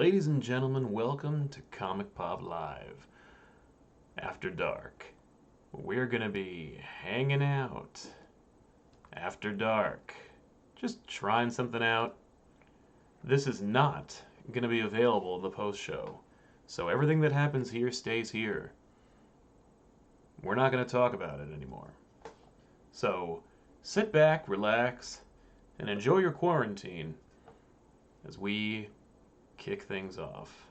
Ladies and gentlemen, welcome to Comic Pop Live After Dark. We're gonna be hanging out after dark, just trying something out. This is not gonna be available in the post show, so everything that happens here stays here. We're not gonna talk about it anymore. So sit back, relax, and enjoy your quarantine as we kick things off.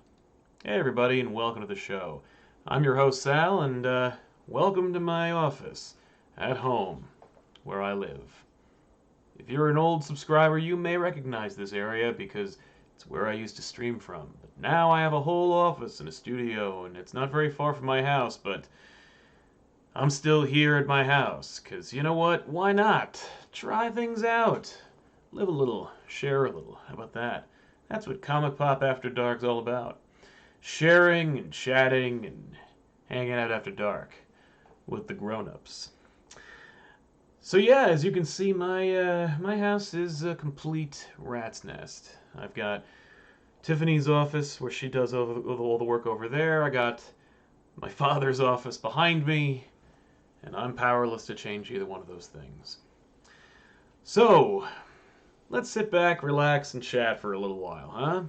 Hey everybody, and welcome to the show. I'm your host Sal, and welcome to my office at home where I live. If you're an old subscriber, you may recognize this area because it's where I used to stream from. But now I have a whole office and a studio, and it's not very far from my house, but I'm still here at my house because you know what? Why not? Try things out. Live a little, share a little. How about that? That's what Comic Pop After Dark's all about. Sharing and chatting and hanging out after dark with the grown-ups. So yeah, as you can see, my house is a complete rat's nest. I've got Tiffany's office where she does all the work over there. I got my father's office behind me, and I'm powerless to change either one of those things. So let's sit back, relax, and chat for a little while, huh?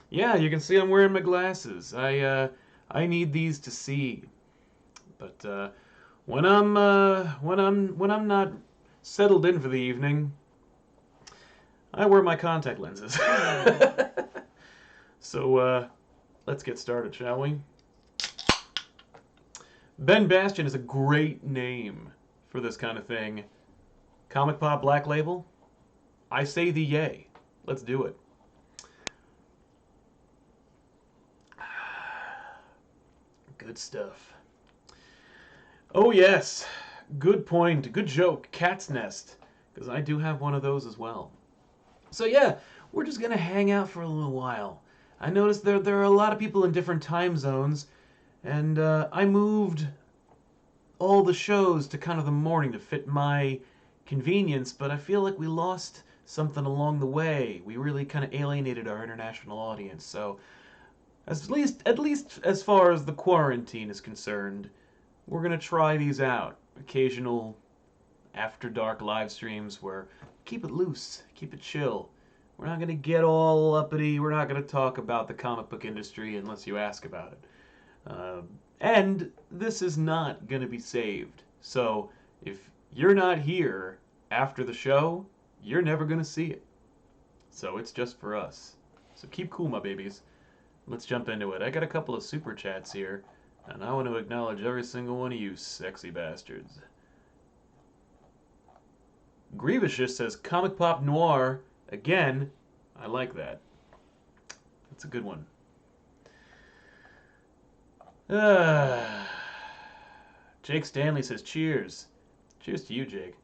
Yeah, you can see I'm wearing my glasses. I need these to see. But when I'm not settled in for the evening, I wear my contact lenses. So let's get started, shall we? Ben Bastion is a great name for this kind of thing. Comic Pop Black Label? I say the yay. Let's do it. Good stuff. Oh yes, good point, good joke, cat's nest, because I do have one of those as well. So yeah, we're just gonna hang out for a little while. I noticed there are a lot of people in different time zones, and I moved all the shows to kind of the morning to fit my convenience, but I feel like we lost something along the way. We really kind of alienated our international audience. So at least as far as the quarantine is concerned, we're gonna try these out. Occasional after dark live streams where keep it loose, keep it chill. We're not gonna get all uppity. We're not gonna talk about the comic book industry unless you ask about it. And this is not gonna be saved. So if you're not here after the show, you're never gonna see it. So it's just for us. So keep cool, my babies. Let's jump into it. I got a couple of super chats here, and I want to acknowledge every single one of you sexy bastards. Grievous says Comic Pop Noir. Again, I like that. That's a good one. Jake Stanley says cheers. Cheers to you, Jake.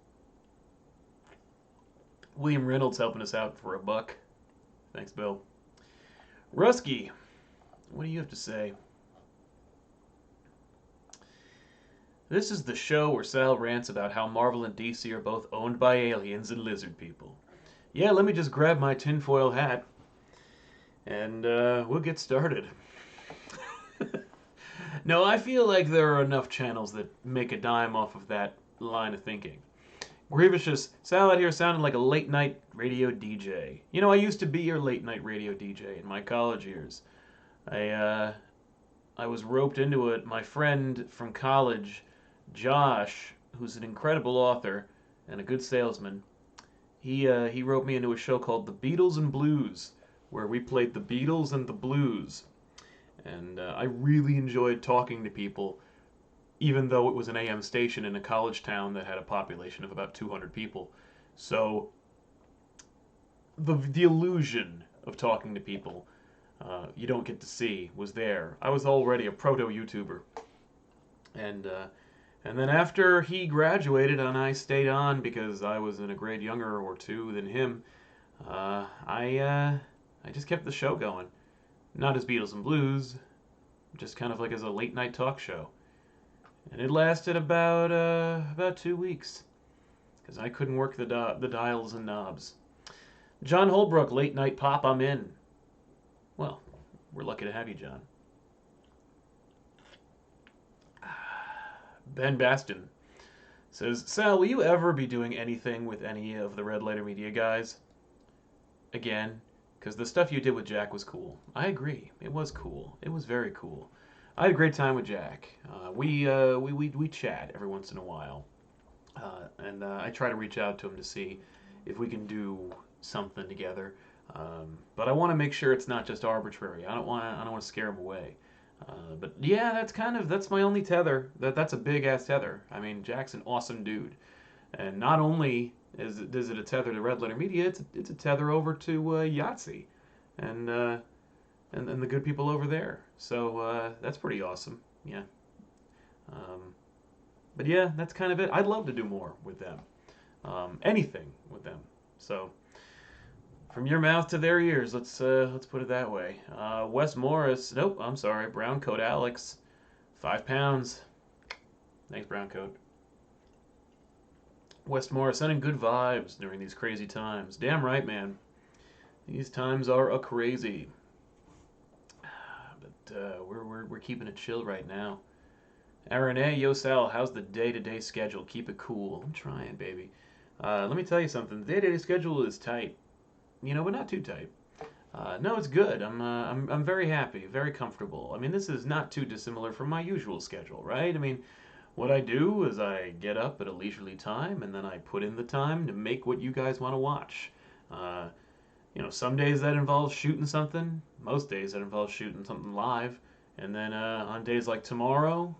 William Reynolds helping us out for $1. Thanks, Bill. Rusky, what do you have to say? This is the show where Sal rants about how Marvel and DC are both owned by aliens and lizard people. Yeah, let me just grab my tinfoil hat, and we'll get started. No, I feel like there are enough channels that make a dime off of that line of thinking. Grievous, Sal out here sounded like a late night radio DJ. You know, I used to be your late night radio DJ in my college years. I was roped into it. My friend from college, Josh, who's an incredible author and a good salesman, he roped me into a show called The Beatles and Blues, where we played the Beatles and the blues. And I really enjoyed talking to people, even though it was an AM station in a college town that had a population of about 200 people. So the illusion of talking to people you don't get to see was there. I was already a proto-YouTuber. And then after he graduated and I stayed on because I was in a grade younger or two than him, I just kept the show going. Not as Beatles and Blues, just kind of like as a late night talk show. And it lasted about 2 weeks, because I couldn't work the dials and knobs. John Holbrook, late night pop, I'm in. Well, We're lucky to have you, John. Ben Bastion says, Sal, will you ever be doing anything with any of the Red Letter Media guys? Again, because the stuff you did with Jack was cool. I agree. It was cool. It was very cool. I had a great time with Jack. We chat every once in a while. And I try to reach out to him to see if we can do something together. But I want to make sure it's not just arbitrary. I don't want to scare him away. But yeah, that's my only tether. That's a big ass tether. I mean, Jack's an awesome dude, and not only is it a tether to Red Letter Media, it's a tether over to Yahtzee, and and the good people over there. So that's pretty awesome. Yeah. But yeah, that's kind of it. I'd love to do more with them. Anything with them. So from your mouth to their ears, let's put it that way. Wes Morris, nope, I'm sorry, Brown Coat Alex, £5. Thanks, Brown Coat. Wes Morris sending good vibes during these crazy times. Damn right, man. These times are a crazy. But we're keeping it chill right now. Aaron A, yo Sal, how's the day-to-day schedule? Keep it cool. I'm trying, baby. Let me tell you something. The day-to-day schedule is tight. You know, but not too tight. No, it's good. I'm very happy, very comfortable. I mean, this is not too dissimilar from my usual schedule, right? I mean, what I do is I get up at a leisurely time, and then I put in the time to make what you guys want to watch. You know, some days that involves shooting something. Most days that involves shooting something live. And then on days like tomorrow,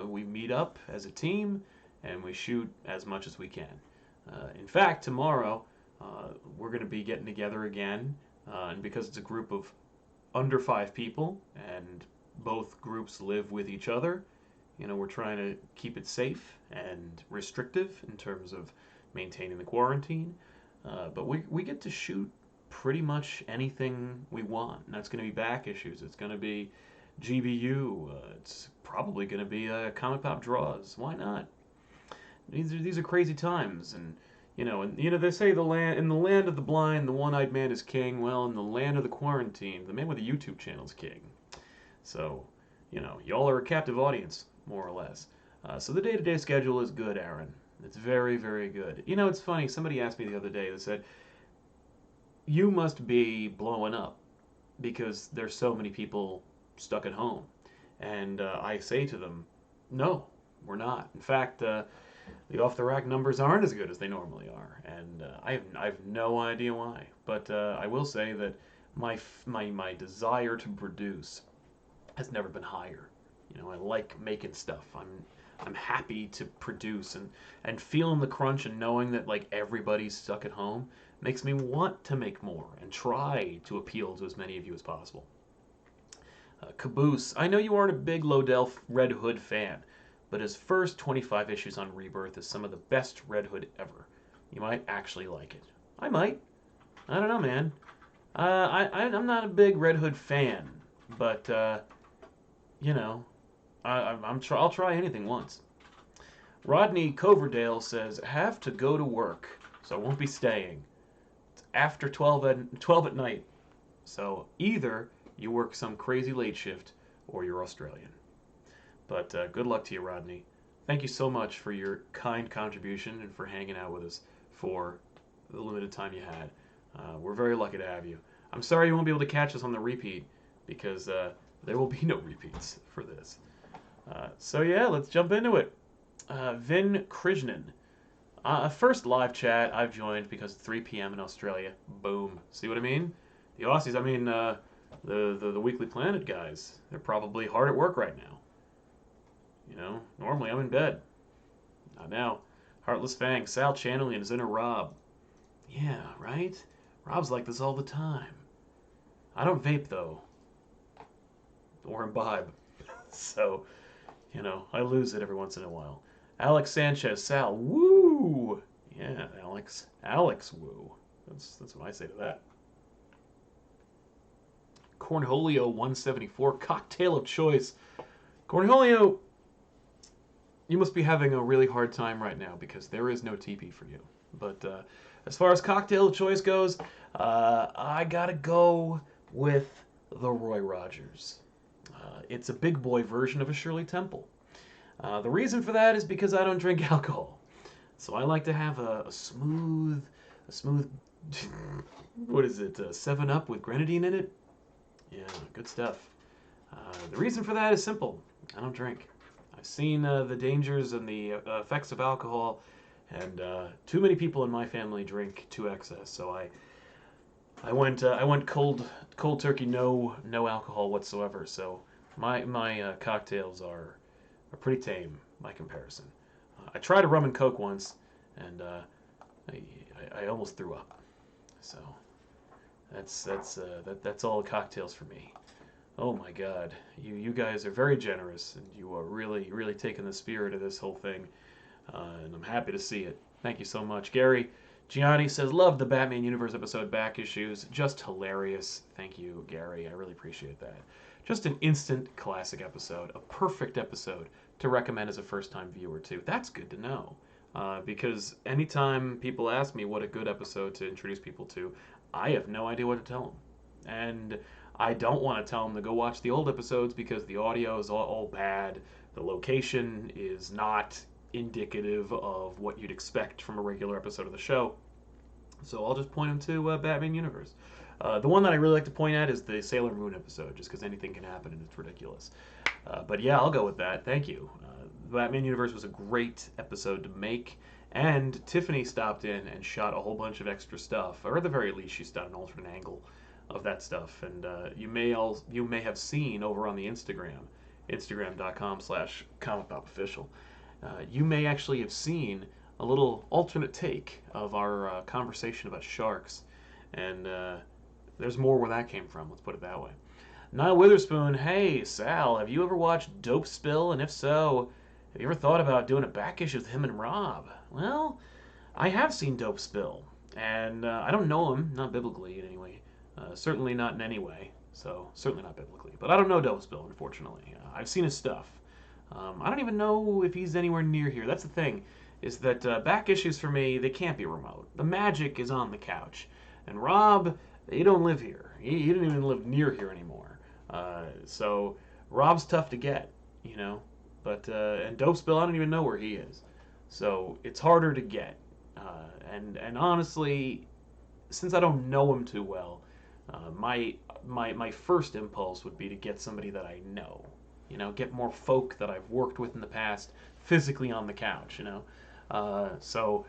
we meet up as a team, and we shoot as much as we can. In fact, tomorrow, we're going to be getting together again, and because it's a group of under 5 people, and both groups live with each other, you know, we're trying to keep it safe and restrictive in terms of maintaining the quarantine. But we get to shoot pretty much anything we want, and that's going to be back issues. It's going to be GBU. It's probably going to be ComicPOP draws. Why not? These are crazy times, and you know they say in the land of the blind, the one-eyed man is king. Well, in the land of the quarantine, the man with a YouTube channel is king. So, you know, y'all are a captive audience, more or less. So the day-to-day schedule is good, Aaron. It's very, very good. You know, it's funny. Somebody asked me the other day. They said, "You must be blowing up because there's so many people stuck at home." And I say to them, "No, we're not. In fact, the off-the-rack numbers aren't as good as they normally are, and I have no idea why. But I will say that my desire to produce has never been higher. You know, I like making stuff. I'm happy to produce, and feeling the crunch and knowing that like everybody's stuck at home makes me want to make more and try to appeal to as many of you as possible." Caboose, I know you aren't a big Lodell Red Hood fan, but his first 25 issues on Rebirth is some of the best Red Hood ever. You might actually like it. I might. I don't know, man. I'm not a big Red Hood fan, but you know, I'll try anything once. Rodney Coverdale says, "Have to go to work, so I won't be staying. It's after 12 at night, so either you work some crazy late shift or you're Australian." But good luck to you, Rodney. Thank you so much for your kind contribution and for hanging out with us for the limited time you had. We're very lucky to have you. I'm sorry you won't be able to catch us on the repeat because there will be no repeats for this. So yeah, let's jump into it. Vin Krishnan. First live chat I've joined because it's 3 p.m. in Australia. Boom. See what I mean? The Aussies, I mean the Weekly Planet guys, they're probably hard at work right now. You know, normally I'm in bed. Not now. Heartless Fang, Sal channeling his inner Rob. Yeah, right? Rob's like this all the time. I don't vape, though. Or imbibe. So, you know, I lose it every once in a while. Alex Sanchez, Sal, woo! Yeah, Alex. Alex, woo. That's what I say to that. Cornholio 174, cocktail of choice. Cornholio, you must be having a really hard time right now because there is no TP for you. But as far as cocktail of choice goes, I gotta go with the Roy Rogers. It's a big boy version of a Shirley Temple. The reason for that is because I don't drink alcohol. So I like to have a smooth, what is it, 7-Up with grenadine in it? Yeah, good stuff. The reason for that is simple. I don't drink. I've seen the dangers and the effects of alcohol, and too many people in my family drink to excess. So I went cold turkey, no alcohol whatsoever. So my cocktails are pretty tame by comparison. I tried a rum and coke once, and I almost threw up. So that's all the cocktails for me. Oh my God, you guys are very generous, and you are really taking the spirit of this whole thing, and I'm happy to see it. Thank you so much, Gary. Gianni says, love the Batman Universe episode back issues, just hilarious. Thank you, Gary. I really appreciate that. Just an instant classic episode, a perfect episode to recommend as a first-time viewer too. That's good to know, because anytime people ask me what a good episode to introduce people to, I have no idea what to tell them. And I don't want to tell them to go watch the old episodes because the audio is all bad, the location is not indicative of what you'd expect from a regular episode of the show. So I'll just point them to Batman Universe. The one that I really like to point at is the Sailor Moon episode, just because anything can happen and it's ridiculous. But yeah, I'll go with that. Thank you. Batman Universe was a great episode to make, and Tiffany stopped in and shot a whole bunch of extra stuff, or at the very least, she shot an alternate angle of that stuff. And you may have seen over on the Instagram.com/ComicPOPofficial. You may actually have seen a little alternate take of our conversation about sharks, and there's more where that came from. Let's put it that way. Niall Witherspoon, hey Sal, have you ever watched Dope Spill? And if so, have you ever thought about doing a back issue with him and Rob? Well, I have seen Dope Spill, and I don't know him, not biblically in any way. Certainly not in any way, so certainly not biblically. But I don't know Dope Spill, unfortunately. I've seen his stuff. I don't even know if he's anywhere near here. That's the thing, is that back issues for me, they can't be remote. The magic is on the couch. And Rob, he don't live here. He didn't even live near here anymore. So Rob's tough to get, you know. But and Dope Spill, I don't even know where he is. So it's harder to get. And honestly, since I don't know him too well, my first impulse would be to get somebody that I know. You know, get more folk that I've worked with in the past physically on the couch, you know. So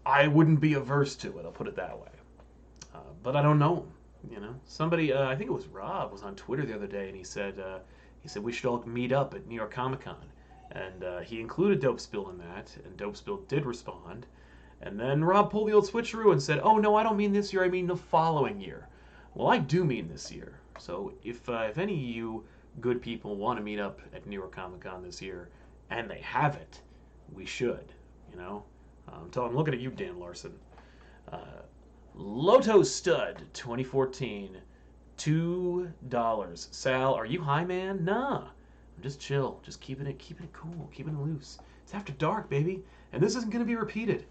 I wouldn't be averse to it, I'll put it that way. But I don't know him, you know. Somebody, I think it was Rob, was on Twitter the other day, and he said we should all meet up at New York Comic Con. And he included Dope Spill in that, and Dope Spill did respond. And then Rob pulled the old switcheroo and said, oh no, I don't mean this year, I mean the following year. Well, I do mean this year. So if any of you good people want to meet up at New York Comic Con this year, and they haven't, we should, you know. I'm looking at you, Dan Larson. Loto Stud 2014, $2. Sal, are you high, man? Nah, I'm just chill, just keeping it cool, keeping it loose. It's after dark, baby, and this isn't gonna be repeated.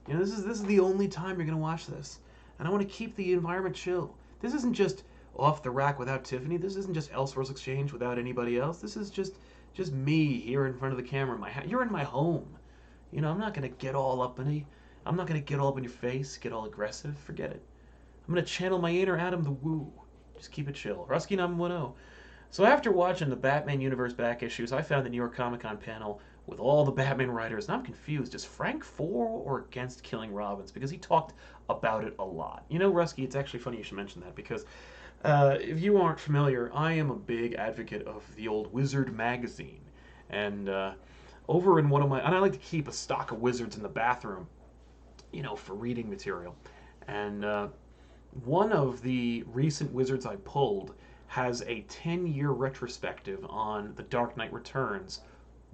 You know, this is the only time you're gonna watch this, and I want to keep the environment chill. This isn't just off the rack without Tiffany. This isn't just Elseworlds Exchange without anybody else. This is just me here in front of the camera. You're in my home. You know, I'm not gonna get all up in you. I'm not gonna get all up in your face, get all aggressive. Forget it. I'm gonna channel my inner Adam the Woo. Just keep it chill. Rusky 910. So after watching the Batman Universe back issues, I found the New York Comic Con panel with all the Batman writers, and I'm confused. Is Frank for or against killing Robins? Because he talked about it a lot. You know, Rusky, it's actually funny you should mention that, because if you aren't familiar, I am a big advocate of the old Wizard magazine. And over in one of my... And I like to keep a stock of Wizards in the bathroom, you know, for reading material. And one of the recent Wizards I pulled has a 10-year retrospective on The Dark Knight Returns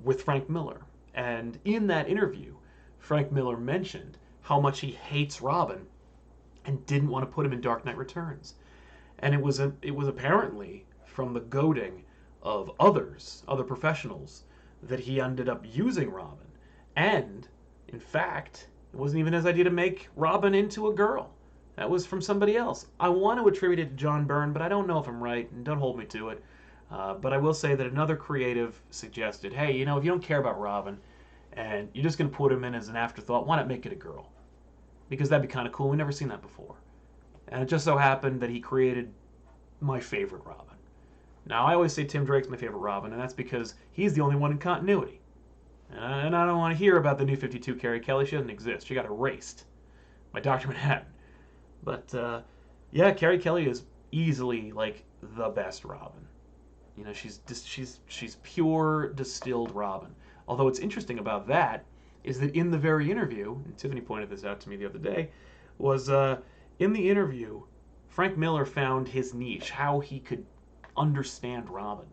with Frank Miller. And in that interview, Frank Miller mentioned how much he hates Robin and didn't want to put him in Dark Knight Returns. And it was apparently from the goading of other professionals, that he ended up using Robin. And, in fact, it wasn't even his idea to make Robin into a girl. That was from somebody else. I want to attribute it to John Byrne, but I don't know if I'm right, and don't hold me to it. But I will say that another creative suggested, hey, if you don't care about Robin, and you're just going to put him in as an afterthought, why not make it a girl? Because that'd be kind of cool. We've never seen that before. And it just so happened that he created my favorite Robin. Now, I always say Tim Drake's my favorite Robin, and that's because he's the only one in continuity. And I don't want to hear about the New 52 Carrie Kelly. She doesn't exist. She got erased by Dr. Manhattan. But, yeah, Carrie Kelly is easily, like, the best Robin. She's pure distilled Robin. Although what's interesting about that is that in the very interview, and Tiffany pointed this out to me the other day, was in the interview, Frank Miller found his niche, how he could understand Robin.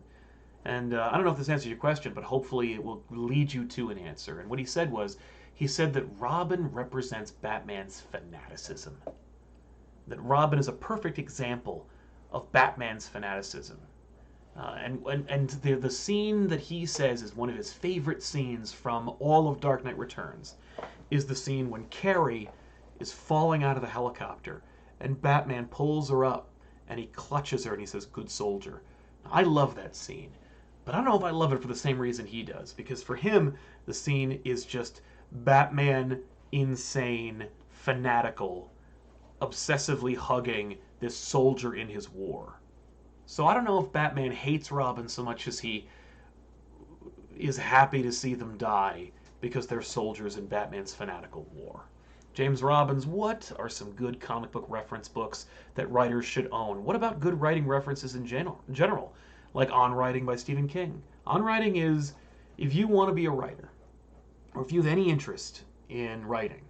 And I don't know if this answers your question, but hopefully it will lead you to an answer. And what he said that Robin represents Batman's fanaticism. That Robin is a perfect example of Batman's fanaticism. And the scene that he says is one of his favorite scenes from all of Dark Knight Returns is the scene when Carrie is falling out of the helicopter and Batman pulls her up and he clutches her and he says, "Good soldier." I love that scene, but I don't know if I love it for the same reason he does, because for him, the scene is just Batman insane, fanatical, obsessively hugging this soldier in his war. So I don't know if Batman hates Robin so much as he is happy to see them die because they're soldiers in Batman's fanatical war. James Robbins, what are some good comic book reference books that writers should own? What about good writing references in general? Like On Writing by Stephen King. On Writing is, if you want to be a writer, or if you have any interest in writing,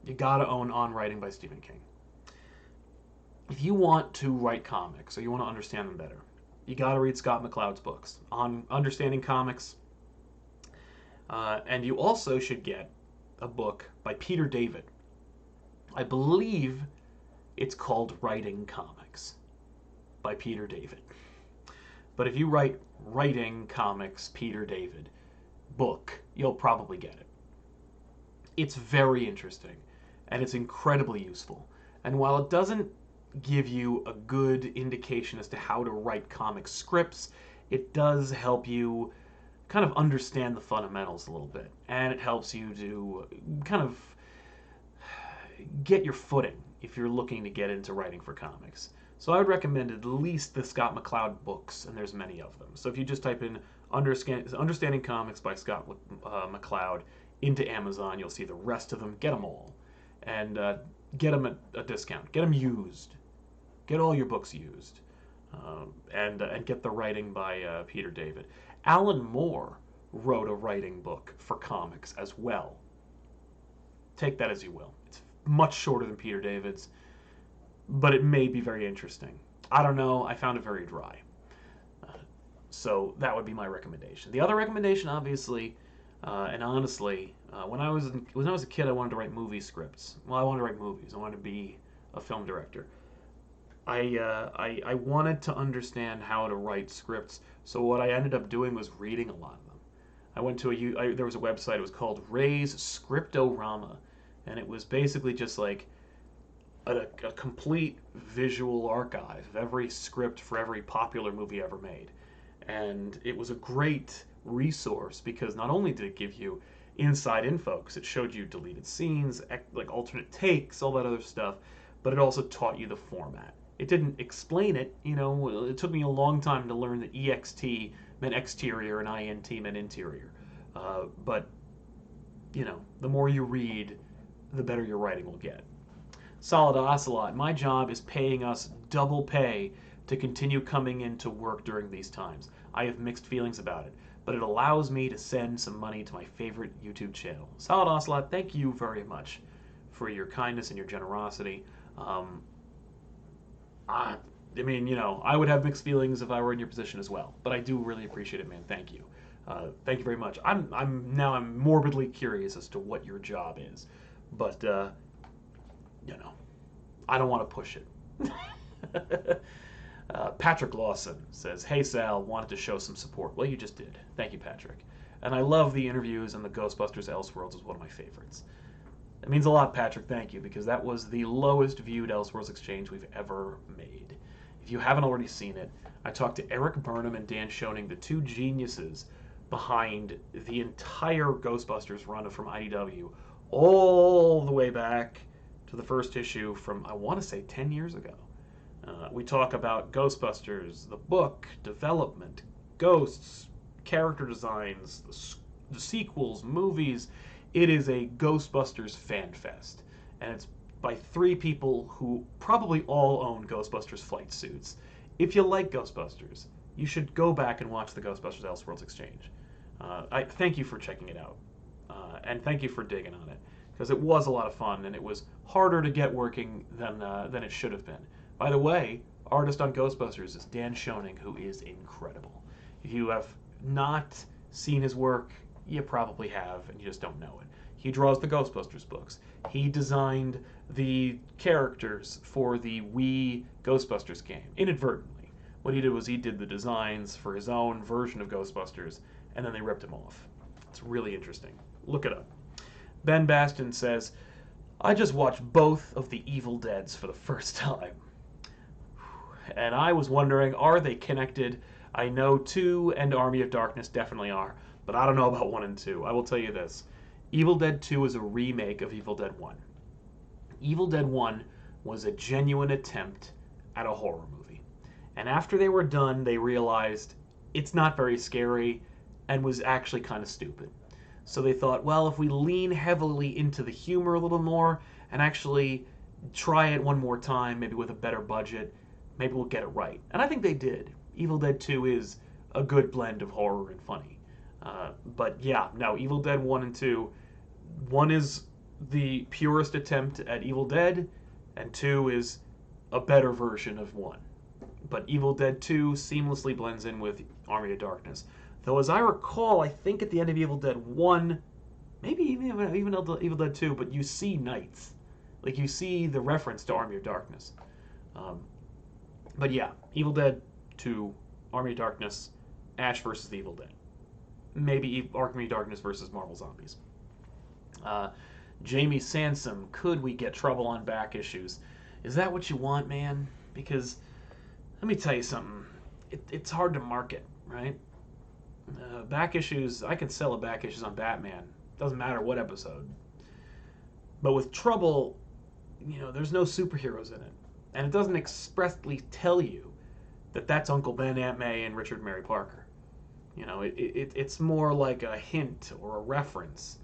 you gotta own On Writing by Stephen King. If you want to write comics, or you want to understand them better, you gotta read Scott McCloud's books on understanding comics. And you also should get a book by Peter David. I believe it's called Writing Comics by Peter David. But if you write Writing Comics Peter David book, you'll probably get it. It's very interesting, and it's incredibly useful. And while it doesn't give you a good indication as to how to write comic scripts, it does help you kind of understand the fundamentals a little bit. And it helps you to kind of get your footing if you're looking to get into writing for comics. So I would recommend at least the Scott McCloud books, and there's many of them. So if you just type in Understanding Comics by Scott McCloud into Amazon, you'll see the rest of them. Get them all. And get them at a discount. Get them used. Get all your books used. And get the writing by Peter David. Alan Moore wrote a writing book for comics as well. Take that as you will. It's much shorter than Peter David's, but it may be very interesting. I don't know. I found it very dry. So that would be my recommendation. The other recommendation, obviously, and honestly, when I was a kid, I wanted to write movie scripts. Well, I wanted to write movies. I wanted to be a film director. I wanted to understand how to write scripts, so what I ended up doing was reading a lot of them. I went to there was a website, it was called Ray's Scriptorama, and it was basically just like a complete visual archive of every script for every popular movie ever made. And it was a great resource because not only did it give you inside info, because it showed you deleted scenes, like alternate takes, all that other stuff, but it also taught you the format. It didn't explain it, it took me a long time to learn that EXT meant exterior and INT meant interior. But, the more you read, the better your writing will get. Solid Ocelot, my job is paying us double pay to continue coming into work during these times. I have mixed feelings about it, but it allows me to send some money to my favorite YouTube channel. Solid Ocelot, thank you very much for your kindness and your generosity. I would have mixed feelings if I were in your position as well, but I do really appreciate it, man. Thank you. Thank you very much. I'm morbidly curious as to what your job is, but I don't want to push it. Patrick Lawson says, "Hey Sal, wanted to show some support." Well, you just did. Thank you, Patrick. And I love the interviews, and the Ghostbusters Elseworlds is one of my favorites. It means a lot, Patrick. Thank you, because that was the lowest viewed Elseworlds Exchange we've ever made. If you haven't already seen it, I talked to Eric Burnham and Dan Schoening, the two geniuses behind the entire Ghostbusters run from IDW, all the way back to the first issue from, I want to say, 10 years ago. We talk about Ghostbusters, the book, development, ghosts, character designs, the sequels, movies. It is a Ghostbusters fan fest, and it's by three people who probably all own Ghostbusters flight suits. If you like Ghostbusters, you should go back and watch the Ghostbusters Elseworlds Exchange. I thank you for checking it out, and thank you for digging on it, because it was a lot of fun, and it was harder to get working than it should have been. By the way, artist on Ghostbusters is Dan Schoening, who is incredible. If you have not seen his work, you probably have, and you just don't know it. He draws the Ghostbusters books. He designed the characters for the Wii Ghostbusters game, inadvertently. What he did was he did the designs for his own version of Ghostbusters, and then they ripped him off. It's really interesting. Look it up. Ben Baston says, I just watched both of the Evil Deads for the first time. And I was wondering, are they connected? I know 2 and Army of Darkness definitely are, but I don't know about 1 and 2. I will tell you this. Evil Dead 2 is a remake of Evil Dead 1. Evil Dead 1 was a genuine attempt at a horror movie. And after they were done, they realized it's not very scary and was actually kind of stupid. So they thought, well, if we lean heavily into the humor a little more and actually try it one more time, maybe with a better budget, maybe we'll get it right. And I think they did. Evil Dead 2 is a good blend of horror and funny. But yeah, no, Evil Dead 1 and 2, 1 is the purest attempt at Evil Dead, and 2 is a better version of 1. But Evil Dead 2 seamlessly blends in with Army of Darkness. Though as I recall, I think at the end of Evil Dead 1, maybe even Evil Dead 2, but you see knights. Like, you see the reference to Army of Darkness. But yeah, Evil Dead 2, Army of Darkness, Ash versus the Evil Dead. Maybe Army of Darkness versus Marvel Zombies. Jamie Sansom, could we get Trouble on back issues? Is that what you want, man? Because, let me tell you something. It's hard to market, right? Back issues, I can sell a back issues on Batman. Doesn't matter what episode. But with Trouble, there's no superheroes in it. And it doesn't expressly tell you that that's Uncle Ben, Aunt May, and Richard Mary Parker. It's more like a hint or a reference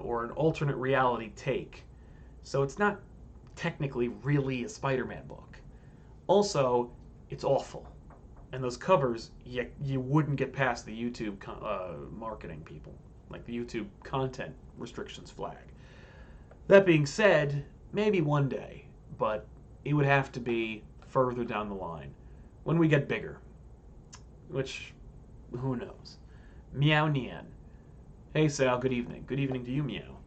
or an alternate reality take. So it's not technically really a Spider-Man book. Also, it's awful. And those covers, you wouldn't get past the YouTube marketing people, like the YouTube content restrictions flag. That being said, maybe one day, but it would have to be further down the line, when we get bigger. Which, who knows? Meow Nian. Hey Sal, good evening. Good evening to you, Meow.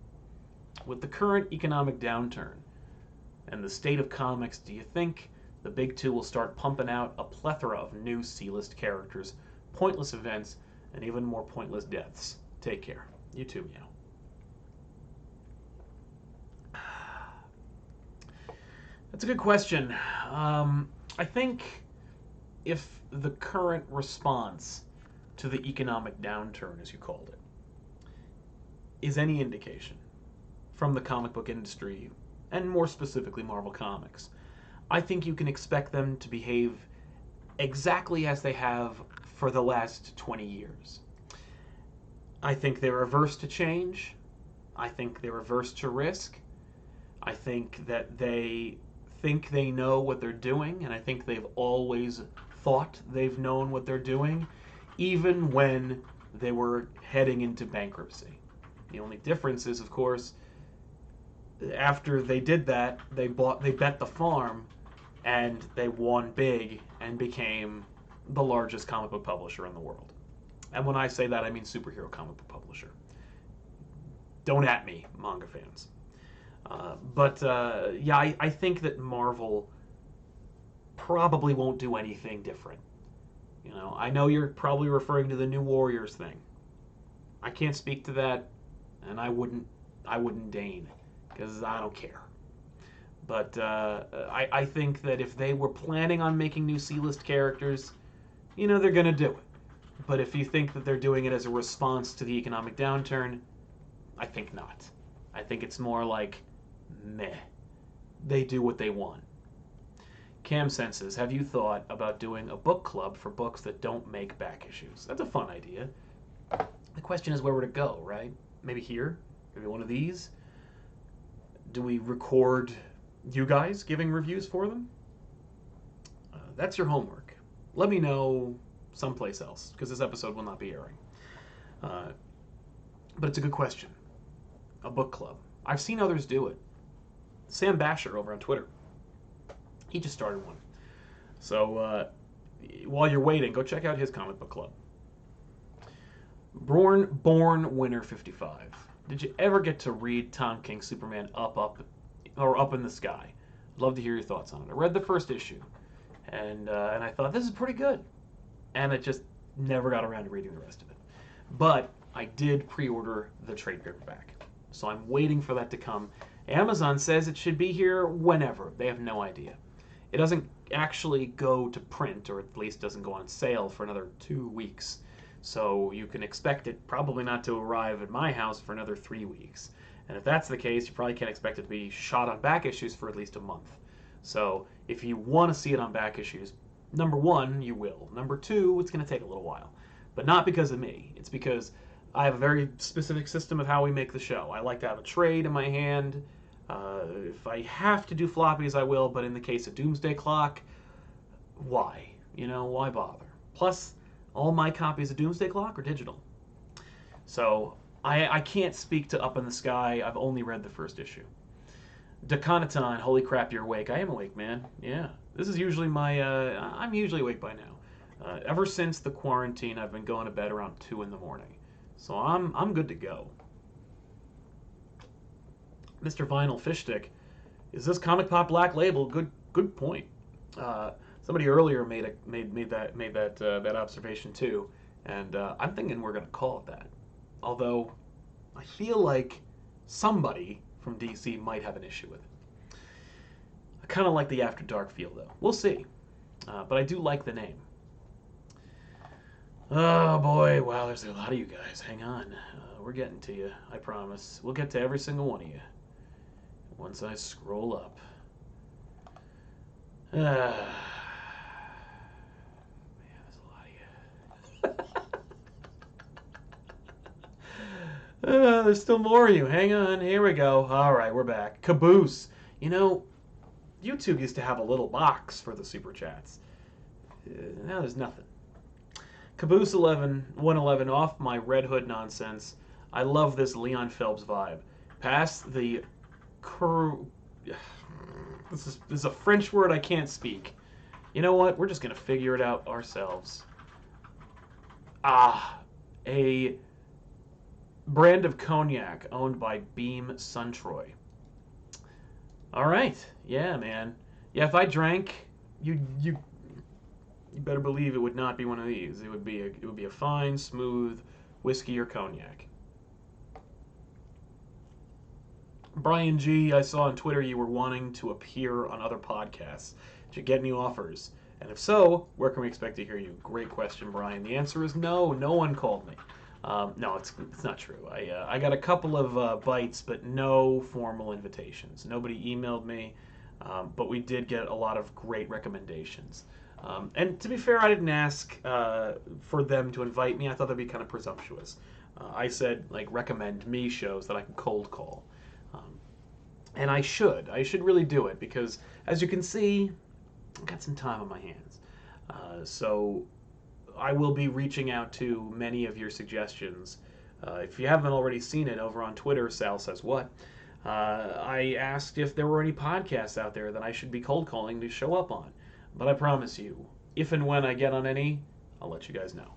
With the current economic downturn and the state of comics, do you think the big two will start pumping out a plethora of new C-list characters, pointless events, and even more pointless deaths? Take care. You too, Meow. That's a good question. I think if the current response to the economic downturn, as you called it, is any indication from the comic book industry, and more specifically Marvel Comics, I think you can expect them to behave exactly as they have for the last 20 years. I think they're averse to change. I think they're averse to risk. I think that they think they know what they're doing, and I think they've always thought they've known what they're doing, even when they were heading into bankruptcy. The only difference is, of course, after they did that, they bet the farm, and they won big and became the largest comic book publisher in the world. And when I say that, I mean superhero comic book publisher. Don't at me, manga fans. Yeah, I think that Marvel probably won't do anything different. I know you're probably referring to the New Warriors thing. I can't speak to that, and I wouldn't deign. because I don't care. But I think that if they were planning on making new C-list characters, they're going to do it. But if you think that they're doing it as a response to the economic downturn, I think not. I think it's more like, meh. They do what they want. Cam Senses, have you thought about doing a book club for books that don't make back issues? That's a fun idea. The question is where would it go, right? Maybe here? Maybe one of these? Do we record you guys giving reviews for them? That's your homework. Let me know someplace else, because this episode will not be airing. But it's a good question. A book club. I've seen others do it. Sam Basher over on Twitter. He just started one. So while you're waiting, go check out his comic book club. Born Winner 55. Did you ever get to read Tom King's Superman Up in the Sky? I'd love to hear your thoughts on it. I read the first issue, and I thought, this is pretty good. And I just never got around to reading the rest of it. But I did pre-order the trade paperback. So I'm waiting for that to come. Amazon says it should be here whenever. They have no idea. It doesn't actually go to print, or at least doesn't go on sale for another 2 weeks. So you can expect it probably not to arrive at my house for another 3 weeks. And if that's the case, you probably can't expect it to be shot on back issues for at least a month. So if you want to see it on back issues, number one, you will. Number two, it's going to take a little while. But not because of me. It's because I have a very specific system of how we make the show. I like to have a trade in my hand. If I have to do floppies, I will. But in the case of Doomsday Clock, why? Why bother? Plus, all my copies of Doomsday Clock are digital. So I can't speak to Up in the Sky. I've only read the first issue. Dakonaton, holy crap, you're awake. I am awake, man. Yeah. This is usually my... I'm usually awake by now. Ever since the quarantine, I've been going to bed around 2 in the morning. So I'm good to go. Mr. Vinyl Fishstick, is this ComicPOP Black Label? Good point. Somebody earlier made that observation too, and I'm thinking we're gonna call it that. Although I feel like somebody from DC might have an issue with it. I kind of like the After Dark feel though. We'll see, but I do like the name. Oh boy, wow, there's a lot of you guys. Hang on, we're getting to you. I promise. We'll get to every single one of you once I scroll up. Man, there's a lot of you. There's still more of you. Hang on. Here we go. All right, we're back. Caboose. YouTube used to have a little box for the super chats. Now there's nothing. Caboose 111 off my Red Hood nonsense. I love this Leon Phelps vibe. Past the This is a French word I can't speak. You know what? We're just going to figure it out ourselves. A brand of cognac owned by Beam Suntroy. All right. Yeah, man. Yeah, if I drank, you better believe it would not be one of these. It would be a fine, smooth whiskey or cognac. Brian G, I saw on Twitter you were wanting to appear on other podcasts. Did you get any offers? And if so, where can we expect to hear you? Great question, Brian. The answer is no. No one called me. No, it's not true. I got a couple of bites, but no formal invitations. Nobody emailed me, but we did get a lot of great recommendations. And to be fair, I didn't ask for them to invite me. I thought that'd be kind of presumptuous. I said, recommend me shows that I can cold call. And I should really do it because, as you can see, I've got some time on my hands. So I will be reaching out to many of your suggestions. If you haven't already seen it over on Twitter, Sal Says What, I asked if there were any podcasts out there that I should be cold calling to show up on. But I promise you, if and when I get on any, I'll let you guys know.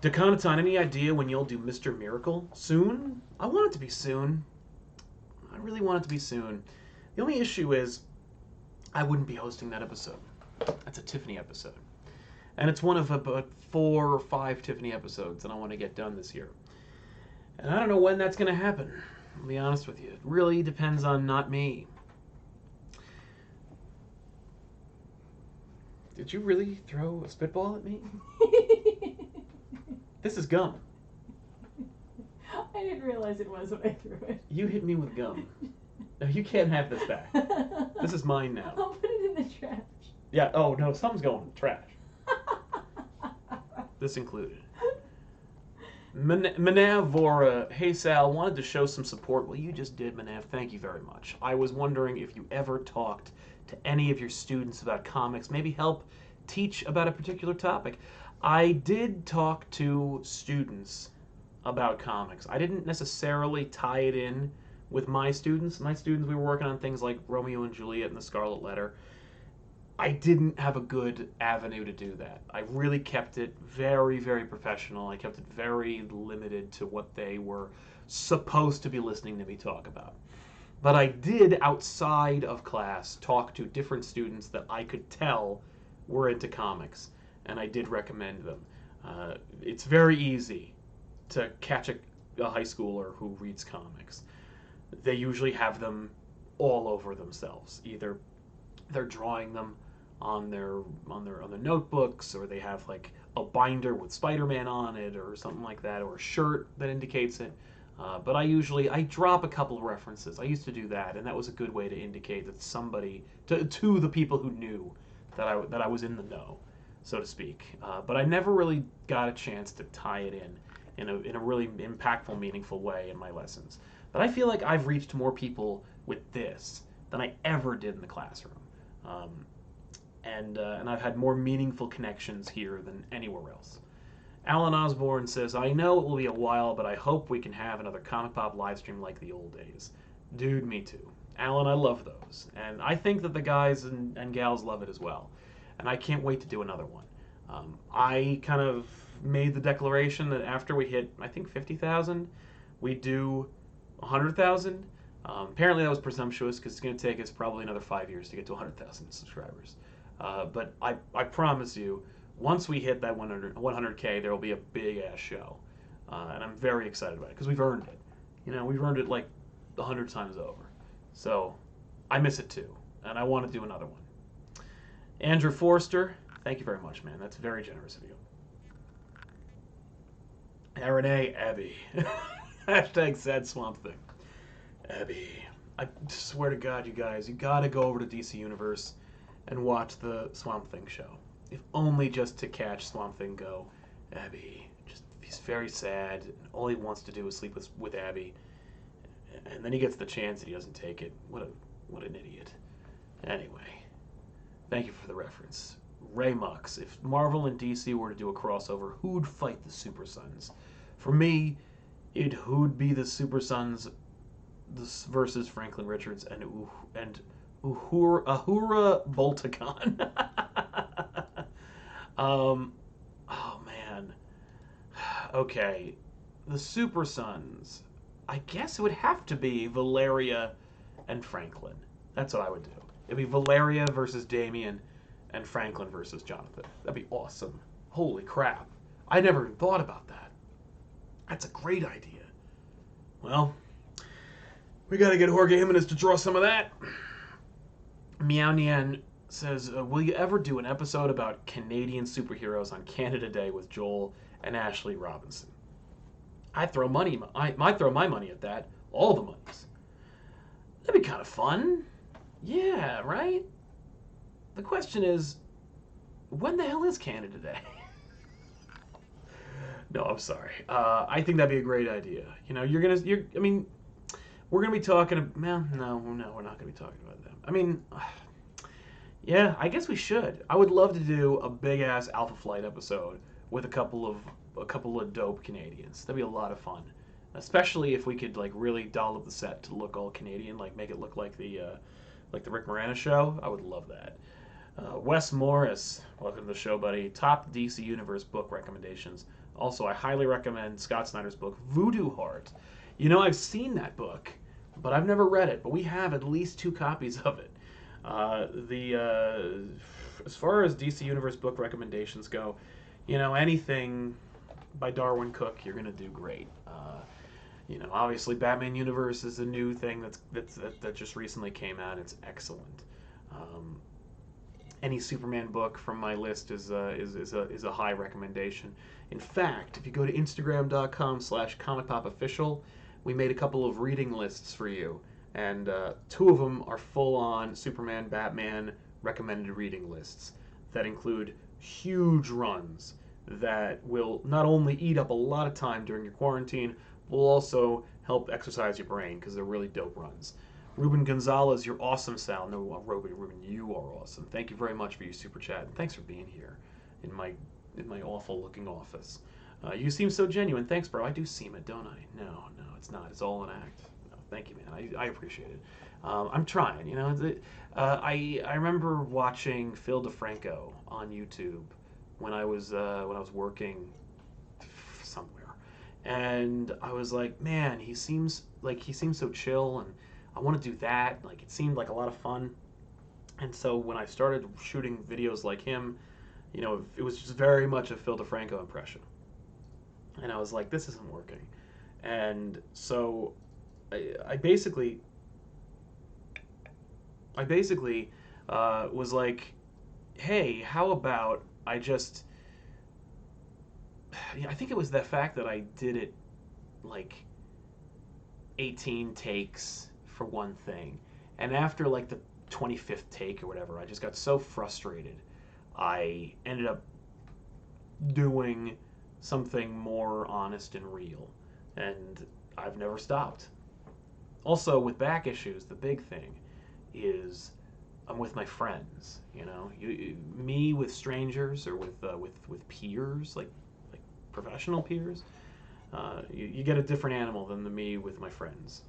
Dakonaton, any idea when you'll do Mr. Miracle? Soon? I want it to be soon. I really want it to be soon. The only issue is I wouldn't be hosting that episode. That's a Tiffany episode. And it's one of about 4 or 5 Tiffany episodes that I want to get done this year. And I don't know when that's going to happen. I'll be honest with you. It really depends on not me. Did you really throw a spitball at me? This is gum. I didn't realize it was when I threw it. You hit me with gum. No, you can't have this back. This is mine now. I'll put it in the trash. Yeah, oh no, something's going in the trash. This included. Manav Vora, hey Sal, wanted to show some support. Well, you just did, Manav. Thank you very much. I was wondering if you ever talked to any of your students about comics, maybe help teach about a particular topic. I did talk to students about comics. I didn't necessarily tie it in with my students. My students, we were working on things like Romeo and Juliet and the Scarlet Letter. I didn't have a good avenue to do that. I really kept it very, very professional. I kept it very limited to what they were supposed to be listening to me talk about. But I did, outside of class, talk to different students that I could tell were into comics, and I did recommend them. It's very easy to catch a high schooler who reads comics. They usually have them all over themselves. Either they're drawing them on their notebooks, or they have like a binder with Spider-Man on it, or something like that, or a shirt that indicates it. But I drop a couple of references. I used to do that, and that was a good way to indicate that somebody to the people who knew that I was in the know, so to speak. But I never really got a chance to tie it in a really impactful, meaningful way in my lessons. But I feel like I've reached more people with this than I ever did in the classroom. And I've had more meaningful connections here than anywhere else. Alan Osborne says, I know it will be a while, but I hope we can have another Comic Pop live stream like the old days. Dude, me too. Alan, I love those. And I think that the guys and gals love it as well. And I can't wait to do another one. I kind of made the declaration that after we hit, I think, 50,000, we'd do 100,000. Apparently that was presumptuous because it's going to take us probably another 5 years to get to 100,000 subscribers. But I promise you, once we hit that 100K, there will be a big-ass show. And I'm very excited about it because we've earned it. You know, we've earned it like 100 times over. So I miss it too, and I want to do another one. Andrew Forster, thank you very much, man. That's very generous of you. Aaron A. Abby. Hashtag sad swamp thing. Abby. I swear to God, you guys, you gotta go over to DC Universe and watch the Swamp Thing show. If only just to catch Swamp Thing go. Abby. He's very sad, and all he wants to do is sleep with Abby. And then he gets the chance and he doesn't take it. What an idiot. Anyway, thank you for the reference. Ray Mux, if Marvel and DC were to do a crossover, who'd fight the Super Sons? For me, who'd be the Super Sons versus Franklin Richards and Uhura Boltagon. Oh man. Okay, the Super Sons. I guess it would have to be Valeria and Franklin. That's what I would do. It'd be Valeria versus Damian and Franklin versus Jonathan. That'd be awesome. Holy crap. I never even thought about that. That's a great idea. Well, we gotta get Jorge Jimenez to draw some of that. Meow Nian says, will you ever do an episode about Canadian superheroes on Canada Day with Joel and Ashley Robinson? I might throw my money at that. All the monies. That'd be kind of fun. Yeah, right? The question is, when the hell is Canada Day? No, I'm sorry. I think that'd be a great idea. You know, we're gonna be talking. No, we're not gonna be talking about them. I mean, yeah, I guess we should. I would love to do a big ass Alpha Flight episode with a couple of dope Canadians. That'd be a lot of fun, especially if we could like really doll up the set to look all Canadian, like make it look like the Rick Moranis show. I would love that. Wes Morris, welcome to the show, buddy. Top DC Universe book recommendations. Also, I highly recommend Scott Snyder's book, Voodoo Heart. You know, I've seen that book, but I've never read it, but we have at least 2 copies of it. As far as DC Universe book recommendations go, you know, anything by Darwin Cook, you're going to do great. Obviously Batman Universe is a new thing that just recently came out. It's excellent. Any Superman book from my list is a high recommendation. In fact, if you go to Instagram.com/ComicPopOfficial, we made a couple of reading lists for you, and 2 of them are full-on Superman, Batman recommended reading lists that include huge runs that will not only eat up a lot of time during your quarantine, will also help exercise your brain because they're really dope runs. Ruben Gonzalez, you're awesome, Sal. No, Ruben, you are awesome. Thank you very much for your super chat, and thanks for being here in my awful-looking office. You seem so genuine. Thanks, bro. I do seem it, don't I? No, it's not. It's all an act. No, thank you, man. I appreciate it. I'm trying. I remember watching Phil DeFranco on YouTube when I was working somewhere, and I was like, man, he seems so chill, and I want to do that. Like, it seemed like a lot of fun. And so when I started shooting videos like him, it was just very much a Phil DeFranco impression. And I was like, this isn't working. And so I basically was like, hey, how about I think it was the fact that I did it like 18 takes for one thing. And after like the 25th take or whatever, I just got so frustrated. I ended up doing something more honest and real. And I've never stopped. Also, with back issues, the big thing is I'm with my friends. Me with strangers or with peers, like professional peers. You get a different animal than the me with my friends.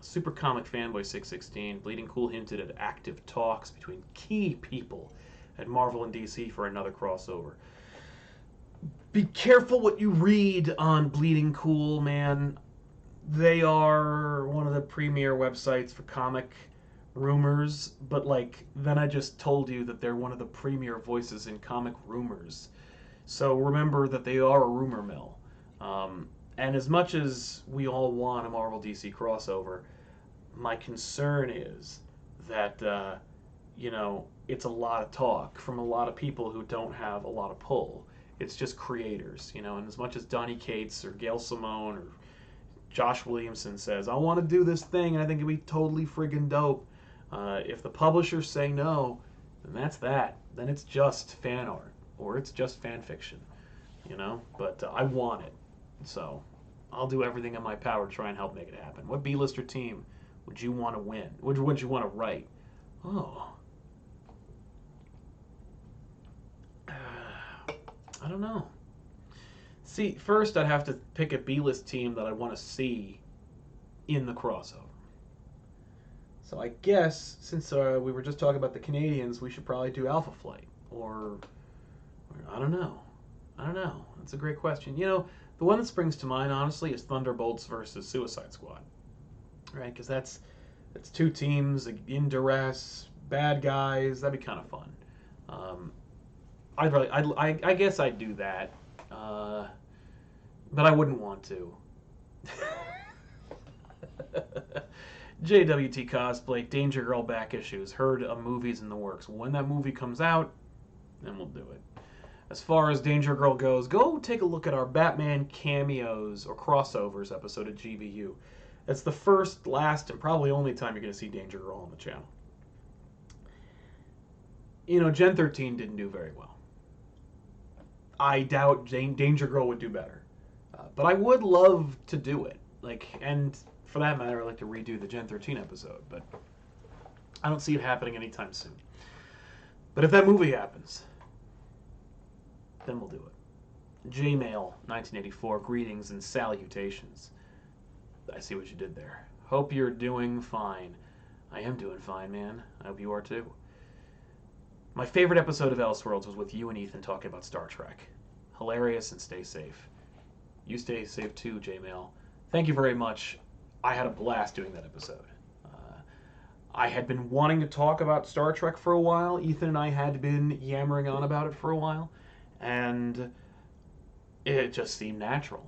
Super Comic Fanboy 616, Bleeding Cool hinted at active talks between key people at Marvel and DC for another crossover. Be careful what you read on Bleeding Cool, man. They are one of the premier websites for comic rumors, but then I just told you that they're one of the premier voices in comic rumors. So remember that they are a rumor mill. And as much as we all want a Marvel DC crossover, my concern is that, it's a lot of talk from a lot of people who don't have a lot of pull. It's just creators, and as much as Donny Cates or Gail Simone or Josh Williamson says, I want to do this thing, and I think it'd be totally friggin' dope. If the publishers say no, then that's that. Then it's just fan art, or it's just fan fiction, But I want it. So I'll do everything in my power to try and help make it happen. What B-lister team would you want to win? Would you want to write? Oh. I don't know. See, first I'd have to pick a B-list team that I want to see in the crossover. So I guess, since we were just talking about the Canadians, we should probably do Alpha Flight. Or I don't know. That's a great question. The one that springs to mind, honestly, is Thunderbolts versus Suicide Squad. Right? Because that's 2 teams in duress, bad guys. That'd be kind of fun. I guess I'd do that. But I wouldn't want to. JWT Cosplay, Danger Girl back issues. Heard a movie's in the works. When that movie comes out, then we'll do it. As far as Danger Girl goes, go take a look at our Batman cameos or crossovers episode of GVU. That's the first, last, and probably only time you're going to see Danger Girl on the channel. Gen 13 didn't do very well. I doubt Danger Girl would do better. But I would love to do it. And for that matter, I'd like to redo the Gen 13 episode. But I don't see it happening anytime soon. But if that movie happens, then we'll do it. J-Mail, 1984, greetings and salutations. I see what you did there. Hope you're doing fine. I am doing fine, man. I hope you are too. My favorite episode of Elseworlds was with you and Ethan talking about Star Trek. Hilarious, and stay safe. You stay safe too, J-Mail. Thank you very much. I had a blast doing that episode. I had been wanting to talk about Star Trek for a while. Ethan and I had been yammering on about it for a while. And it just seemed natural.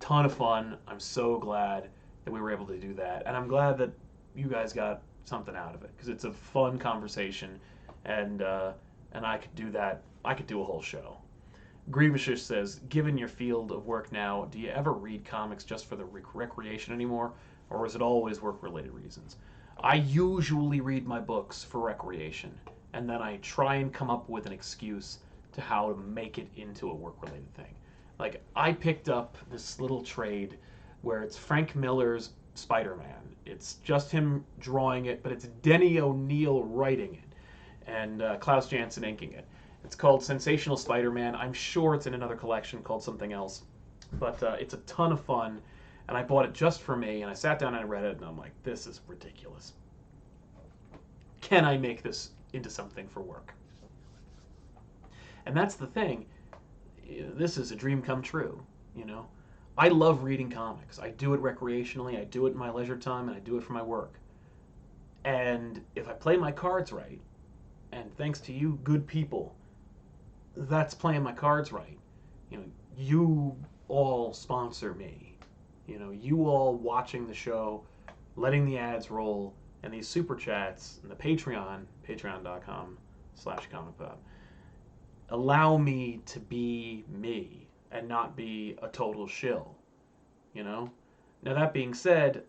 ton of fun. I'm so glad that we were able to do that, and I'm glad that you guys got something out of it because it's a fun conversation, and I could do that. I could do a whole show. Grievoushish says, given your field of work now, do you ever read comics just for the recreation anymore, or is it always work-related reasons? I usually read my books for recreation, and then I try and come up with an excuse to how to make it into a work-related thing. Like, I picked up this little trade where it's Frank Miller's Spider-Man. It's just him drawing it, but it's Denny O'Neil writing it, and Klaus Janson inking it. It's called Sensational Spider-Man. I'm sure it's in another collection called something else, but it's a ton of fun, and I bought it just for me, and I sat down and I read it, and I'm like, this is ridiculous. Can I make this into something for work? And that's the thing. This is a dream come true, you know? I love reading comics. I do it recreationally, I do it in my leisure time, and I do it for my work. And if I play my cards right, and thanks to you good people, that's playing my cards right. You know, you all sponsor me. You know, you all watching the show, letting the ads roll, and these super chats, and the Patreon, patreon.com/ComicPOP, allow me to be me and not be a total shill. You know? Now, that being said,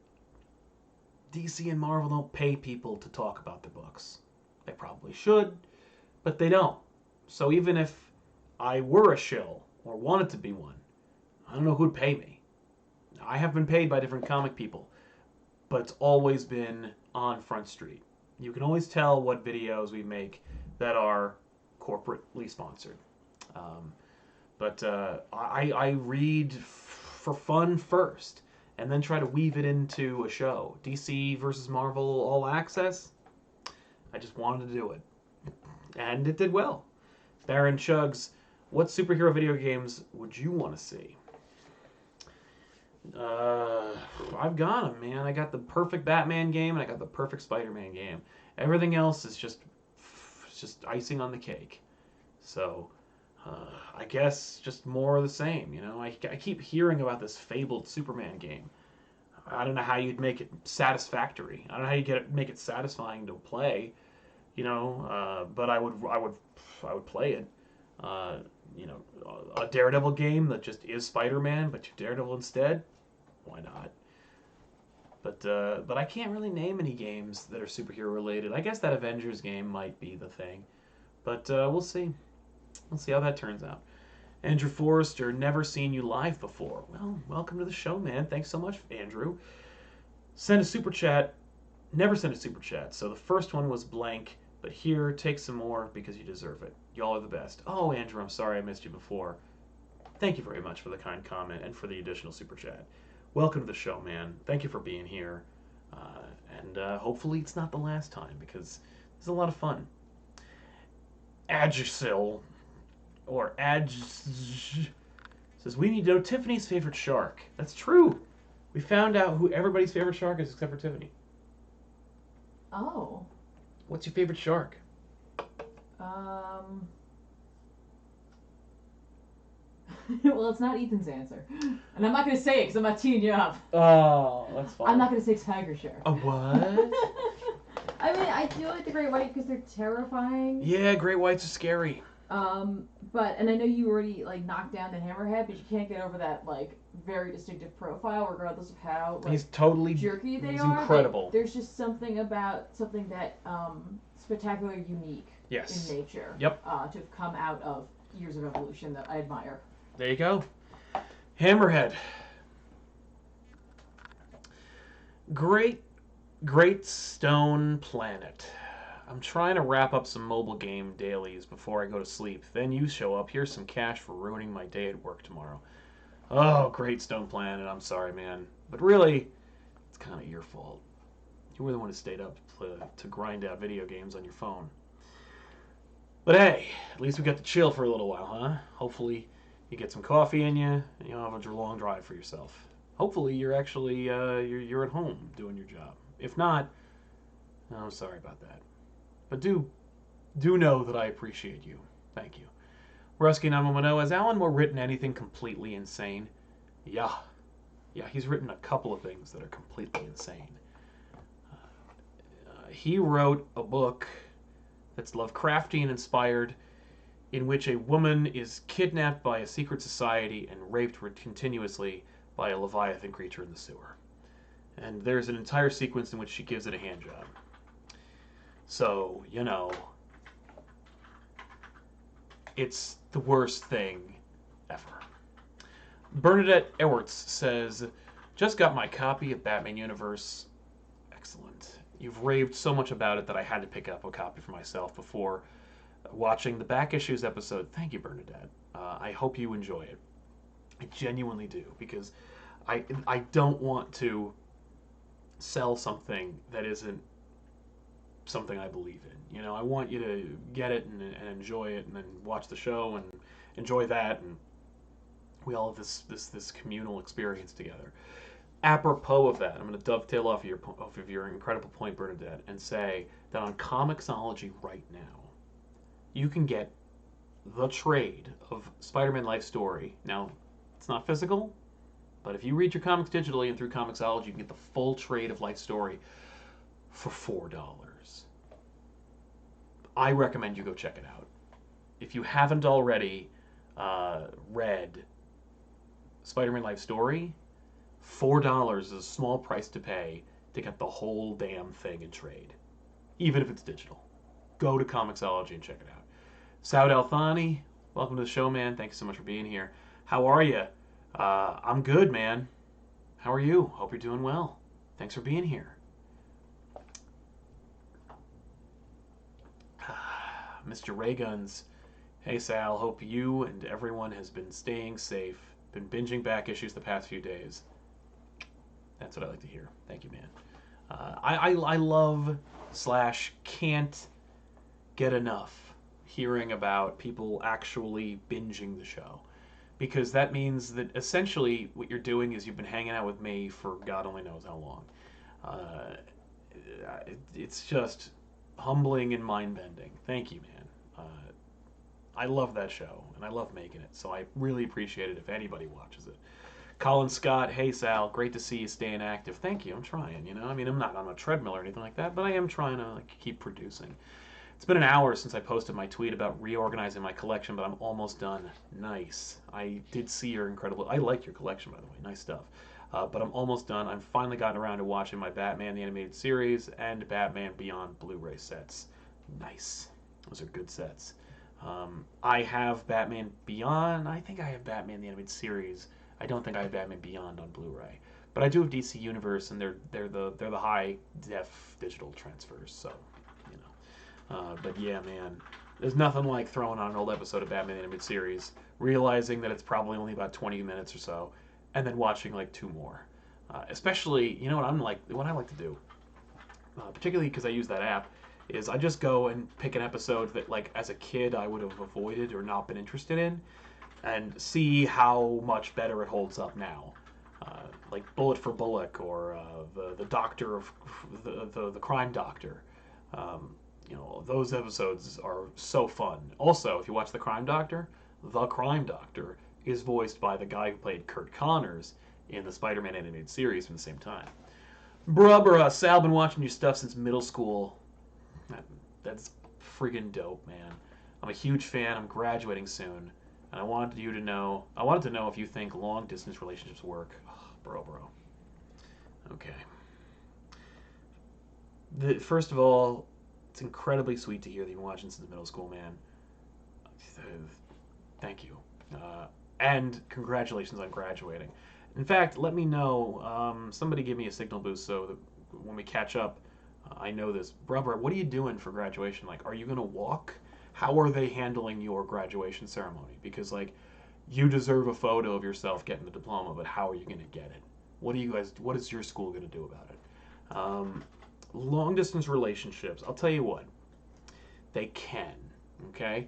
DC and Marvel don't pay people to talk about their books. They probably should, but they don't. So even if I were a shill or wanted to be one, I don't know who'd pay me. I have been paid by different comic people, but it's always been on Front Street. You can always tell what videos we make that are corporately sponsored. I read for fun first, and then try to weave it into a show. DC versus Marvel All Access, I just wanted to do it. And it did well. Baron Chugs, what superhero video games would you want to see? I've got them, man. I got the perfect Batman game, and I got the perfect Spider-Man game. Everything else is just icing on the cake. So, I guess just more of the same, you know? I keep hearing about this fabled Superman game. I don't know how you'd make it satisfactory. I don't know how you make it satisfying to play, you know, but I would play it. You know, a Daredevil game that just is Spider-Man, but you're Daredevil instead. Why not? But I can't really name any games that are superhero related. I guess that Avengers game might be the thing, but we'll see. We'll see how that turns out. Andrew Forrester, never seen you live before. Well, welcome to the show, man. Thanks so much, Andrew. Send a super chat. Never sent a super chat. So the first one was blank, but here, take some more because you deserve it. Y'all are the best. Oh, Andrew, I'm sorry I missed you before. Thank you very much for the kind comment and for the additional super chat. Welcome to the show, man. Thank you for being here. And hopefully it's not the last time because it's a lot of fun. Adjusil, or says, we need to know Tiffany's favorite shark. That's true. We found out who everybody's favorite shark is except for Tiffany. Oh. What's your favorite shark? Well, it's not Ethan's answer. And I'm not going to say it because I'm not teeing you up. Oh, that's fine. I'm not going to say tiger shark. A what? I mean, I do like the great white because they're terrifying. Yeah, great whites are scary. And I know you already, like, knocked down the hammerhead, but you can't get over that, like, very distinctive profile, regardless of how, like, he's totally jerky they he's are. Incredible. Like, there's just something about something that, spectacularly unique yes. in nature. Yep. To have come out of years of evolution that I admire. There you go. Hammerhead. Great Stone Planet. I'm trying to wrap up some mobile game dailies before I go to sleep. Then you show up. Here's some cash for ruining my day at work tomorrow. Oh, Great Stone Planet. I'm sorry, man. But really, it's kind of your fault. You were the one who stayed up to grind out video games on your phone. But hey, at least we got to chill for a little while, huh? Hopefully you get some coffee in you and you don't have a long drive for yourself. Hopefully you're actually you're at home doing your job. If not, I'm sorry about that. But do know that I appreciate you. Thank you. Rusky 910, has Alan Moore written anything completely insane? Yeah. Yeah, he's written a couple of things that are completely insane. He wrote a book that's Lovecraftian inspired, in which a woman is kidnapped by a secret society and raped continuously by a Leviathan creature in the sewer. And there's an entire sequence in which she gives it a hand job. So, it's the worst thing ever. Bernadette Ewerts says, just got my copy of Batman Universe. Excellent. You've raved so much about it that I had to pick up a copy for myself before watching the back issues episode. Thank you, Bernadette. I hope you enjoy it. I genuinely do, because I don't want to sell something that isn't something I believe in. I want you to get it and enjoy it, and then watch the show and enjoy that, and we all have this communal experience together. Apropos of that, I'm going to dovetail off of your incredible point, Bernadette, and say that on Comixology right now, you can get the trade of Spider-Man Life Story. Now, it's not physical, but if you read your comics digitally and through Comixology, you can get the full trade of Life Story for $4. I recommend you go check it out. If you haven't already read Spider-Man Life Story, $4 is a small price to pay to get the whole damn thing in trade, even if it's digital. Go to Comixology and check it out. Saud Al-Thani, welcome to the show, man. Thank you so much for being here. How are you? I'm good, man. How are you? Hope you're doing well. Thanks for being here. Mr. Rayguns, hey Sal, hope you and everyone has been staying safe. Been binging back issues the past few days. That's what I like to hear. Thank you, man. I love / can't get enough hearing about people actually binging the show, because that means that essentially what you're doing is you've been hanging out with me for God only knows how long. It's just humbling and mind-bending. Thank you, man. I love that show, and I love making it, so I really appreciate it if anybody watches it. Colin Scott, hey Sal, great to see you staying active. Thank you. I'm trying. I mean, I'm not on a treadmill or anything like that, but I am trying to keep producing. It's been an hour since I posted my tweet about reorganizing my collection, but I'm almost done. Nice. I did see your incredible. I like your collection, by the way. Nice stuff. But I'm almost done. I've finally gotten around to watching my Batman the Animated Series and Batman Beyond Blu-ray sets. Nice. Those are good sets. I have Batman Beyond. I think I have Batman the Animated Series. I don't think I have Batman Beyond on Blu-ray, but I do have DC Universe, and they're the high def digital transfers. So, but yeah, man, there's nothing like throwing on an old episode of Batman the Animated Series, realizing that it's probably only about 20 minutes or so, and then watching like 2 more. Especially, what I like to do, particularly because I use that app, is I just go and pick an episode that, like, as a kid I would have avoided or not been interested in, and see how much better it holds up now. Like Bullet for Bullock, or the Doctor of the Crime Doctor. Those episodes are so fun. Also, if you watch the Crime Doctor is voiced by the guy who played Kurt Connors in the Spider-Man animated series from the same time. Bruh, Sal, been watching your stuff since middle school. That's friggin' dope, man. I'm a huge fan. I'm graduating soon, and I wanted to know if you think long distance relationships work. Oh, bro. Okay. First of all, it's incredibly sweet to hear that you've been watching since middle school, man. Thank you. And congratulations on graduating. In fact, let me know. Somebody give me a signal boost so that when we catch up, I know this. Brother, what are you doing for graduation? Like, are you going to walk? How are they handling your graduation ceremony? Because, like, you deserve a photo of yourself getting the diploma, but how are you going to get it? What is your school going to do about it? Long distance relationships, I'll tell you what, they can, okay?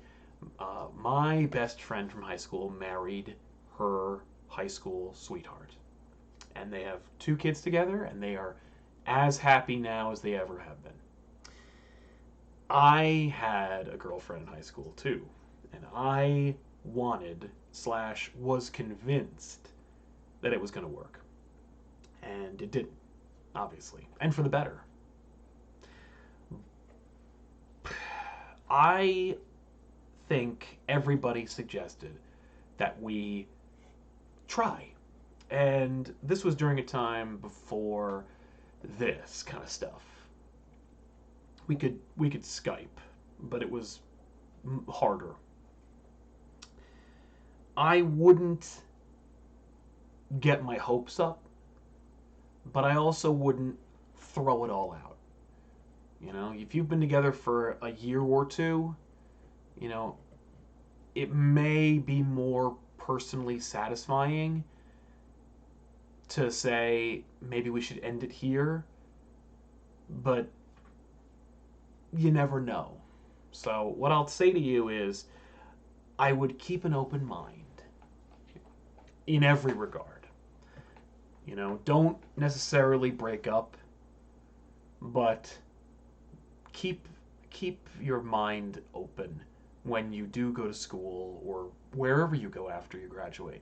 My best friend from high school married her high school sweetheart, and they have 2 kids together, and they are as happy now as they ever have been. I had a girlfriend in high school too, and I wanted / was convinced that it was going to work. And it didn't, obviously, and for the better. I think everybody suggested that we try. And this was during a time before this kind of stuff. We could Skype, but it was harder. I wouldn't get my hopes up, but I also wouldn't throw it all out. You know, if you've been together for a year or two, you know, it may be more personally satisfying to say maybe we should end it here, but you never know. So what I'll say to you is I would keep an open mind in every regard. You know, don't necessarily break up, but keep your mind open when you do go to school or wherever you go after you graduate,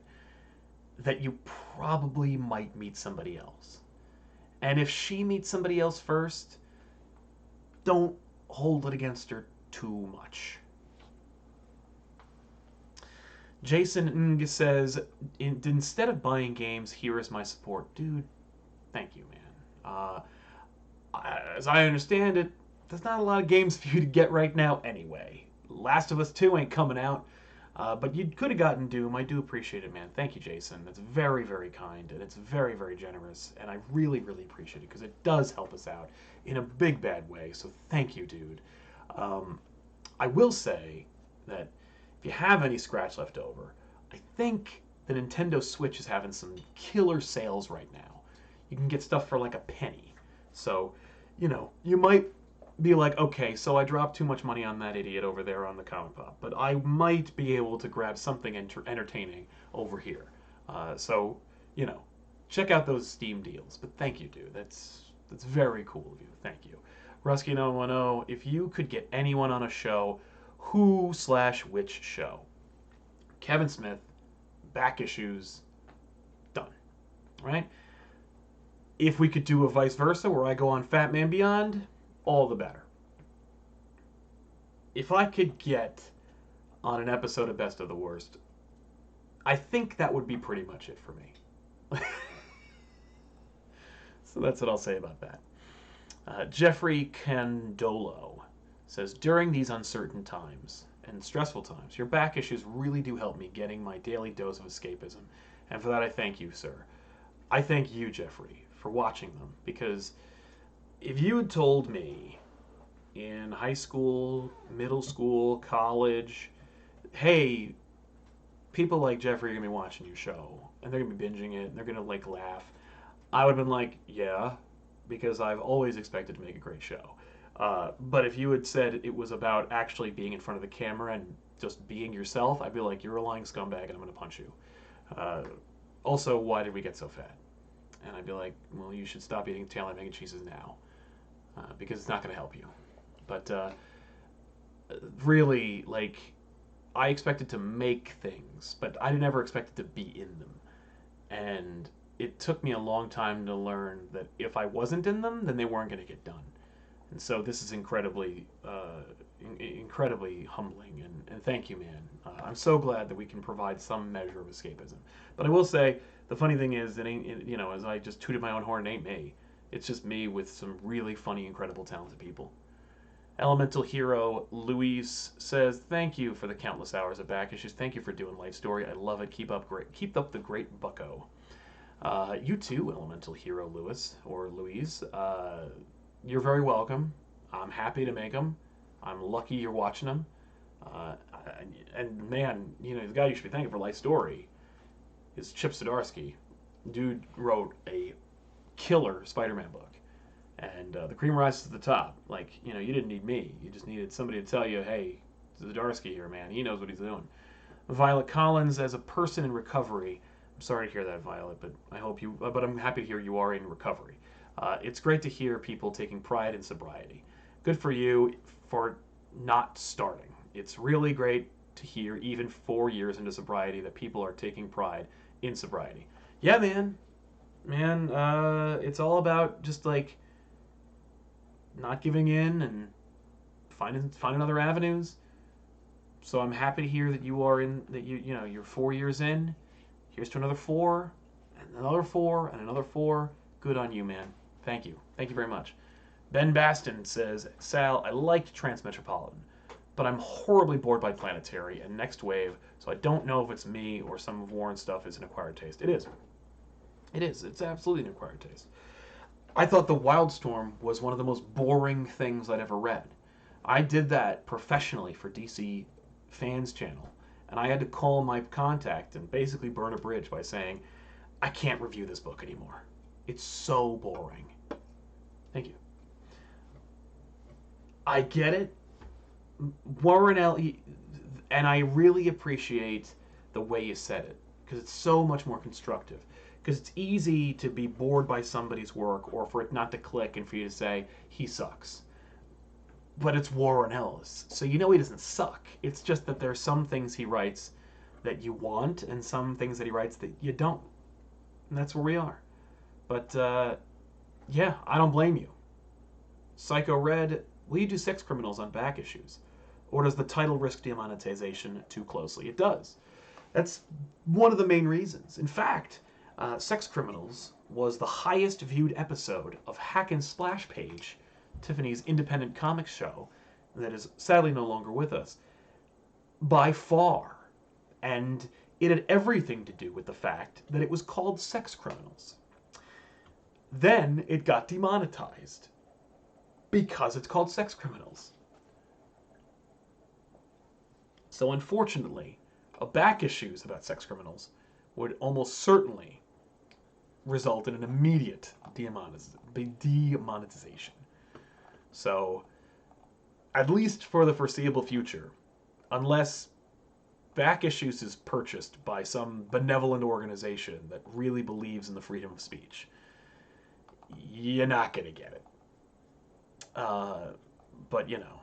that you probably might meet somebody else. And if she meets somebody else first, don't hold it against her too much. Jason says, instead of buying games, here is my support. Dude, thank you, man. As I understand it, there's not a lot of games for you to get right now anyway. Last of Us 2 ain't coming out, but you could have gotten Doom. I do appreciate it, man. Thank you, Jason. That's very, very kind, and it's very, very generous, and I really, really appreciate it because it does help us out in a big, bad way, so thank you, dude. I will say that if you have any scratch left over, I think the Nintendo Switch is having some killer sales right now. You can get stuff for like a penny. So, you know, you might be like, okay, so I dropped too much money on that idiot over there on the ComicPOP, but I might be able to grab something entertaining over here. So, you know, check out those Steam deals. But thank you, dude. That's very cool of you. Thank you. Rusky910, if you could get anyone on a show, who/which show? Kevin Smith, back issues, done. Right? If we could do a vice versa where I go on Fat Man Beyond, all the better. If I could get on an episode of Best of the Worst, I think that would be pretty much it for me. So that's what I'll say about that. Jeffrey Candolo says, during these uncertain times and stressful times, your back issues really do help me getting my daily dose of escapism. And for that, I thank you, sir. I thank you, Jeffrey, for watching them. Because if you had told me in high school, middle school, college, hey, people like Jeffrey are going to be watching your show, and they're going to be binging it, and they're going to, like, laugh, I would have been like, yeah, because I've always expected to make a great show. But if you had said it was about actually being in front of the camera and just being yourself, I'd be like, you're a lying scumbag and I'm going to punch you. Also, why did we get so fat? And I'd be like, well, you should stop eating tail and mac and cheeses now, because it's not going to help you. But really, like, I expected to make things, but I never expected to be in them. And it took me a long time to learn that if I wasn't in them, then they weren't going to get done. And so this is incredibly humbling, and thank you, man. I'm so glad that we can provide some measure of escapism. But I will say, the funny thing is, it ain't, you know, as I just tooted my own horn, it ain't me. It's just me with some really funny, incredible, talented people. Elemental Hero Luis says, thank you for the countless hours of back issues. Thank you for doing Life Story. I love it. Keep up the great bucko. You too, Elemental Hero Lewis, or Louise. You're very welcome. I'm happy to make them. I'm lucky you're watching them. And man, you know, the guy you should be thanking for Life Story is Chip Zdarsky. Dude wrote a killer Spider-Man book. And the cream rises to the top. Like, you know, you didn't need me. You just needed somebody to tell you, hey, Zdarsky here, man. He knows what he's doing. Violet Collins, as a person in recovery, I'm sorry to hear that, Violet, but but I'm happy to hear you are in recovery. It's great to hear people taking pride in sobriety. Good for you for not starting. It's really great to hear, even 4 years into sobriety, that people are taking pride in sobriety. Yeah, man. man, it's all about just like not giving in and finding other avenues. So I'm happy to hear that you are in that you're 4 years in. Here's to another four, and another four, and another four. Good on you, man. Thank you. Thank you very much. Ben Baston says, Sal, I liked Transmetropolitan, but I'm horribly bored by Planetary and Next Wave, so I don't know if it's me or some of Warren's stuff is an acquired taste. It is. It is. It's absolutely an acquired taste. I thought The Wildstorm was one of the most boring things I'd ever read. I did that professionally for DC Fans Channel, and I had to call my contact and basically burn a bridge by saying, I can't review this book anymore. It's so boring. Thank you. I get it. Warren Ellis, and I really appreciate the way you said it, because it's so much more constructive. Because it's easy to be bored by somebody's work or for it not to click and for you to say, he sucks. But it's Warren Ellis, so you know he doesn't suck. It's just that there's some things he writes that you want and some things that he writes that you don't. And that's where we are. But, yeah, I don't blame you. Psycho Red, will you do sex criminals on back issues? Or does the title risk demonetization too closely? It does. That's one of the main reasons. In fact, Sex Criminals was the highest viewed episode of Hack and Splash Page, Tiffany's independent comics show that is sadly no longer with us, by far. And it had everything to do with the fact that it was called Sex Criminals. Then it got demonetized because it's called Sex Criminals. So unfortunately, a back issues about Sex Criminals would almost certainly result in an immediate demonetization. So, at least for the foreseeable future, unless back issues is purchased by some benevolent organization that really believes in the freedom of speech, you're not going to get it. But you know,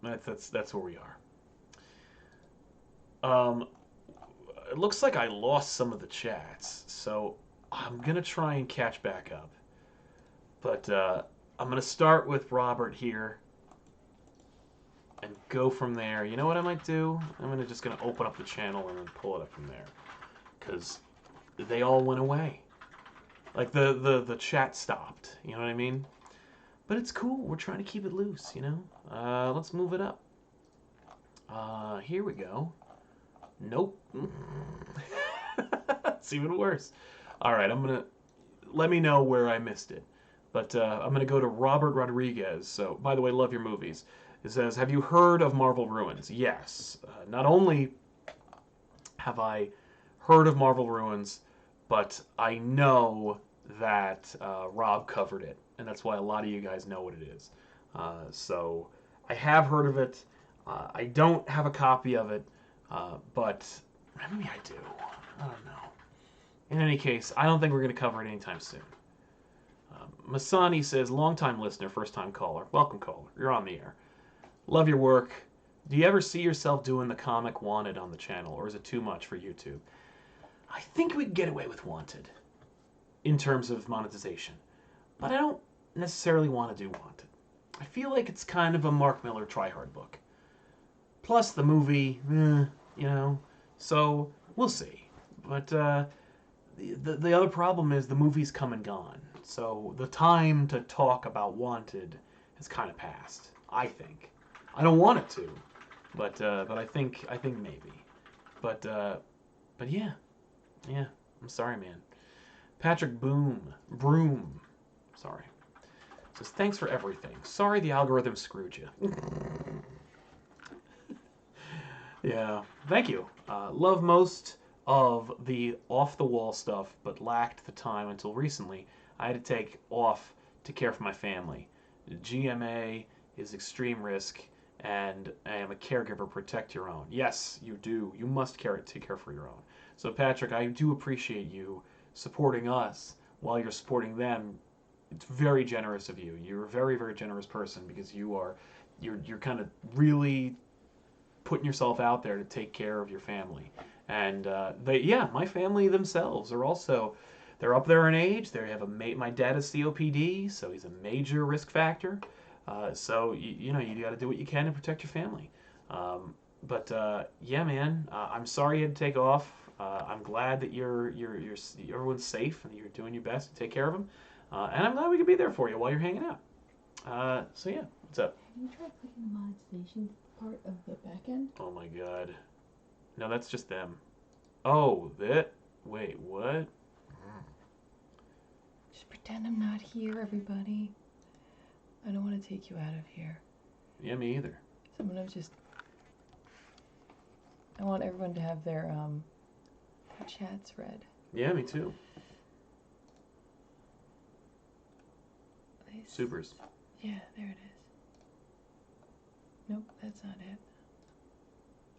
that's where we are. It looks like I lost some of the chats, so I'm gonna try and catch back up. But I'm gonna start with Robert here and go from there. You know what I might do? I'm just gonna open up the channel and then pull it up from there, because they all went away. Like the chat stopped. You know what I mean? But it's cool. We're trying to keep it loose. You know. Let's move it up. Here we go. Nope. It's even worse. All right, let me know where I missed it. But I'm gonna go to Robert Rodriguez. So, by the way, love your movies. It says, have you heard of Marvel Ruins? Yes. Not only have I heard of Marvel Ruins, but I know that Rob covered it, and that's why a lot of you guys know what it is. So I have heard of it. I don't have a copy of it. But maybe I do. I don't know. In any case, I don't think we're going to cover it anytime soon. Masani says, long-time listener, first-time caller. Welcome, caller. You're on the air. Love your work. Do you ever see yourself doing the comic Wanted on the channel, or is it too much for YouTube? I think we could get away with Wanted in terms of monetization, but I don't necessarily want to do Wanted. I feel like it's kind of a Mark Miller try-hard book. Plus the movie, you know, so we'll see. But the other problem is the movie's come and gone. So the time to talk about Wanted has kind of passed, I think. I don't want it to, but I think maybe. But yeah, I'm sorry, man. Patrick Broom, sorry, says, thanks for everything. Sorry the algorithm screwed you. Yeah, thank you. Love most of the off-the-wall stuff, but lacked the time until recently. I had to take off to care for my family. GMA is extreme risk, and I am a caregiver. Protect your own. Yes, you do. You must take care for your own. So, Patrick, I do appreciate you supporting us while you're supporting them. It's very generous of you. You're a very, very generous person because you're kind of really putting yourself out there to take care of your family. And my family themselves are also they're up there in age. They have my dad is COPD, so he's a major risk factor. So you know you got to do what you can to protect your family. But yeah, man, I'm sorry you had to take off. I'm glad that you're everyone's safe and you're doing your best to take care of them. And I'm glad we could be there for you while you're hanging out. So yeah, what's up? Have you tried clicking the monetization part of the back end? Oh my god. No, that's just them. Oh, that. Wait, what? Just pretend I'm not here, everybody. I don't want to take you out of here. Yeah, me either. Someone just. I want everyone to have their chats read. Yeah, me too. Supers. Yeah, there it is. Nope, that's not it.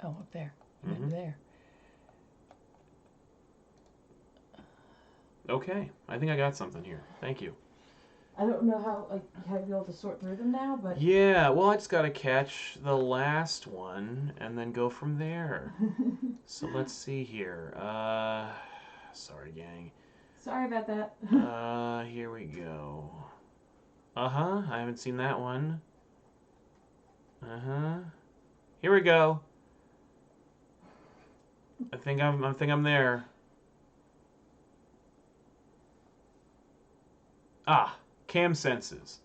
Oh, up there. Mhm. There. Okay, I think I got something here. Thank you. I don't know how you'll be able to sort through them now, but Yeah, well, I just gotta catch the last one and then go from there. So let's see here. Sorry, gang. sorry about that. Here we go. Uh-huh, I haven't seen that one. Uh-huh. Here we go. I think I'm there. Ah, Cam Senses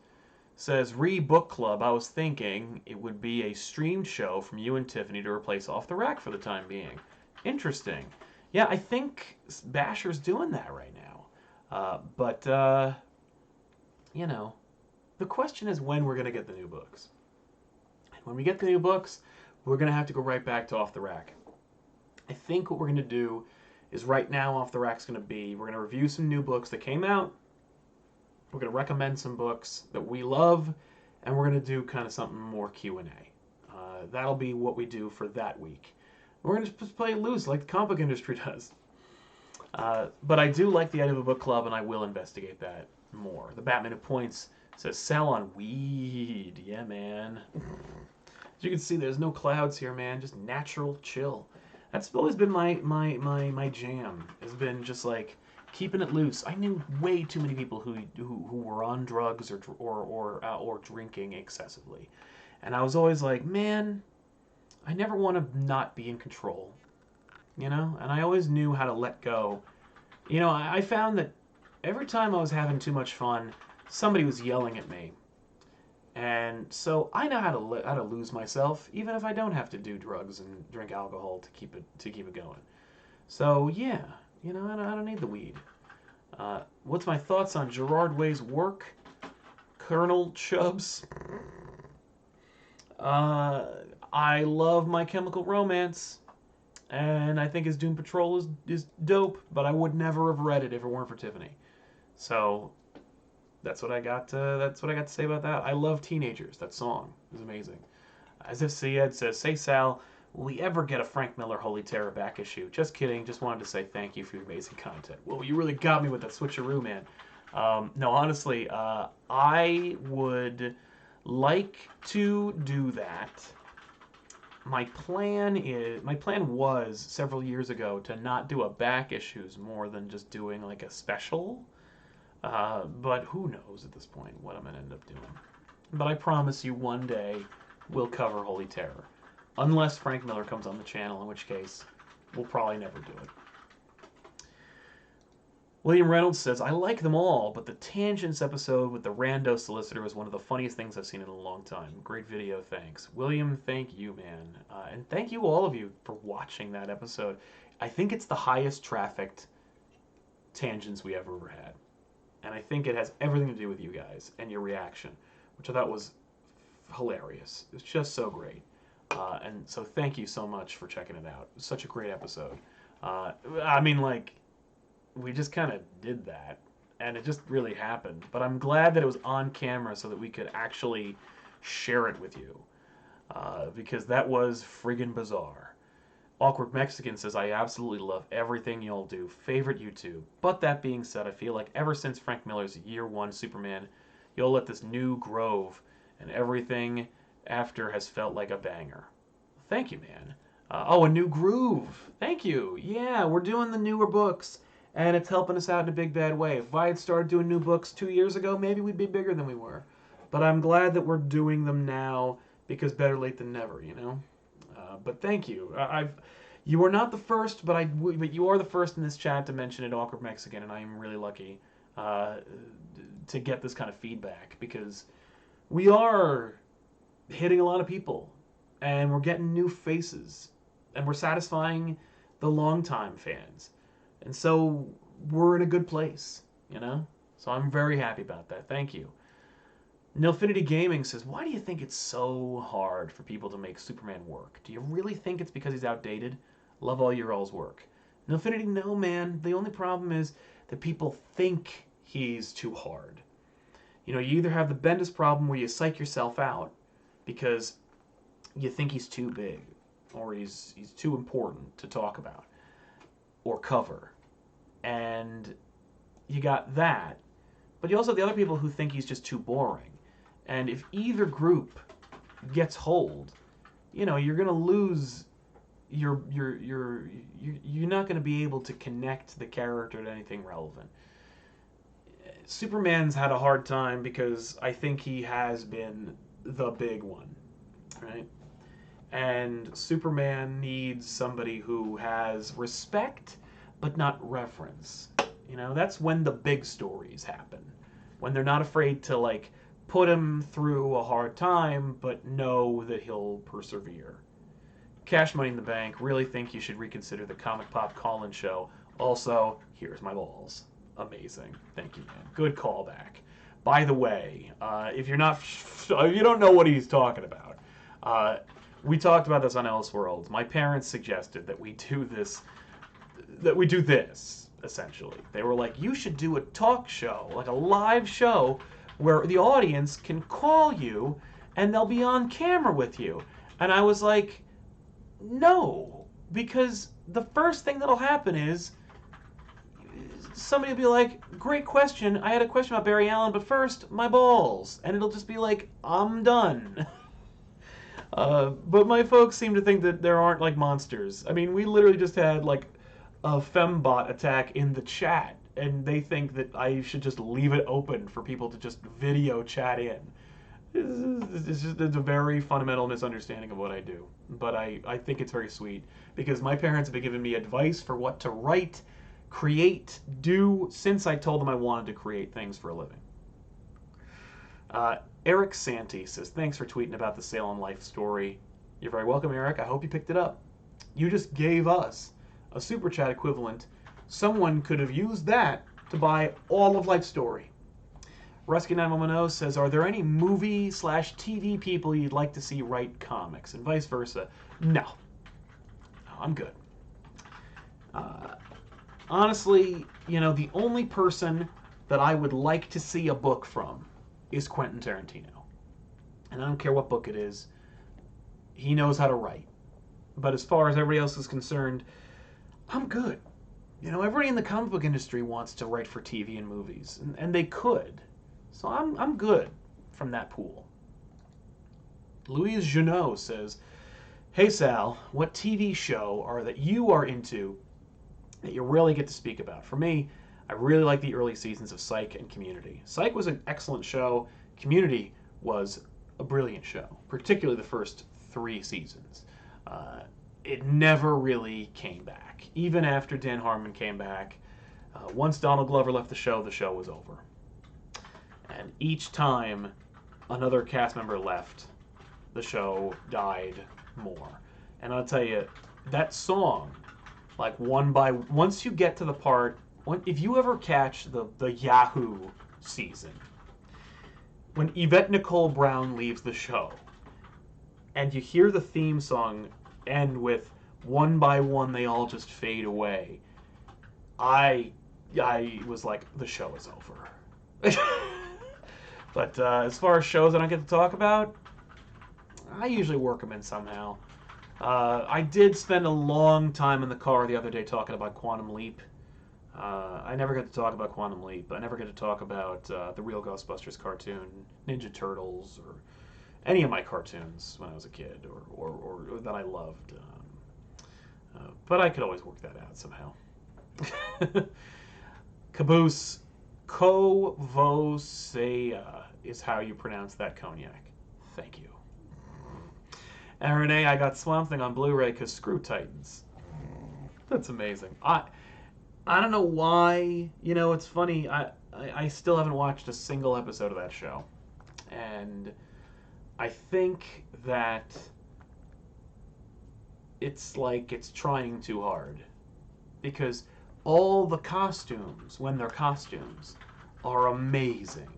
says, Book Club, I was thinking it would be a streamed show from you and Tiffany to replace Off the Rack for the time being. Interesting. Yeah, I think Basher's doing that right now. But you know, the question is when we're going to get the new books. And when we get the new books, we're going to have to go right back to Off the Rack. I think what we're going to do is right now Off the Rack's going to be, we're going to review some new books that came out. We're going to recommend some books that we love, and we're going to do kind of something more Q&A. That'll be what we do for that week. We're going to just play it loose like the comic book industry does. But I do like the idea of a book club, and I will investigate that more. The Batman Who Points says, sell on weed. Yeah, man. As you can see, there's no clouds here, man. Just natural chill. That's always been my jam. Has been just like keeping it loose. I knew way too many people who were on drugs or drinking excessively, and I was always like, man, I never want to not be in control, you know. And I always knew how to let go. You know, I found that every time I was having too much fun, somebody was yelling at me, and so I know how to lose myself, even if I don't have to do drugs and drink alcohol to keep it going. So yeah. You know, I don't need the weed. What's my thoughts on Gerard Way's work? Colonel Chubbs. I love My Chemical Romance, and I think his Doom Patrol is dope, but I would never have read it if it weren't for Tiffany. So that's what I got to say about that. I love Teenagers. That song is amazing. As if Syed says, say Sal, will we ever get a Frank Miller Holy Terror back issue? Just kidding. Just wanted to say thank you for your amazing content. Well, you really got me with that switcheroo, man. No, honestly, I would like to do that. My plan was several years ago to not do a back issues more than just doing like a special. But who knows at this point what I'm going to end up doing. But I promise you one day we'll cover Holy Terror. Unless Frank Miller comes on the channel, in which case we'll probably never do it. William Reynolds says, I like them all, but the Tangents episode with the rando solicitor was one of the funniest things I've seen in a long time. Great video, thanks. William, thank you, man. And thank you all of you for watching that episode. I think it's the highest trafficked Tangents we ever had. And I think it has everything to do with you guys and your reaction, which I thought was hilarious. It's just so great. And so thank you so much for checking it out. It was such a great episode. I mean, like, we just kind of did that, and it just really happened. But I'm glad that it was on camera so that we could actually share it with you, because that was friggin' bizarre. Awkward Mexican says, I absolutely love everything y'all do. Favorite YouTube. But that being said, I feel like ever since Frank Miller's Year One Superman, y'all let this new grove, and everything after has felt like a banger. Thank you, man. Oh, a new groove. Thank you. Yeah, we're doing the newer books, and it's helping us out in a big bad way. If I had started doing new books 2 years ago, maybe we'd be bigger than we were. But I'm glad that we're doing them now because better late than never, you know. But thank you. You are not the first, but you are the first in this chat to mention it, Awkward Mexican, and I am really lucky to get this kind of feedback because we are hitting a lot of people, and we're getting new faces, and we're satisfying the longtime fans, and so we're in a good place, you know. So I'm very happy about that. Thank you. Nilfinity Gaming says, why do you think it's so hard for people to make Superman work? Do you really think it's because he's outdated? Love all your all's work. Nilfinity, no, man. The only problem is that people think he's too hard. You know, you either have the Bendis problem where you psych yourself out because you think he's too big or he's too important to talk about or cover. And you got that. But you also have the other people who think he's just too boring. And if either group gets hold, you know, you're going to lose you're not going to be able to connect the character to anything relevant. Superman's had a hard time because I think he has been the big one, right? And Superman needs somebody who has respect but not reverence. You know, that's when the big stories happen. When they're not afraid to, like, put him through a hard time but know that he'll persevere. Cash Money in the Bank, really think you should reconsider the Comic Pop call-in show. Also, here's my balls. Amazing. Thank you, man. Good callback. By the way, if you don't know what he's talking about, we talked about this on Elseworlds. My parents suggested that we do this, essentially. They were like, you should do a talk show, like a live show, where the audience can call you and they'll be on camera with you. And I was like, no, because the first thing that'll happen is somebody will be like, great question, I had a question about Barry Allen, but first, my balls. And it'll just be like, I'm done. But my folks seem to think that there aren't, like, monsters. I mean, we literally just had, like, a fembot attack in the chat, and they think that I should just leave it open for people to just video chat in. It's a very fundamental misunderstanding of what I do. But I think it's very sweet, because my parents have been giving me advice for what to write, create, do, since I told them I wanted to create things for a living. Eric Santee says, thanks for tweeting about the Salem Life story. You're very welcome, Eric. I hope you picked it up. You just gave us a Super Chat equivalent. Someone could have used that to buy all of Life Story. Rusky9110 says, are there any movie/TV people you'd like to see write comics? And vice versa. No, I'm good. Honestly, you know, the only person that I would like to see a book from is Quentin Tarantino. And I don't care what book it is. He knows how to write. But as far as everybody else is concerned, I'm good. You know, everybody in the comic book industry wants to write for TV and movies, and they could. So I'm good from that pool. Louise Junot says, hey Sal, what TV show are that you are into that you really get to speak about? For me, I really like the early seasons of Psych and Community. Psych was an excellent show. Community was a brilliant show, particularly the first 3 seasons. It never really came back. Even after Dan Harmon came back, once Donald Glover left the show was over. And each time another cast member left, the show died more. And I'll tell you, that song, like once you get to the part, if you ever catch the Yahoo season, when Yvette Nicole Brown leaves the show, and you hear the theme song end with one by one they all just fade away, I was like, the show is over. But as far as shows I don't get to talk about, I usually work them in somehow. I did spend a long time in the car the other day talking about Quantum Leap. I never get to talk about Quantum Leap. I never get to talk about the Real Ghostbusters cartoon, Ninja Turtles, or any of my cartoons when I was a kid, or that I loved. But I could always work that out somehow. Caboose Courvoisier is how you pronounce that cognac. Thank you. And Renee, I got Swamp Thing on Blu-ray because screw Titans. That's amazing. I don't know why. You know, it's funny. I still haven't watched a single episode of that show, and I think that it's like it's trying too hard, because all the costumes, when they're costumes, are amazing,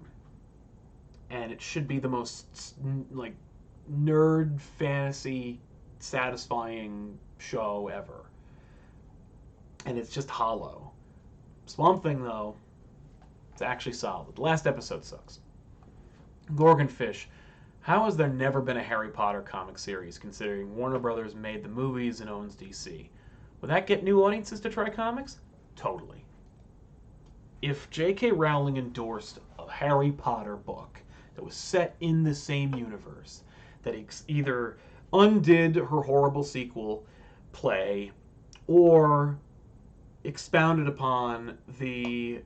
and it should be the most like nerd fantasy satisfying show ever, and it's just hollow. Swamp Thing, though, it's actually solid. The last episode sucks. Gorgonfish, how has there never been a Harry Potter comic series, considering Warner Brothers made the movies and owns DC? Would that get new audiences to try comics? Totally. If J.K. Rowling endorsed a Harry Potter book that was set in the same universe, that either undid her horrible sequel play or expounded upon the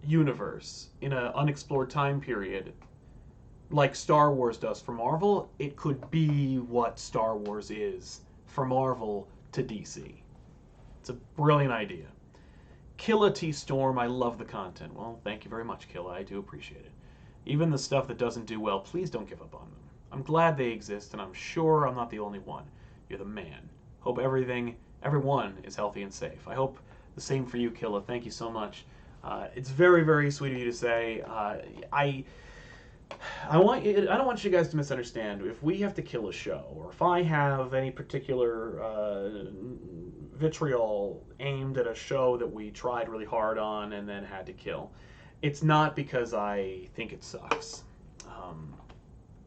universe in an unexplored time period, like Star Wars does for Marvel, it could be what Star Wars is for Marvel to DC. It's a brilliant idea. Killa T Storm, I love the content. Well, thank you very much, Killa. I do appreciate it. Even the stuff that doesn't do well, please don't give up on them. I'm glad they exist, and I'm sure I'm not the only one. You're the man. Hope everyone is healthy and safe. I hope the same for you, Killa. Thank you so much. It's very, very sweet of you to say. I don't want you guys to misunderstand. If we have to kill a show, or if I have any particular vitriol aimed at a show that we tried really hard on and then had to kill, it's not because I think it sucks.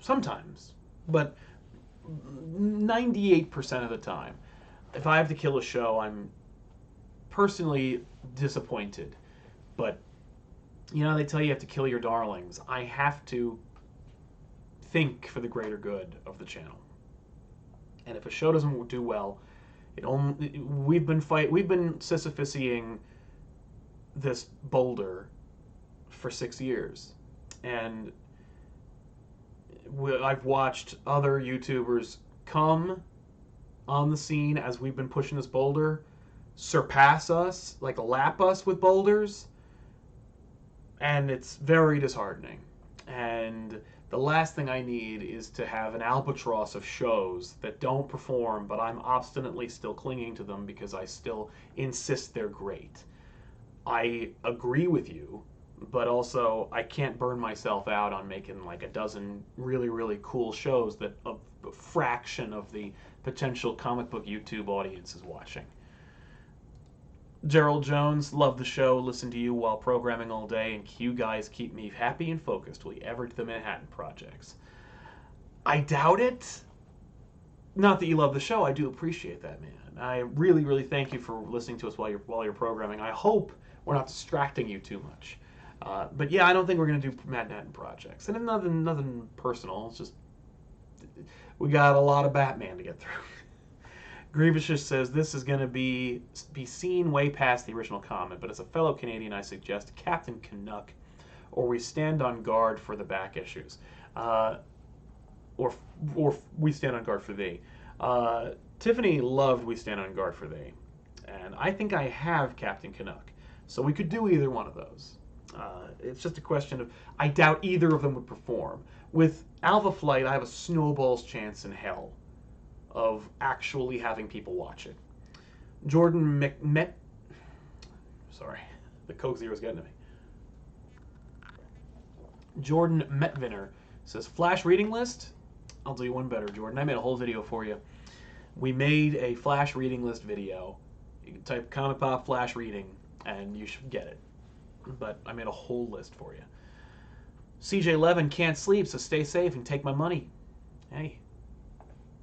Sometimes, but 98% of the time, if I have to kill a show, I'm personally disappointed. But you know, they tell you have to kill your darlings. I have to think for the greater good of the channel. And if a show doesn't do well, we've been Sisyphuseing this boulder for 6 years, and I've watched other YouTubers come on the scene as we've been pushing this boulder, surpass us, like lap us with boulders, and it's very disheartening. And the last thing I need is to have an albatross of shows that don't perform, but I'm obstinately still clinging to them because I still insist they're great. I agree with you, but also I can't burn myself out on making like a dozen really, really cool shows that a fraction of the potential comic book YouTube audience is watching. Gerald Jones, love the show, listen to you while programming all day, and you guys keep me happy and focused. Will you ever do the Manhattan Projects? I doubt it. Not that you love the show, I do appreciate that, man. I really, really thank you for listening to us while you're programming. I hope we're not distracting you too much. But yeah, I don't think we're going to do Manhattan Projects. And nothing personal, it's just we got a lot of Batman to get through. Grievous just says this is going to be seen way past the original comic, but as a fellow Canadian, I suggest Captain Canuck, or we stand on guard for the back issues, or we stand on guard for thee. Tiffany loved We Stand on Guard for Thee, and I think I have Captain Canuck, so we could do either one of those. It's just a question of, I doubt either of them would perform. With Alpha Flight, I have a snowball's chance in hell of actually having people watch it. Jordan sorry, the Coke Zero's getting to me. Jordan Metviner says, Flash reading list? I'll do you one better, Jordan. I made a whole video for you. We made a Flash reading list video. You can type ComicPOP Flash reading, and you should get it. But I made a whole list for you. CJ Levin can't sleep, so stay safe and take my money. Hey,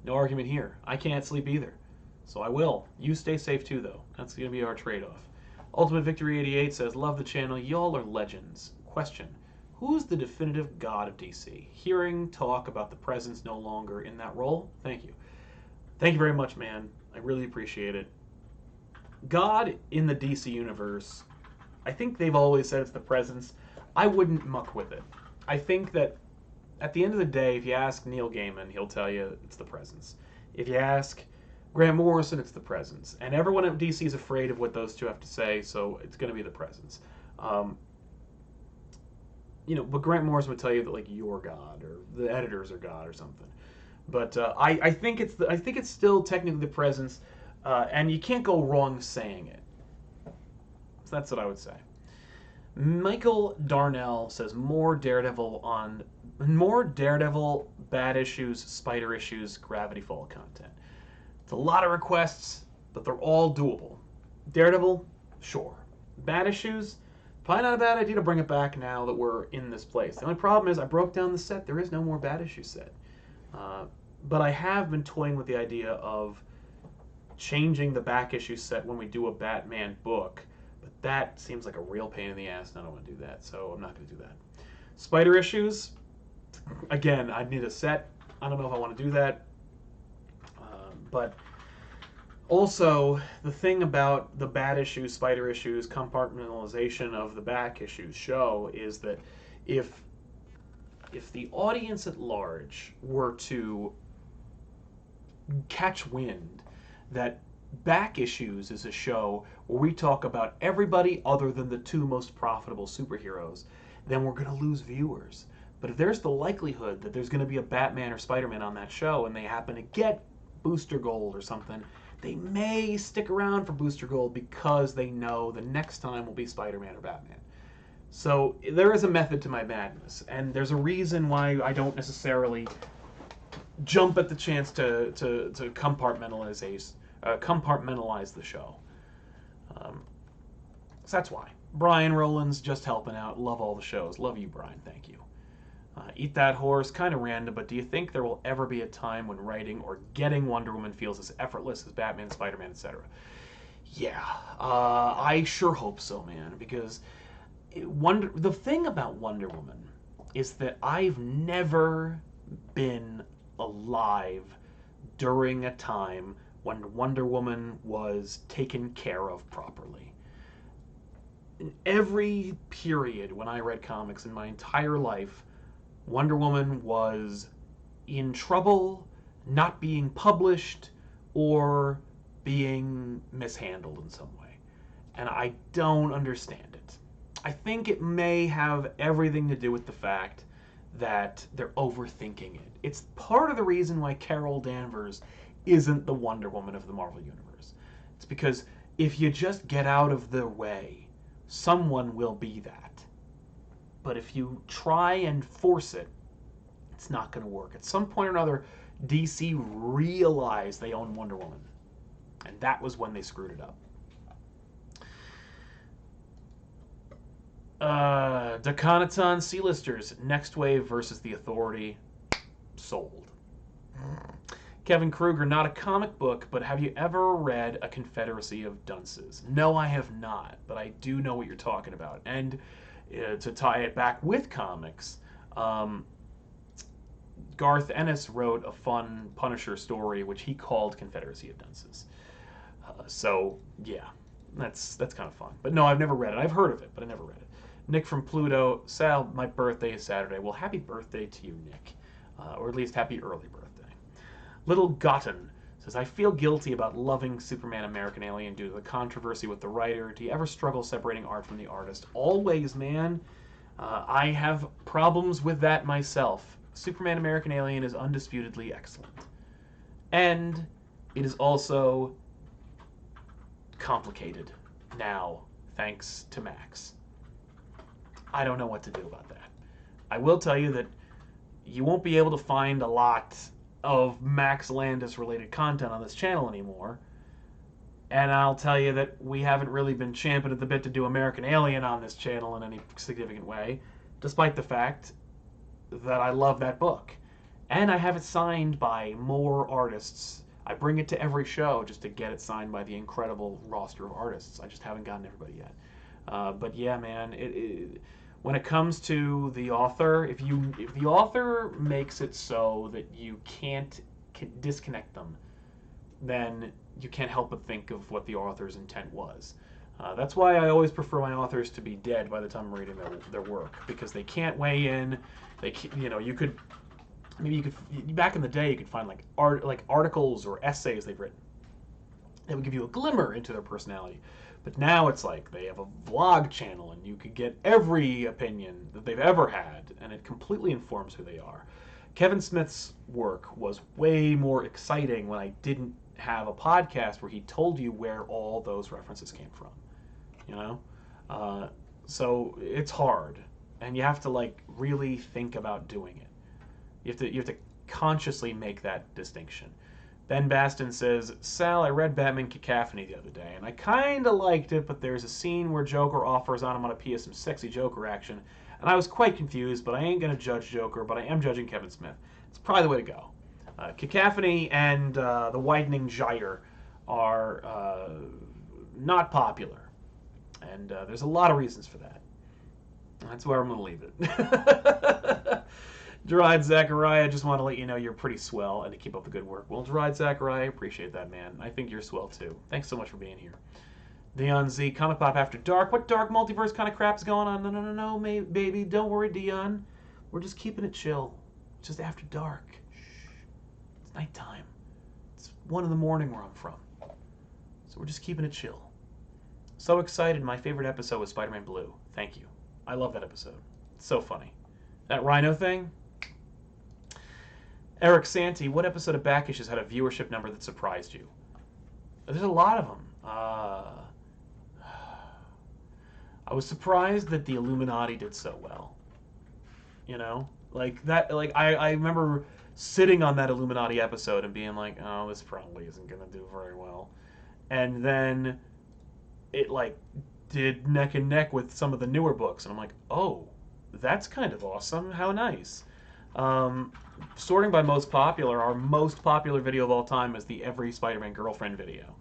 no argument here. I can't sleep either, so I will. You stay safe too, though. That's going to be our trade-off. Ultimate Victory 88 says, love the channel. Y'all are legends. Question, who's the definitive god of DC? Hearing talk about the presence no longer in that role? Thank you. Thank you very much, man. I really appreciate it. God in the DC universe I think they've always said it's the presence. I wouldn't muck with it. I think that at the end of the day, if you ask Neil Gaiman, he'll tell you it's the presence. If you ask Grant Morrison, it's the presence. And everyone at DC is afraid of what those two have to say, so it's going to be the presence. But Grant Morrison would tell you that like you're God or the editors are God or something. But I think it's still technically the presence, and you can't go wrong saying it. So that's what I would say. Michael Darnell says more Daredevil, Bad Issues, Spider Issues, Gravity Fall content. It's a lot of requests, but they're all doable. Daredevil, sure. Bad Issues, probably not a bad idea to bring it back now that we're in this place. The only problem is I broke down the set. There is no more Bad Issue set. But I have been toying with the idea of changing the back issue set when we do a Batman book. But that seems like a real pain in the ass, and I don't want to do that, so I'm not going to do that. Spider Issues, again, I need a set. I don't know if I want to do that. But also, the thing about the Bad Issues, Spider Issues, compartmentalization of the back issues show is that if the audience at large were to catch wind that Back Issues is a show where we talk about everybody other than the two most profitable superheroes, then we're going to lose viewers. But if there's the likelihood that there's going to be a Batman or Spider-Man on that show and they happen to get Booster Gold or something, they may stick around for Booster Gold because they know the next time will be Spider-Man or Batman. So there is a method to my madness, and there's a reason why I don't necessarily jump at the chance to compartmentalize the show. So that's why. Brian Rowland's just helping out. Love all the shows. Love you, Brian. Thank you. Eat That Horse, kind of random, but do you think there will ever be a time when writing or getting Wonder Woman feels as effortless as Batman, Spider-Man, etc.? Yeah, I sure hope so, man, because the thing about Wonder Woman is that I've never been alive during a time when Wonder Woman was taken care of properly. In every period when I read comics in my entire life, Wonder Woman was in trouble, not being published, or being mishandled in some way. And I don't understand it. I think it may have everything to do with the fact that they're overthinking it. It's part of the reason why Carol Danvers isn't the Wonder Woman of the Marvel Universe. It's because if you just get out of their way, someone will be that. But if you try and force it, it's not going to work. At some point or another, DC realized they own Wonder Woman. And that was when they screwed it up. Dakanaton C-listers, Next Wave versus The Authority, sold. Kevin Kruger, not a comic book, but have you ever read A Confederacy of Dunces? No, I have not, but I do know what you're talking about. And to tie it back with comics, Garth Ennis wrote a fun Punisher story, which he called Confederacy of Dunces. So, yeah, that's kind of fun. But no, I've never read it. I've heard of it, but I never read it. Nick from Pluto, Sal, my birthday is Saturday. Well, happy birthday to you, Nick. Or at least happy early birthday. Little Gotten says, I feel guilty about loving Superman American Alien due to the controversy with the writer. Do you ever struggle separating art from the artist? Always, man. I have problems with that myself. Superman American Alien is undisputedly excellent. And it is also complicated now, thanks to Max. I don't know what to do about that. I will tell you that you won't be able to find a lot of Max Landis related content on this channel anymore. And I'll tell you that we haven't really been champing at the bit to do American Alien on this channel in any significant way, despite the fact that I love that book. And I have it signed by more artists. I bring it to every show just to get it signed by the incredible roster of artists. I just haven't gotten everybody yet. But yeah, man, when it comes to the author, if the author makes it so that you can't disconnect them, then you can't help but think of what the author's intent was. That's why I always prefer my authors to be dead by the time I'm reading their work, because they can't weigh in. They can't, you could back in the day you could find like articles or essays they've written that would give you a glimmer into their personality. But now it's like they have a vlog channel and you could get every opinion that they've ever had, and it completely informs who they are. Kevin Smith's work was way more exciting when I didn't have a podcast where he told you where all those references came from. So it's hard, and you have to like really think about doing it. You have to consciously make that distinction. Ben Baston says, Sal, I read Batman Cacophony the other day, and I kind of liked it, but there's a scene where Joker offers Onomatopoeia some sexy Joker action, and I was quite confused, but I ain't going to judge Joker, but I am judging Kevin Smith. It's probably the way to go. Cacophony and The Widening Gyre are not popular, and there's a lot of reasons for that. That's where I'm going to leave it. Gerard Zachariah, just want to let you know you're pretty swell and to keep up the good work. Well, Gerard Zachariah, I appreciate that, man. I think you're swell, too. Thanks so much for being here. Dion Z, Comic Pop After Dark. What dark multiverse kind of crap's going on? No, baby. Don't worry, Dion. We're just keeping it chill. It's just after dark. Shh. It's nighttime. It's 1 in the morning where I'm from. So we're just keeping it chill. So excited. My favorite episode was Spider-Man Blue. Thank you. I love that episode. It's so funny. That Rhino thing? Eric Santee, what episode of Backishes had a viewership number that surprised you? There's a lot of them. I was surprised that the Illuminati did so well. Like that. Like I remember sitting on that Illuminati episode and being like, "Oh, this probably isn't gonna do very well," and then it like did neck and neck with some of the newer books, and I'm like, "Oh, that's kind of awesome. How nice." Sorting by most popular, our most popular video of all time is the Every Spider-Man Girlfriend video.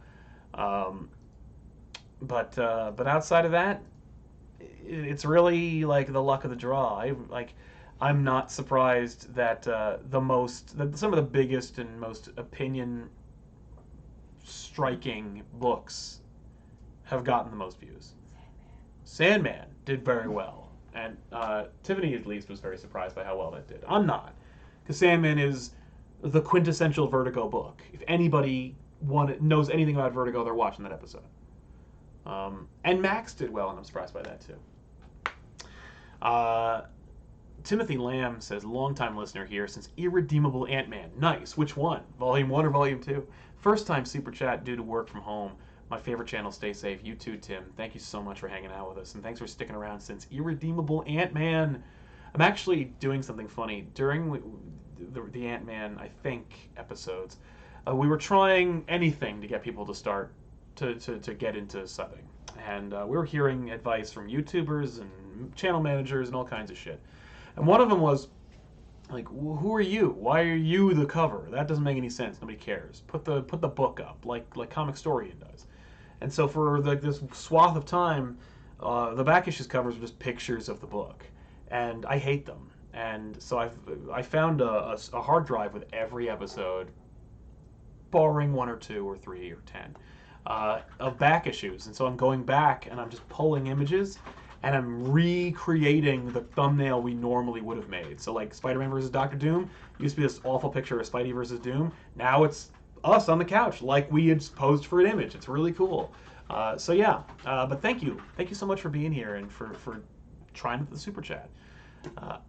But outside of that, it's really like the luck of the draw. I'm not surprised that some of the biggest and most opinion striking books have gotten the most views. Sandman did very well. And Tiffany, at least, was very surprised by how well that did. I'm not. Because Sandman is the quintessential Vertigo book. If anybody knows anything about Vertigo, they're watching that episode. And Max did well, and I'm surprised by that, too. Timothy Lamb says, long-time listener here, since Irredeemable Ant-Man. Nice. Which one? Volume 1 or Volume 2? First-time Super Chat due to work from home. My favorite channel, stay safe. You too, Tim. Thank you so much for hanging out with us, and thanks for sticking around since Irredeemable Ant-Man. I'm actually doing something funny. During the Ant-Man, I think, episodes, we were trying anything to get people to start to get into subbing. And we were hearing advice from YouTubers and channel managers and all kinds of shit. And one of them was, like, who are you? Why are you the cover? That doesn't make any sense. Nobody cares. Put the book up, like Comic Storian does. And so for this swath of time, the back issues covers were just pictures of the book, and I hate them. And so I found a hard drive with every episode, barring 1 or 2 or 3 or 10, of back issues. And so I'm going back and I'm just pulling images, and I'm recreating the thumbnail we normally would have made. So like Spider-Man versus Dr. Doom used to be this awful picture of Spidey versus Doom. Now it's us on the couch, like we had posed for an image. It's really cool. So yeah, but thank you so much for being here and for trying with the super chat.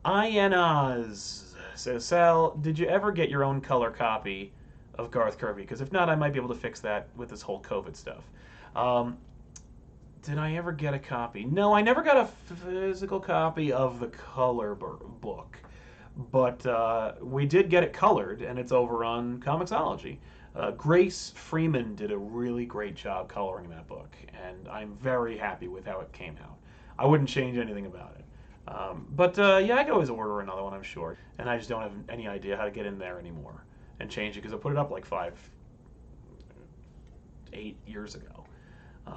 Ianaz says, Sal, did you ever get your own color copy of Garth Kirby? Because if not, I might be able to fix that with this whole COVID stuff. Did I ever get a copy? No, I never got a physical copy of the color book, but we did get it colored, and it's over on Comixology. Grace Freeman did a really great job coloring that book, and I'm very happy with how it came out. I wouldn't change anything about it. But yeah, I could always order another one, I'm sure. And I just don't have any idea how to get in there anymore and change it, because I put it up like 8 years ago.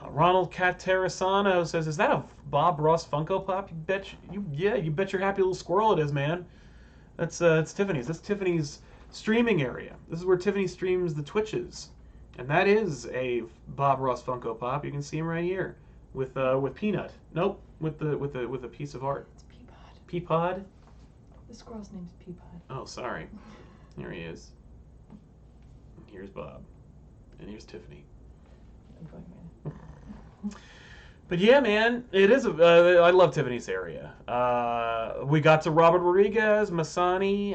Ronald Caterasano says, "Is that a Bob Ross Funko Pop? You bet your happy little squirrel it is, man. That's Tiffany's. That's Tiffany's streaming area. This is where Tiffany streams the Twitches, and that is a Bob Ross Funko Pop. You can see him right here. with Peanut. Nope, with a piece of art. It's Peapod. Peapod. The squirrel's name's Peapod. Oh, sorry. Here he is. Here's Bob, and here's Tiffany. But yeah, man, it is. I love Tiffany's area. We got to Robert Rodriguez, Masani.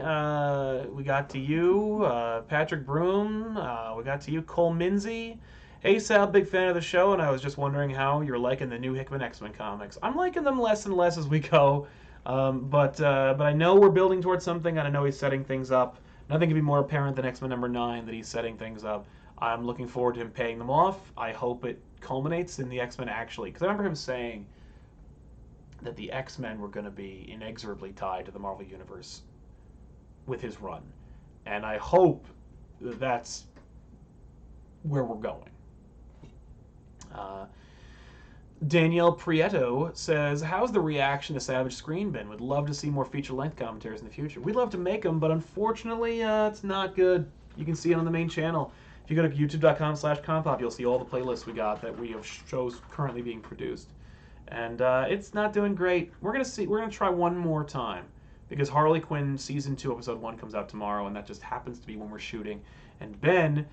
We got to you, Patrick Broom. We got to you, Cole Minzy. Hey Sal, big fan of the show, and I was just wondering how you're liking the new Hickman X-Men comics. I'm liking them less and less as we go, but I know we're building towards something, and I know he's setting things up. Nothing can be more apparent than X-Men #9 that he's setting things up. I'm looking forward to him paying them off. I hope it culminates in the X-Men actually, because I remember him saying that the X-Men were going to be inexorably tied to the Marvel Universe with his run, and I hope that's where we're going. Danielle Prieto says, how's the reaction to Savage Screen been? Would love to see more feature-length commentaries in the future. We'd love to make them, but unfortunately, it's not good. You can see it on the main channel. If you go to youtube.com/compop, you'll see all the playlists we got that we have shows currently being produced. And it's not doing great. We're gonna try one more time, because Harley Quinn Season 2, Episode 1 comes out tomorrow, and that just happens to be when we're shooting. And Ben,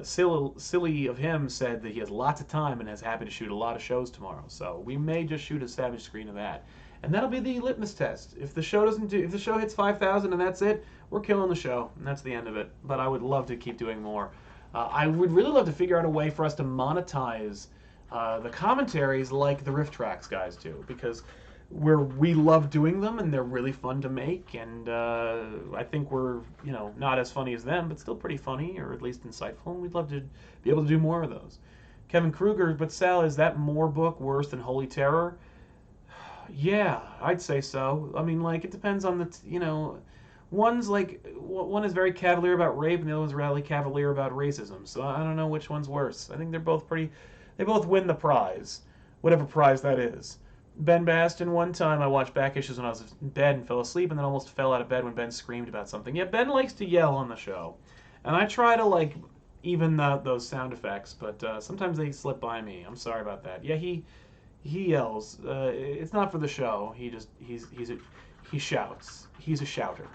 silly of him, said that he has lots of time and is happy to shoot a lot of shows tomorrow. So we may just shoot a Savage Screen of that, and that'll be the litmus test. If the show hits 5,000 and that's it, we're killing the show, and that's the end of it. But I would love to keep doing more. I would really love to figure out a way for us to monetize the commentaries like the Riff Tracks guys do, because we love doing them and they're really fun to make, and I think we're not as funny as them, but still pretty funny, or at least insightful, and we'd love to be able to do more of those. Kevin Kruger, but Sal, is that more book worse than Holy Terror? Yeah, I'd say so. I mean, like, it depends on the one's like, one is very cavalier about rape and the other one's really cavalier about racism, so I don't know which one's worse. I think they're both they both win the prize, whatever prize that is. Ben Baston, one time I watched back issues when I was in bed and fell asleep, and then almost fell out of bed when Ben screamed about something. Yeah, Ben likes to yell on the show, and I try to even those sound effects, but sometimes they slip by me. I'm sorry about that. Yeah, he yells. It's not for the show. He shouts. He's a shouter.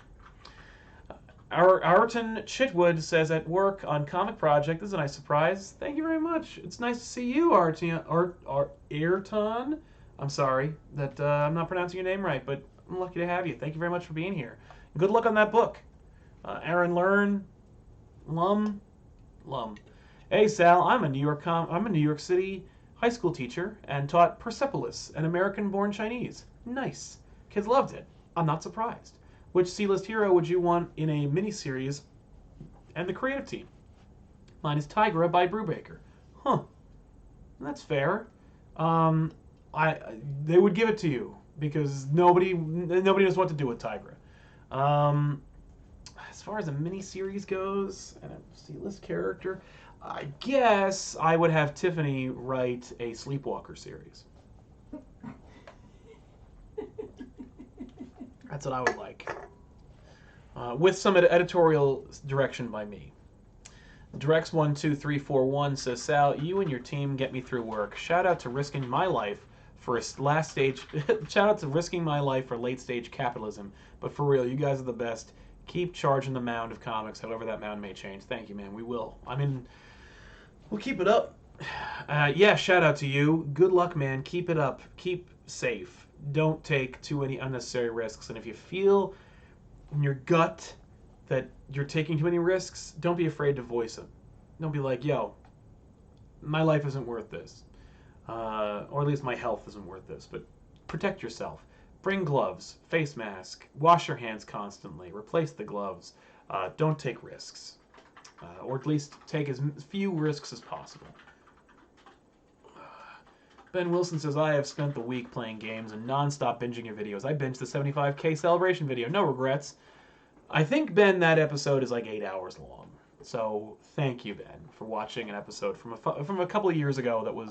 Ayrton Chitwood says, at work on Comic Project, this is a nice surprise. Thank you very much. It's nice to see you, Ayrton. I'm sorry that I'm not pronouncing your name right, but I'm lucky to have you. Thank you very much for being here. Good luck on that book. Aaron Lum. Hey Sal, I'm a New York City high school teacher and taught Persepolis, an American-born Chinese. Nice. Kids loved it. I'm not surprised. Which C-list hero would you want in a miniseries and the creative team? Mine is Tigra by Brubaker. Huh. That's fair. They would give it to you because nobody knows what to do with Tigra. As far as a miniseries goes and a C-list character, I guess I would have Tiffany write a Sleepwalker series. That's what I would like. With some editorial direction by me. Drex12341 says, Sal, you and your team get me through work. Shout out to risking my life for a last stage. Shout out to risking my life for late stage capitalism. But for real, you guys are the best. Keep charging the mound of comics, however that mound may change. Thank you, man. We will. I mean, we'll keep it up. Yeah, shout out to you. Good luck, man. Keep it up. Keep safe. Don't take too many unnecessary risks. And if you feel in your gut that you're taking too many risks, don't be afraid to voice them. Don't be like, yo, my life isn't worth this. Or at least my health isn't worth this. But protect yourself. Bring gloves, face mask, wash your hands constantly, replace the gloves. Don't take risks. Or at least take as few risks as possible. Ben Wilson says, I have spent the week playing games and non-stop binging your videos. I binged the 75K celebration video. No regrets. I think, Ben, that episode is like 8 hours long. So thank you, Ben, for watching an episode from a couple of years ago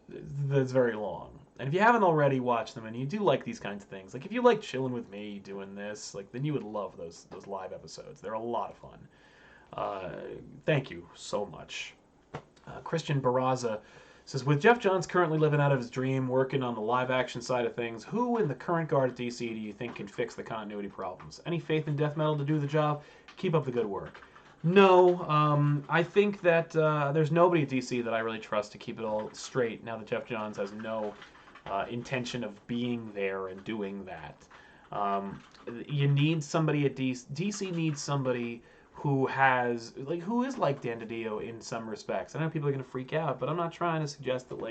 that's very long. And if you haven't already watched them and you do like these kinds of things, like if you like chilling with me doing this, like then you would love those live episodes. They're a lot of fun. Thank you so much. Christian Barraza Says, with Jeff Johns currently living out of his dream, working on the live action side of things, who in the current guard at DC do you think can fix the continuity problems? Any faith in death metal to do the job? Keep up the good work. No, I think that there's nobody at DC that I really trust to keep it all straight now that Jeff Johns has no intention of being there and doing that. You need somebody at DC. DC needs somebody who is like Dan DiDio in some respects. I know people are going to freak out, but I'm not trying to suggest that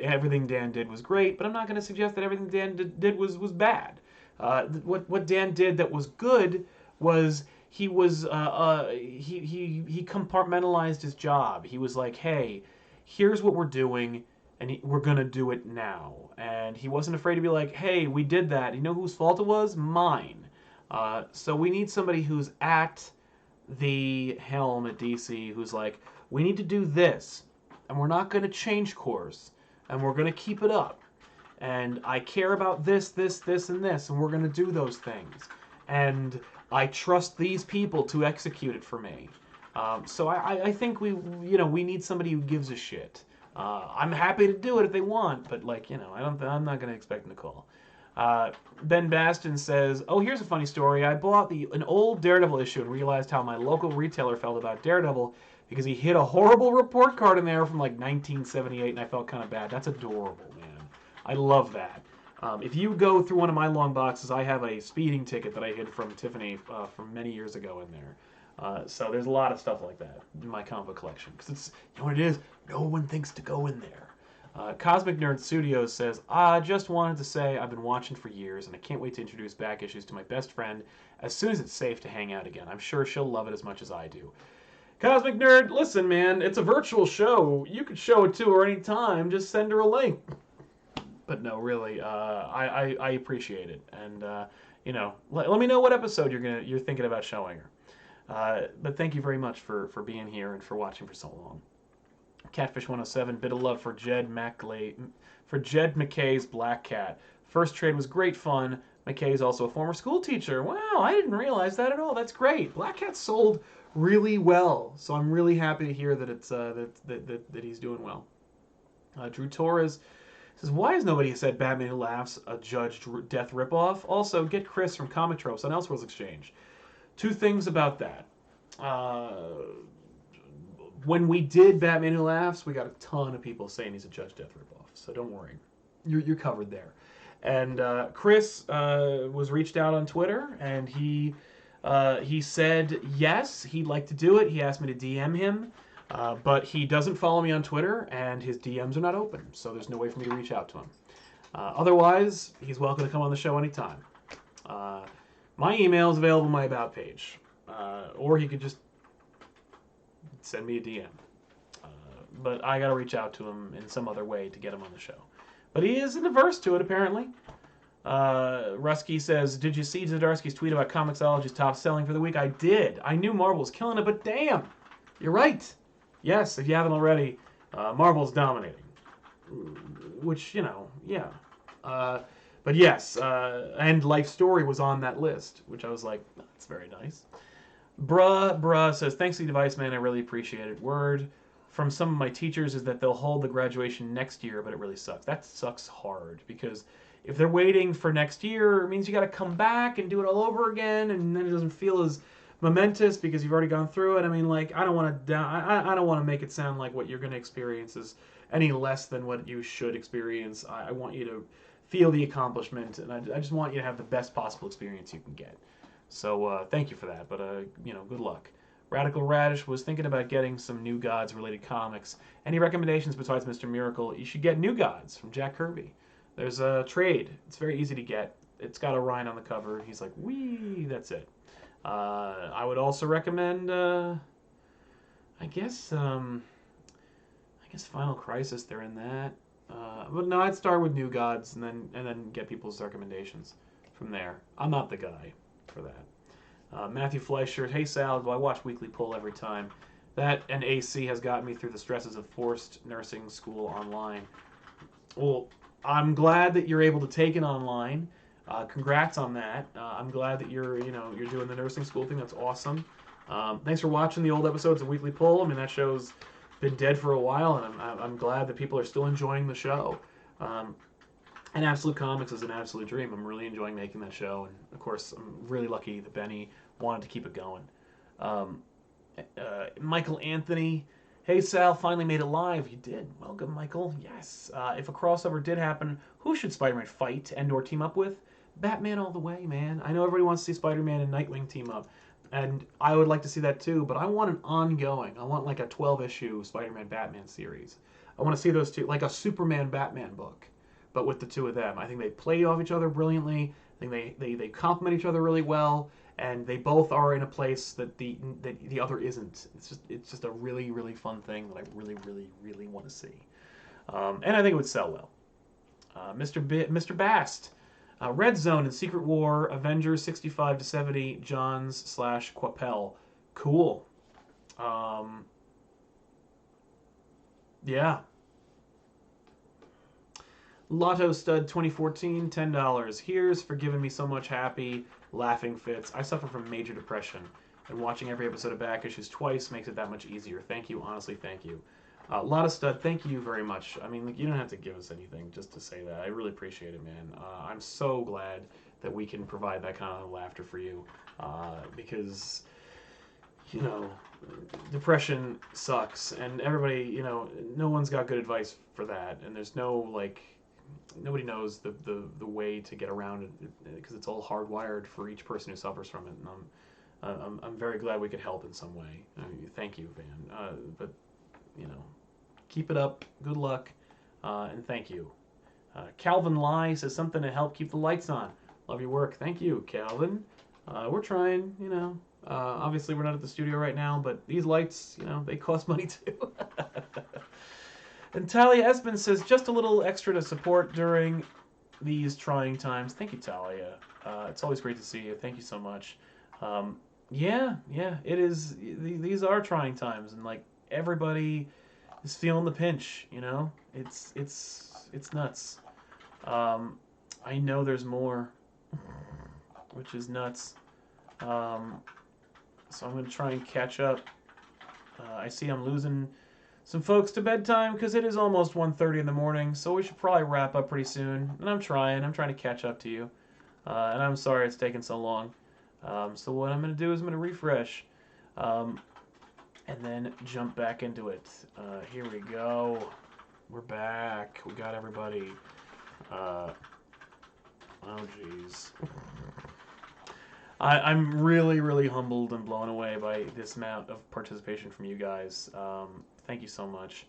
everything Dan did was great, but I'm not going to suggest that everything Dan did was bad. What Dan did that was good was he compartmentalized his job. He was like, hey, here's what we're doing, and we're going to do it now. And he wasn't afraid to be like, hey, we did that. You know whose fault it was? Mine. So we need somebody who's at the helm at DC who's like, we need to do this, and we're not going to change course, and we're going to keep it up. And I care about this, this, this, and this, and we're going to do those things. And I trust these people to execute it for me. So I think we need somebody who gives a shit. I'm happy to do it if they want, but I'm not going to expect Nicole. Ben Baston says, oh, here's a funny story. I bought an old Daredevil issue and realized how my local retailer felt about Daredevil because he hid a horrible report card in there from 1978, and I felt kind of bad. That's adorable, man. I love that. If you go through one of my long boxes, I have a speeding ticket that I hid from Tiffany from many years ago in there. So there's a lot of stuff like that in my comic book collection. Because it's, you know what it is? No one thinks to go in there. Cosmic Nerd Studios says, I just wanted to say I've been watching for years, and I can't wait to introduce back issues to my best friend as soon as it's safe to hang out again. I'm sure she'll love it as much as I do. Cosmic Nerd, listen, man, it's a virtual show. You could show it to her anytime. Just send her a link. But no, really, I appreciate it, and let me know what episode you're thinking about showing her. But thank you very much for being here and for watching for so long. Catfish 107, bit of love for Jed McKay's Black Cat. First trade was great fun. McKay is also a former school teacher. Wow, I didn't realize that at all. That's great. Black Cat sold really well, so I'm really happy to hear that it's that he's doing well. Drew Torres says, why has nobody said Batman Who Laughs a Judge Death ripoff? Also, get Chris from Comic Tropes on Elseworlds Exchange. Two things about that. When we did Batman Who Laughs, we got a ton of people saying he's a Judge Death ripoff, so don't worry. You're covered there. And Chris was reached out on Twitter, and he said yes, he'd like to do it. He asked me to DM him, but he doesn't follow me on Twitter, and his DMs are not open, so there's no way for me to reach out to him. Otherwise, he's welcome to come on the show anytime. My email is available on my About page, or he could just send me a DM. But I got to reach out to him in some other way to get him on the show. But he is averse to it, apparently. Rusky says, did you see Zdarsky's tweet about Comixology's top selling for the week? I did. I knew Marvel was killing it, but damn, you're right. Yes, if you haven't already, Marvel's dominating. Which, yeah. But yes, and Life Story was on that list, which I was like, that's very nice. Bruh says, thanks to the device, man. I really appreciate it. Word from some of my teachers is that they'll hold the graduation next year, but it really sucks. That sucks hard because if they're waiting for next year, it means you got to come back and do it all over again, and then it doesn't feel as momentous because you've already gone through it. I mean, I don't want to make it sound like what you're going to experience is any less than what you should experience. I want you to feel the accomplishment, and I just want you to have the best possible experience you can get. So thank you for that, but good luck. Radical Radish was thinking about getting some New Gods related comics. Any recommendations besides Mr. Miracle? You should get New Gods from Jack Kirby. There's a trade. It's very easy to get. It's got Orion on the cover. He's like, wee, that's it. I would also recommend, I guess Final Crisis. They're in that. But no, I'd start with New Gods and then get people's recommendations from there. I'm not the guy for that. Matthew Fleischer, hey Sal, do I watch Weekly Pull every time? That and AC has gotten me through the stresses of forced nursing school online. Well, I'm glad that you're able to take it online. Congrats on that. I'm glad that you're doing the nursing school thing. That's awesome. Thanks for watching the old episodes of Weekly Pull. I mean, that show's been dead for a while, and I'm glad that people are still enjoying the show. And Absolute Comics is an absolute dream. I'm really enjoying making that show, and of course, I'm really lucky that Benny wanted to keep it going. Michael Anthony, hey Sal, finally made it live. You did. Welcome, Michael. Yes. If a crossover did happen, who should Spider-Man fight and/or team up with? Batman all the way, man. I know everybody wants to see Spider-Man and Nightwing team up, and I would like to see that too. But I want an ongoing. I want like a 12-issue Spider-Man Batman series. I want to see those two, like a Superman Batman book, but with the two of them. I think they play off each other brilliantly. I think they complement each other really well, and they both are in a place that the other isn't. It's just a really, really fun thing that I really, really, really want to see, and I think it would sell well. Mr. Bast, Red Zone and Secret War, Avengers 65 to 70, Johns / Quapel. Cool. Yeah. Lotto Stud 2014, $10. Here's for giving me so much happy, laughing fits. I suffer from major depression, and watching every episode of Back Issues twice makes it that much easier. Thank you, honestly, thank you. Lotto Stud, thank you very much. I mean, you don't have to give us anything just to say that. I really appreciate it, man. I'm so glad that we can provide that kind of laughter for you, because, you know, depression sucks, and everybody, you know, no one's got good advice for that, and there's no, like, nobody knows the way to get around it because it's all hardwired for each person who suffers from it. And I'm very glad we could help in some way. Thank you, Van. But you know, keep it up. Good luck, and thank you. Calvin Lai says something to help keep the lights on. Love your work. Thank you, Calvin. We're trying. You know, obviously we're not at the studio right now, but these lights, you know, they cost money too. And Talia Espen says, just a little extra to support during these trying times. Thank you, Talia. It's always great to see you. Thank you so much. Yeah, it is. These are trying times, and like everybody is feeling the pinch. You know, it's nuts. I know there's more, which is nuts. So I'm gonna try and catch up. I see I'm losing some folks to bedtime because it is almost 1:30 in the morning, so we should probably wrap up pretty soon. And I'm trying to catch up to you, and I'm sorry it's taken so long. So what I'm going to do is I'm going to refresh, and then jump back into it. Here we go. We're back. We got everybody. Oh jeez. I'm really, really humbled and blown away by this amount of participation from you guys. Thank you so much.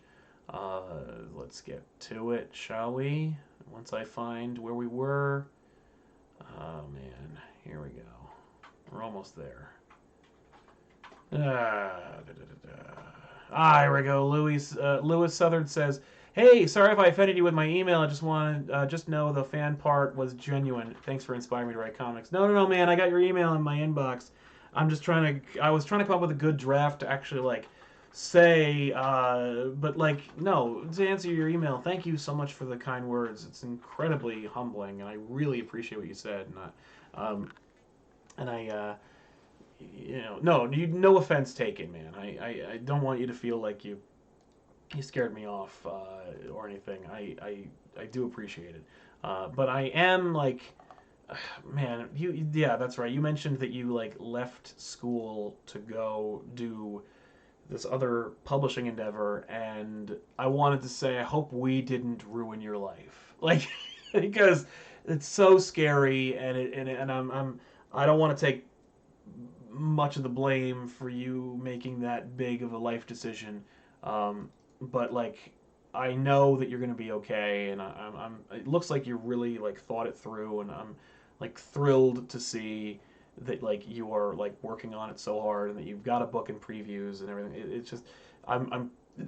Let's get to it, shall we? Once I find where we were. Oh, man. Here we go. We're almost there. Here we go. Lewis Southern says, hey, sorry if I offended you with my email. I just wanted, just know the fan part was genuine. Thanks for inspiring me to write comics. No, man. I got your email in my inbox. I was trying to come up with a good draft to actually, like, say, but like, no, to answer your email, thank you so much for the kind words. It's incredibly humbling, and I really appreciate what you said. And I you know, no offense taken, man. I don't want you to feel like you scared me off or anything. I do appreciate it, but I am like, man, yeah, that's right. You mentioned that you like left school to go do this other publishing endeavor, and I wanted to say I hope we didn't ruin your life, like, because it's so scary, and I don't want to take much of the blame for you making that big of a life decision, but like, I know that you're gonna be okay, and it looks like you really like thought it through, and I'm like thrilled to see that like you are like working on it so hard, and that you've got a book in previews and everything. It's just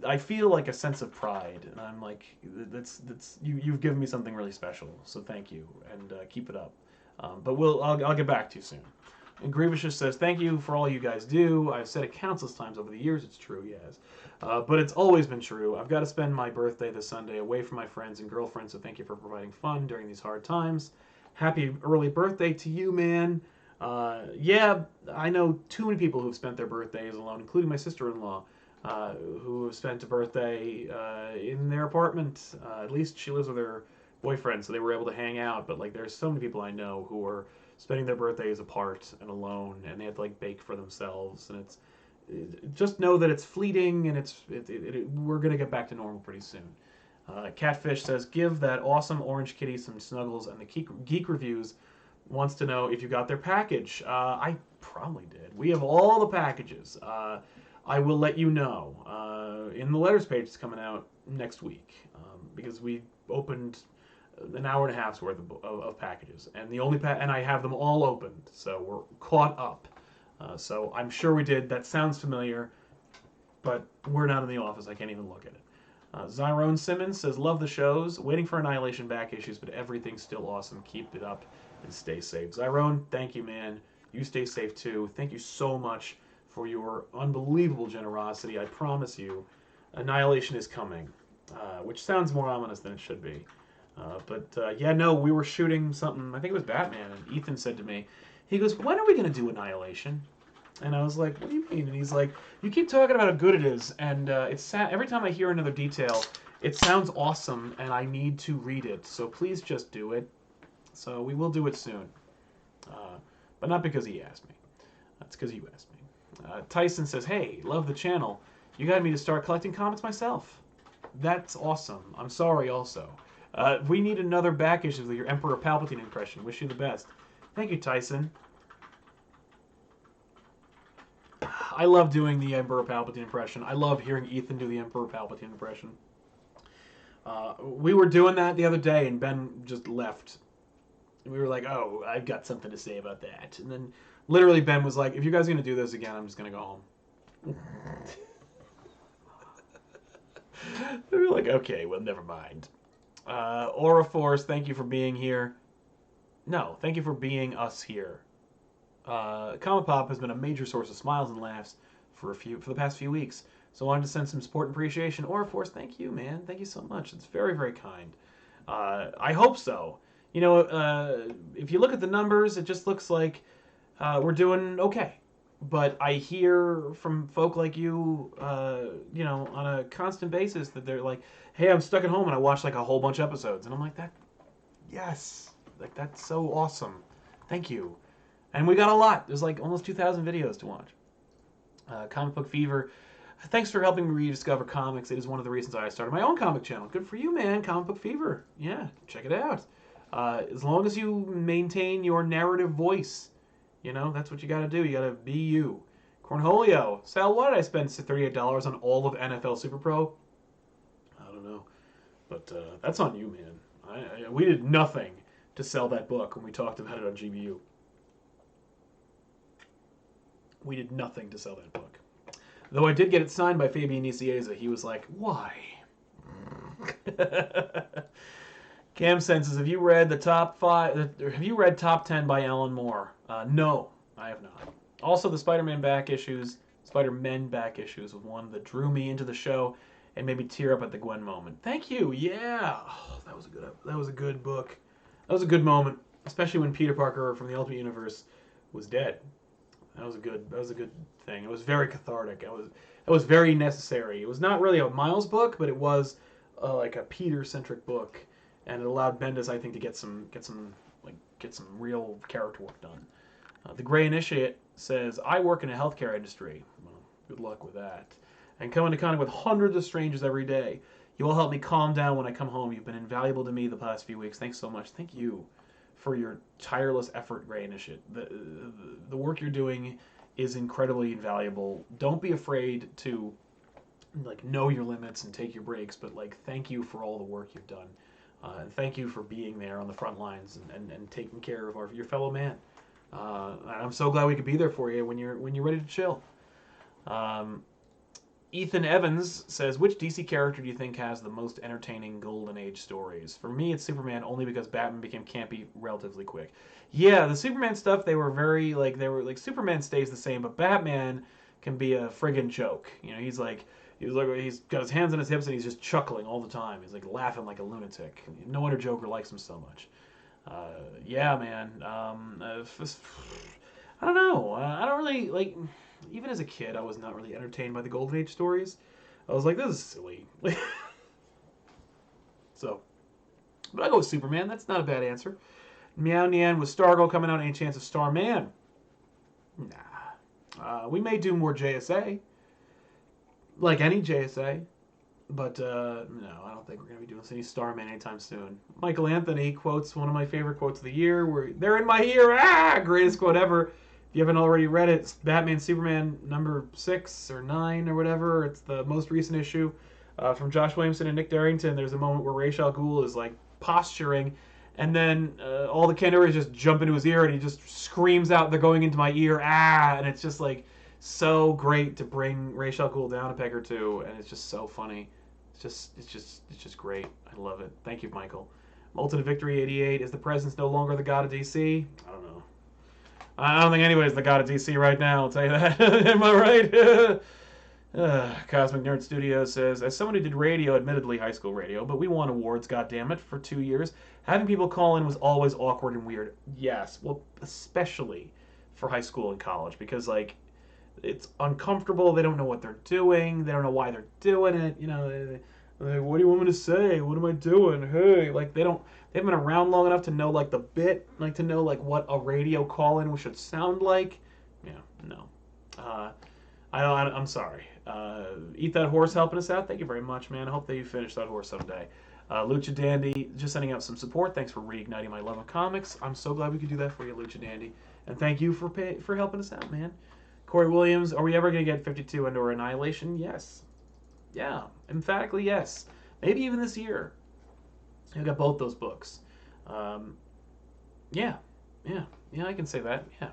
I feel like a sense of pride, and I'm like, that's you've given me something really special. So thank you, and keep it up. But I'll get back to you soon. And Grievous says, thank you for all you guys do. I've said it countless times over the years. It's true, yes. But it's always been true. I've got to spend my birthday this Sunday away from my friends and girlfriends, so thank you for providing fun during these hard times. Happy early birthday to you, man. Yeah, I know too many people who've spent their birthdays alone, including my sister-in-law. who spent a birthday in their apartment. At least she lives with her boyfriend, so they were able to hang out. But like, there's so many people I know who are spending their birthdays apart and alone, and they had to like bake for themselves. And just know that it's fleeting, and we're gonna get back to normal pretty soon. Catfish says, give that awesome orange kitty some snuggles, and the Geek Reviews wants to know if you got their package. I probably did. We have all the packages. I will let you know in the letters page that's coming out next week, because we opened an hour and a half's worth of packages, and and I have them all opened, so we're caught up. So I'm sure we did. That sounds familiar, but we're not in the office. I can't even look at it. Zyrone Simmons says, love the shows. Waiting for Annihilation back issues, but everything's still awesome. Keep it up and stay safe. Zyrone, thank you, man. You stay safe, too. Thank you so much for your unbelievable generosity. I promise you, Annihilation is coming, which sounds more ominous than it should be. Yeah, no, we were shooting something. I think it was Batman, and Ethan said to me, he goes, when are we going to do Annihilation? And I was like, what do you mean? And he's like, you keep talking about how good it is, and every time I hear another detail, it sounds awesome, and I need to read it. So please just do it. So we will do it soon. But not because he asked me. That's because you asked me. Tyson says, hey, love the channel. You got me to start collecting comics myself. That's awesome. I'm sorry also. We need another back issue of your Emperor Palpatine impression. Wish you the best. Thank you, Tyson. I love doing the Emperor Palpatine impression. I love hearing Ethan do the Emperor Palpatine impression. We were doing that the other day, and Ben just left. And we were like, oh, I've got something to say about that. And then literally Ben was like, if you guys are going to do this again, I'm just going to go home. We were like, okay, well, never mind. Aura Force, thank you for being here. No, thank you for being us here. ComicPOP has been a major source of smiles and laughs for the past few weeks. So I wanted to send some support and appreciation. Aura Force, thank you, man. Thank you so much. It's very, very kind. I hope so. You know, if you look at the numbers, it just looks like we're doing okay. But I hear from folk like you, you know, on a constant basis that they're like, hey, I'm stuck at home and I watched like a whole bunch of episodes. And I'm like, yes. Like, that's so awesome. Thank you. And we got a lot. There's like almost 2,000 videos to watch. Comic Book Fever. Thanks for helping me rediscover comics. It is one of the reasons I started my own comic channel. Good for you, man. Comic Book Fever. Yeah, check it out. As long as you maintain your narrative voice, you know, that's what you got to do. You got to be you. Cornholio. Sal, why did I spend $38 on all of NFL Super Pro? I don't know. But that's on you, man. We did nothing to sell that book when we talked about it on GBU. We did nothing to sell that book. Though I did get it signed by Fabian Nicieza. He was like, why? Cam senses, have you read the top 5? Have you read Top 10 by Alan Moore? No, I have not. Also, the Spider-Men back issues was one that drew me into the show and made me tear up at the Gwen moment. Thank you. Yeah, oh, that was a good book. That was a good moment, especially when Peter Parker from the Ultimate Universe was dead. That was a good thing. It was very cathartic. It was very necessary. It was not really a Miles book, but it was like a Peter-centric book, and it allowed Bendis, I think, to get some real character work done. The Gray Initiate says, I work in a healthcare industry. Well, good luck with that. And come into contact with hundreds of strangers every day. You all help me calm down when I come home. You've been invaluable to me the past few weeks. Thanks so much. Thank you for your tireless effort, Gray Initiate. The work you're doing is incredibly invaluable. Don't be afraid to like know your limits and take your breaks, but like thank you for all the work you've done. And thank you for being there on the front lines and taking care of your fellow man. I'm so glad we could be there for you when you're ready to chill. Ethan Evans says, which DC character do you think has the most entertaining Golden Age stories? For me, it's Superman, only because Batman became campy relatively quick. Yeah, the Superman stuff, they were Superman stays the same, but Batman can be a friggin' joke. You know, he's got his hands on his hips and he's just chuckling all the time. He's like laughing like a lunatic. No wonder Joker likes him so much. Yeah, man. I don't know. I don't really like. even as a kid, I was not really entertained by the Golden Age stories. I was like, this is silly. So, but I go with Superman. That's not a bad answer. Meow Nian with Stargirl coming out. Any chance of Starman? Nah. We may do more JSA. Like any JSA. But, no, I don't think we're going to be doing any Starman anytime soon. Michael Anthony quotes one of my favorite quotes of the year. Where they're in my ear. Ah! Greatest quote ever. If you haven't already read it, it's Batman Superman number 6 or 9 or whatever. It's the most recent issue from Josh Williamson and Nick Darrington. There's a moment where Ra's al Ghul is, like, posturing, and then all the Kandarians just jump into his ear, and he just screams out, "They're going into my ear, ah!" And it's just, like, so great to bring Ra's al Ghul down a peg or two, and it's just so funny. It's just great. I love it. Thank you, Michael. Ultimate Victory 88. Is the Presence no longer the god of DC? I don't know. I don't think anybody's the god of DC right now, I'll tell you that. Am I right? Cosmic Nerd Studios says, as someone who did radio, admittedly high school radio, but we won awards, goddammit, for 2 years, having people call in was always awkward and weird. Yes, well, especially for high school and college, because, like, it's uncomfortable. They don't know what they're doing. They don't know why they're doing it. You know, like, what do you want me to say? What am I doing? Hey, like, they haven't been around long enough to know, like, the bit, like, to know, like, what a radio call-in should sound like. Yeah, no. I'm sorry. Eat That Horse helping us out. Thank you very much, man. I hope that you finish that horse someday. Lucha Dandy, just sending out some support. Thanks for reigniting my love of comics. I'm so glad we could do that for you, Lucha Dandy. And thank you for helping us out, man. Corey Williams, are we ever going to get 52 and/or Annihilation? Yes. Yeah, emphatically yes. Maybe even this year. I got both those books. Yeah, I can say that. Yeah.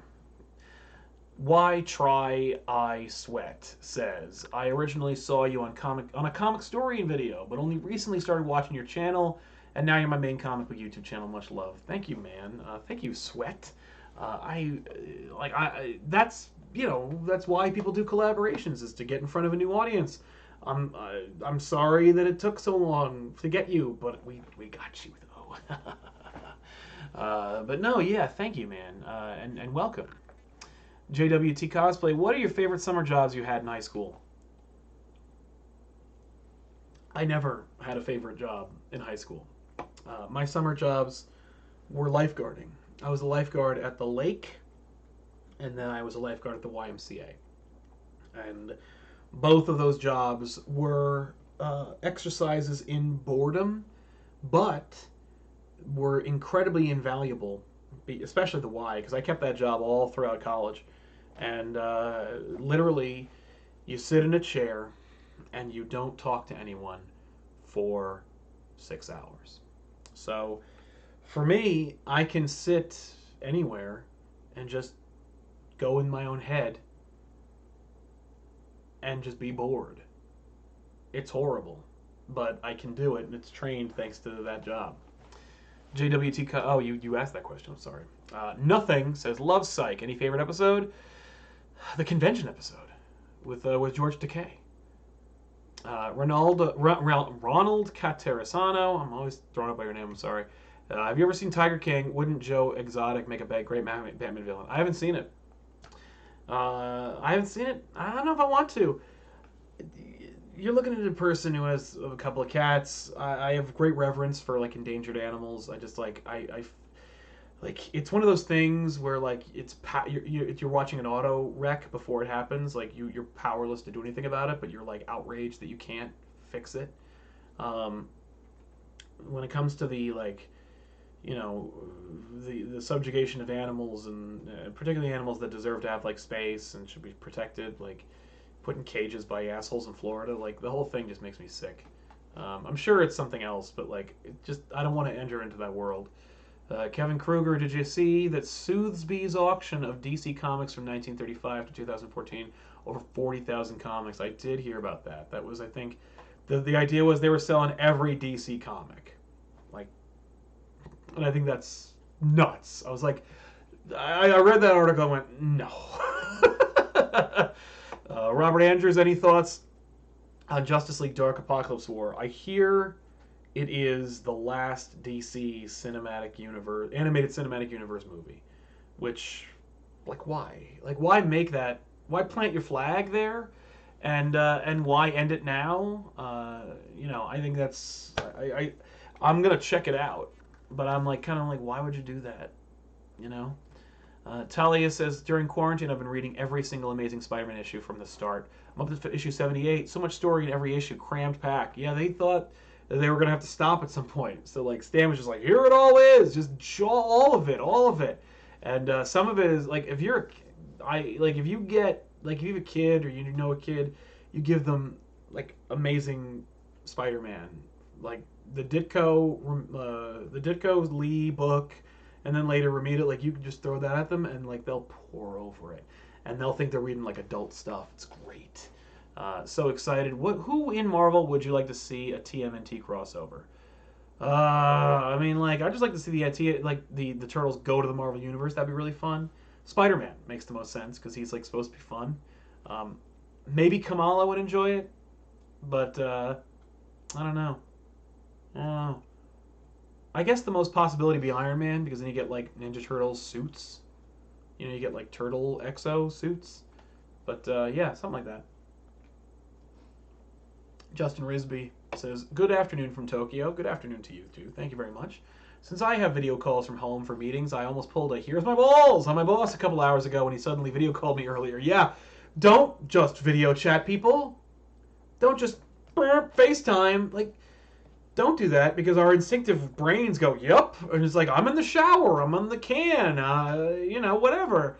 Why Try I Sweat says, I originally saw you on a comic story video, but only recently started watching your channel, and now you're my main comic book YouTube channel. Much love. Thank you, man. Thank you, Sweat. That's, you know, that's why people do collaborations, is to get in front of a new audience. I'm sorry that it took so long to get you, but we got you though. But no, yeah, thank you, man, and welcome. JWT Cosplay, what are your favorite summer jobs you had in high school? I never had a favorite job in high school. My summer jobs were lifeguarding. I was a lifeguard at the lake, and then I was a lifeguard at the YMCA. And both of those jobs were exercises in boredom, but were incredibly invaluable, especially the Y, because I kept that job all throughout college. And literally, you sit in a chair and you don't talk to anyone for 6 hours. So for me, I can sit anywhere and just go in my own head and just be bored. It's horrible, but I can do it, and it's trained thanks to that job. JWT, oh, you asked that question, I'm sorry. Nothing says, love Psych. Any favorite episode? The convention episode with George Takei. Ronald Caterasano, I'm always thrown up by your name, I'm sorry. Have you ever seen Tiger King? Wouldn't Joe Exotic make a great Batman villain? I haven't seen it. I don't know if I want to. You're looking at a person who has a couple of cats. I have great reverence for, like, endangered animals. I just, like, like, it's one of those things where, like, you're watching an auto wreck before it happens. Like, you're powerless to do anything about it, but you're, like, outraged that you can't fix it. When it comes to the, like, you know, the subjugation of animals, and particularly animals that deserve to have, like, space and should be protected, like, put in cages by assholes in Florida, like, the whole thing just makes me sick. I'm sure it's something else, but, like, I don't want to enter into that world. Kevin Kruger, did you see that Soothby's auction of DC Comics from 1935 to 2014, over 40,000 comics? I did hear about that. That was, I think, the idea was they were selling every DC comic. Like, and I think that's nuts. I was like, I read that article and went, no. Robert Andrews, any thoughts on Justice League Dark Apocalypse War? I hear it is the last DC animated cinematic universe movie. Which, like, why? Like, why make that plant your flag there, and why end it now? I think I'm gonna check it out, but I'm like kind of like, why would you do that? You know. Talia says, during quarantine, I've been reading every single Amazing Spider-Man issue from the start. I'm up to issue 78. So much story in every issue, crammed pack. Yeah, they thought that they were going to have to stop at some point. So, like, Stan was just like, here it all is. Just show all of it. And some of it is, like, if you have a kid or you know a kid, you give them, like, Amazing Spider-Man. Like, the Ditko Lee book, and then later Ramita, like, you can just throw that at them and like they'll pour over it, and they'll think they're reading like adult stuff. It's great. So excited. Who in Marvel would you like to see a TMNT crossover? I mean, like, I'd just like to see the Turtles go to the Marvel universe. That'd be really fun. Spider-Man makes the most sense because he's like supposed to be fun. Maybe Kamala would enjoy it, but I don't know. I guess the most possibility would be Iron Man, because then you get like Ninja Turtles suits. You get like Turtle Exo suits. But yeah, something like that. Justin Risby says, good afternoon from Tokyo. Good afternoon to you too. Thank you very much. Since I have video calls from home for meetings, I almost pulled a here's my balls on my boss a couple hours ago when he suddenly video called me earlier. Yeah, don't just video chat, people. Don't just FaceTime. Like, don't do that, because our instinctive brains go, yup, and it's like, I'm in the shower, I'm on the can, whatever.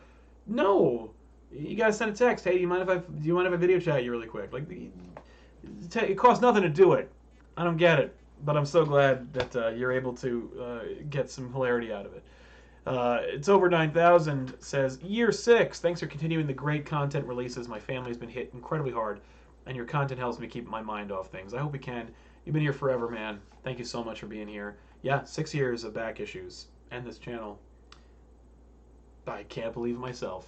No, you gotta send a text. Hey, do you mind if I video chat you really quick? Like, it costs nothing to do it. I don't get it, but I'm so glad that you're able to get some hilarity out of it. It's over 9,000 says, year 6. Thanks for continuing the great content releases. My family's been hit incredibly hard, and your content helps me keep my mind off things. I hope we can. You've been here forever, man. Thank you so much for being here. Yeah, 6 years of back issues and this channel. I can't believe it myself.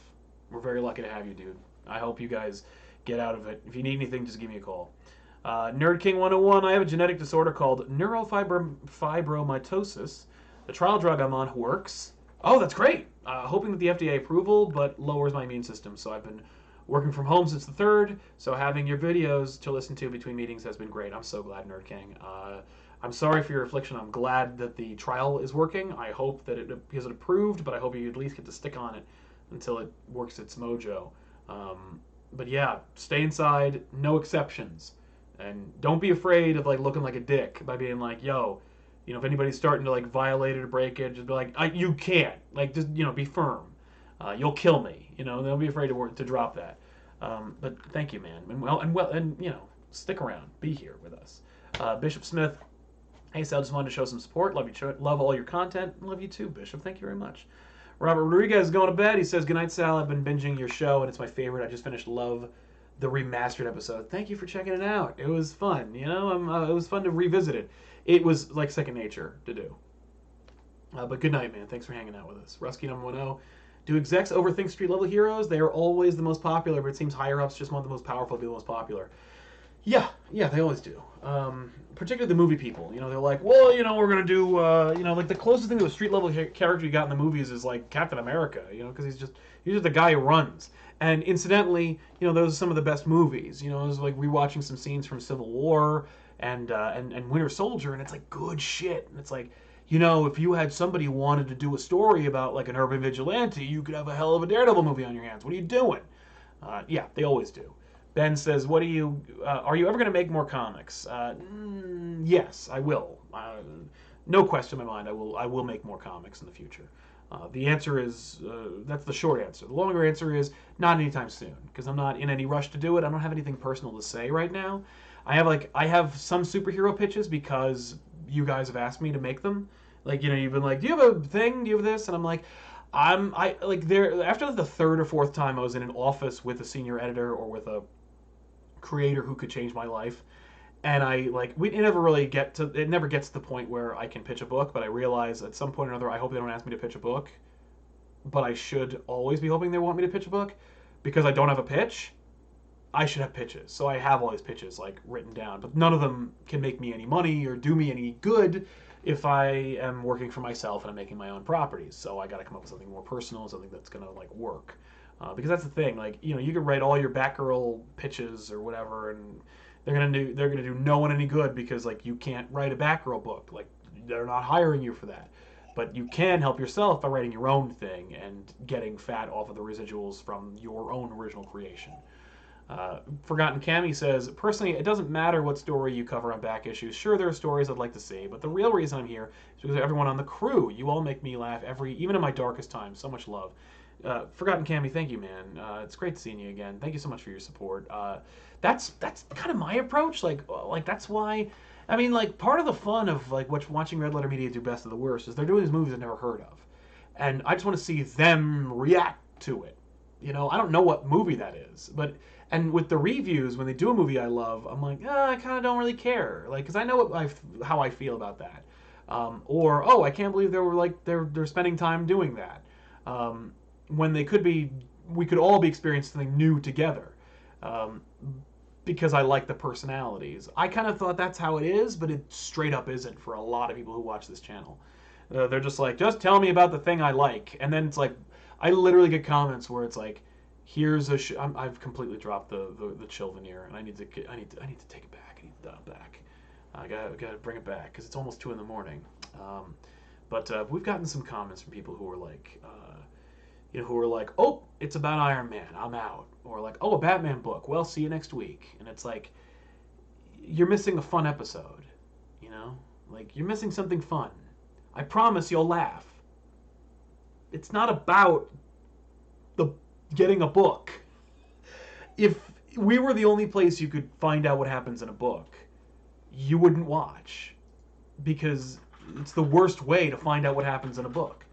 We're very lucky to have you, dude. I hope you guys get out of it. If you need anything, just give me a call. Nerd King 101, I have a genetic disorder called neurofibromatosis. The trial drug I'm on works. Oh, that's great. Hoping that the FDA approval, but lowers my immune system. So I've been working from home since the 3rd, so having your videos to listen to between meetings has been great. I'm so glad, Nerd King. I'm sorry for your affliction. I'm glad that the trial is working. I hope that it approved, but I hope you at least get to stick on it until it works its mojo. But yeah, stay inside, no exceptions. And don't be afraid of like looking like a dick by being like, yo, if anybody's starting to like violate it or break it, just be like, you can't. Like, just, be firm. You'll kill me. Don't be afraid to drop that. But thank you, man. And stick around. Be here with us. Bishop Smith, hey Sal, just wanted to show some support. Love you. Love all your content. Love you too, Bishop. Thank you very much. Robert Rodriguez is going to bed. He says, good night, Sal. I've been binging your show, and it's my favorite. I just finished Love, the remastered episode. Thank you for checking it out. It was fun. It was fun to revisit it. It was like second nature to do. But good night, man. Thanks for hanging out with us. Rusky number 10. Do execs overthink street-level heroes? They are always the most popular, but it seems higher-ups just want the most powerful to be the most popular. Yeah, they always do. Particularly the movie people. They're like, well, we're going to do, like the closest thing to a street-level character you got in the movies is like Captain America, because he's just the guy who runs. And incidentally, those are some of the best movies. It was like rewatching some scenes from Civil War and Winter Soldier, and it's like good shit. And it's like, if you had somebody who wanted to do a story about like an urban vigilante, you could have a hell of a Daredevil movie on your hands. What are you doing? Yeah, they always do. Ben says, are you ever going to make more comics? Yes, I will. No question in my mind, I will make more comics in the future. The answer is, that's the short answer. The longer answer is, not anytime soon, because I'm not in any rush to do it. I don't have anything personal to say right now. I have some superhero pitches because you guys have asked me to make them. Like, you've been like, do you have a thing? Do you have this? And I'm like, after the 3rd or 4th time I was in an office with a senior editor or with a creator who could change my life, and it never gets to the point where I can pitch a book, but I realize at some point or another, I hope they don't ask me to pitch a book, but I should always be hoping they want me to pitch a book, because I don't have a pitch. I should have pitches. So I have all these pitches like written down, but none of them can make me any money or do me any good if I am working for myself and I'm making my own properties. So I got to come up with something more personal, something that's going to like work. Because that's the thing. Like, you know, you could write all your Batgirl pitches or whatever, and they're gonna do no one any good because like you can't write a Batgirl book. Like they're not hiring you for that. But you can help yourself by writing your own thing and getting fat off of the residuals from your own original creation. Forgotten Cammy says, personally, it doesn't matter what story you cover on back issues. Sure, there are stories I'd like to see, but the real reason I'm here is because of everyone on the crew. You all make me laugh even in my darkest times. So much love. Forgotten Cammy, thank you, man. It's great seeing you again. Thank you so much for your support. That's kind of my approach. Like that's why. I mean, like part of the fun of like watching Red Letter Media do Best of the Worst is they're doing these movies I've never heard of, and I just want to see them react to it. You know, I don't know what movie that is, but and with the reviews when they do a movie I love, I'm like, I kind of don't really care, like because I know how I feel about that, or oh, I can't believe they're spending time doing that, when we could all be experiencing something new together. Because I like the personalities. I kind of thought that's how it is, but it straight up isn't for a lot of people who watch this channel. They're just like, just tell me about the thing I like. And then it's like, I literally get comments where it's like, here's a I've completely dropped the chill veneer, and I need to take it back. I need to dial it back. I gotta bring it back because it's almost 2 a.m. But we've gotten some comments from people who are like, oh, it's about Iron Man, I'm out. Or like, oh, a Batman book, well, see you next week. And it's like, you're missing a fun episode, you know? Like, you're missing something fun. I promise you'll laugh. It's not about getting a book. If we were the only place you could find out what happens in a book, you wouldn't watch. Because it's the worst way to find out what happens in a book.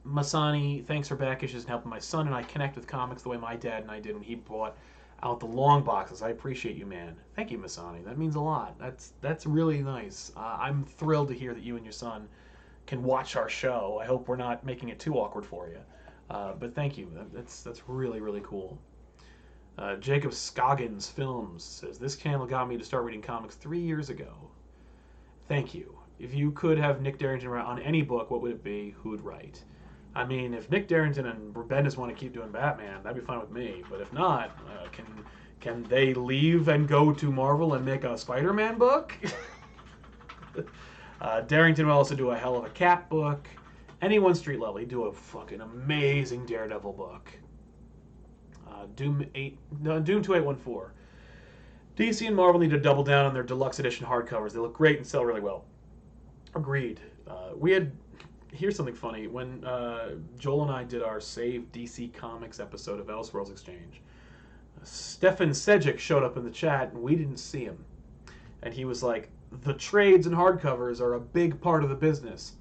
Masani, thanks for back issues and helping my son and I connect with comics the way my dad and I did when he bought out the long boxes. I appreciate you, man. Thank you, Masani. That means a lot. That's really nice. I'm thrilled to hear that you and your son can watch our show. I hope we're not making it too awkward for you. But thank you. That's really, really cool. Jacob Scoggins Films says, this channel got me to start reading comics 3 years ago. Thank you. If you could have Nick Darrington write on any book, what would it be? Who would write? I mean, if Nick Darrington and Bendis want to keep doing Batman, that'd be fine with me. But if not, can they leave and go to Marvel and make a Spider-Man book? Darrington will also do a hell of a Cap book. Anyone street level, he'd do a fucking amazing Daredevil book. Doom 2814. DC and Marvel need to double down on their deluxe edition hardcovers. They look great and sell really well. Agreed. Here's something funny. When Joel and I did our Save DC Comics episode of Elseworlds Exchange, Stefan Sejic showed up in the chat, and we didn't see him. And he was like, the trades and hardcovers are a big part of the business.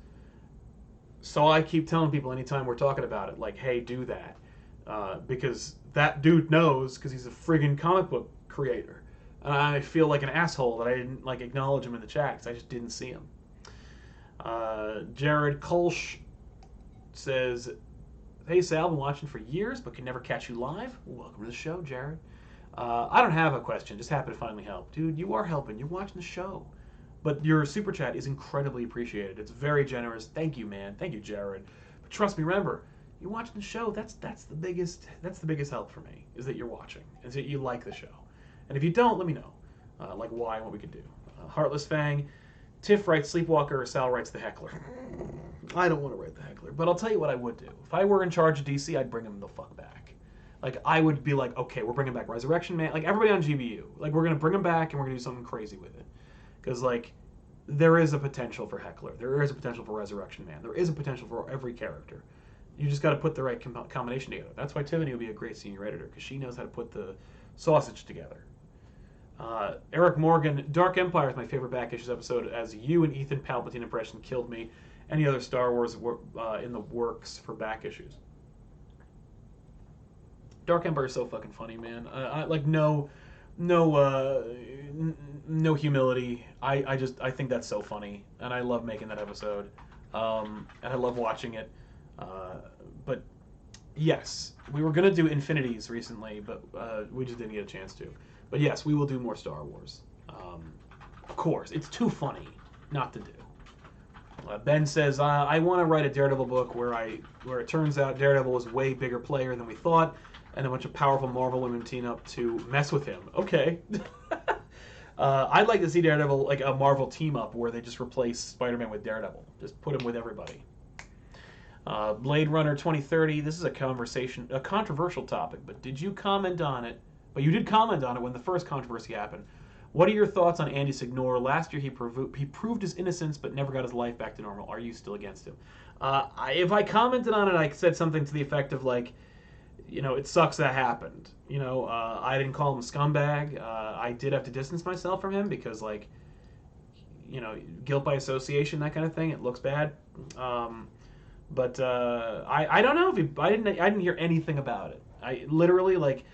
So I keep telling people anytime we're talking about it, like, hey, do that. Because that dude knows, because he's a friggin' comic book creator. And I feel like an asshole that I didn't like acknowledge him in the chat, because I just didn't see him. Jared Kolsch says, hey Sal, been watching for years but can never catch you live. Welcome to the show, Jared. I don't have a question, just happy to finally help. Dude, you are helping, you're watching the show. But your super chat is incredibly appreciated. It's very generous. Thank you, man. Thank you, Jared. But trust me, remember, you're watching the show, that's the biggest help for me, is that you're watching, is that you like the show. And if you don't, let me know. Like why and what we could do. Heartless Fang, Tiff writes Sleepwalker or Sal writes The Heckler. I don't want to write The Heckler, but I'll tell you what I would do. If I were in charge of DC, I'd bring him the fuck back. Like, I would be like, okay, we're bringing back Resurrection Man. Like, everybody on GBU. Like, we're going to bring him back and we're going to do something crazy with it. Because, like, there is a potential for Heckler. There is a potential for Resurrection Man. There is a potential for every character. You just got to put the right combination together. That's why Tiffany would be a great senior editor, because she knows how to put the sausage together. Eric Morgan, Dark Empire is my favorite back issues episode, as you and Ethan Palpatine impression killed me. Any other Star Wars in the works for back issues? Dark Empire is so fucking funny, man. I like no humility. I think that's so funny, and I love making that episode, and I love watching it. But yes, we were gonna do Infinities recently, but we just didn't get a chance to. But yes, we will do more Star Wars. Of course, it's too funny not to do. Ben says, I want to write a Daredevil book where it turns out Daredevil was a way bigger player than we thought, and a bunch of powerful Marvel women team up to mess with him. Okay. I'd like to see Daredevil, like a Marvel team up where they just replace Spider-Man with Daredevil. Just put him with everybody. Blade Runner 2030, this is a controversial topic, but did you comment on it? But you did comment on it when the first controversy happened. What are your thoughts on Andy Signore? Last year he proved his innocence but never got his life back to normal. Are you still against him? If I commented on it, I said something to the effect of like, it sucks that happened. I didn't call him a scumbag. I did have to distance myself from him because like, guilt by association, that kind of thing. It looks bad. But I don't know if I didn't hear anything about it. I literally like.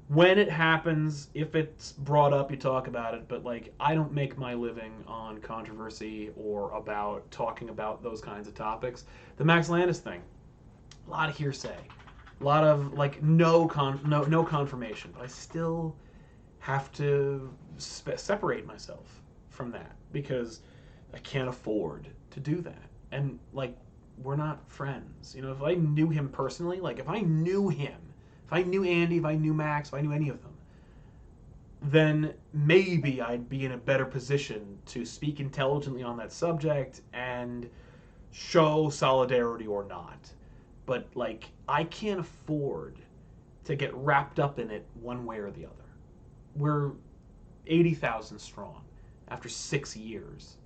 When it happens, if it's brought up, you talk about it. But like, I don't make my living on controversy or about talking about those kinds of topics. The Max Landis thing, a lot of hearsay, a lot of like no confirmation. But I still have to separate myself from that because I can't afford to do that. And like, we're not friends. If I knew him personally, like if I knew him. If I knew Andy, if I knew Max, if I knew any of them, then maybe I'd be in a better position to speak intelligently on that subject and show solidarity or not. But, like, I can't afford to get wrapped up in it one way or the other. We're 80,000 strong after 6 years.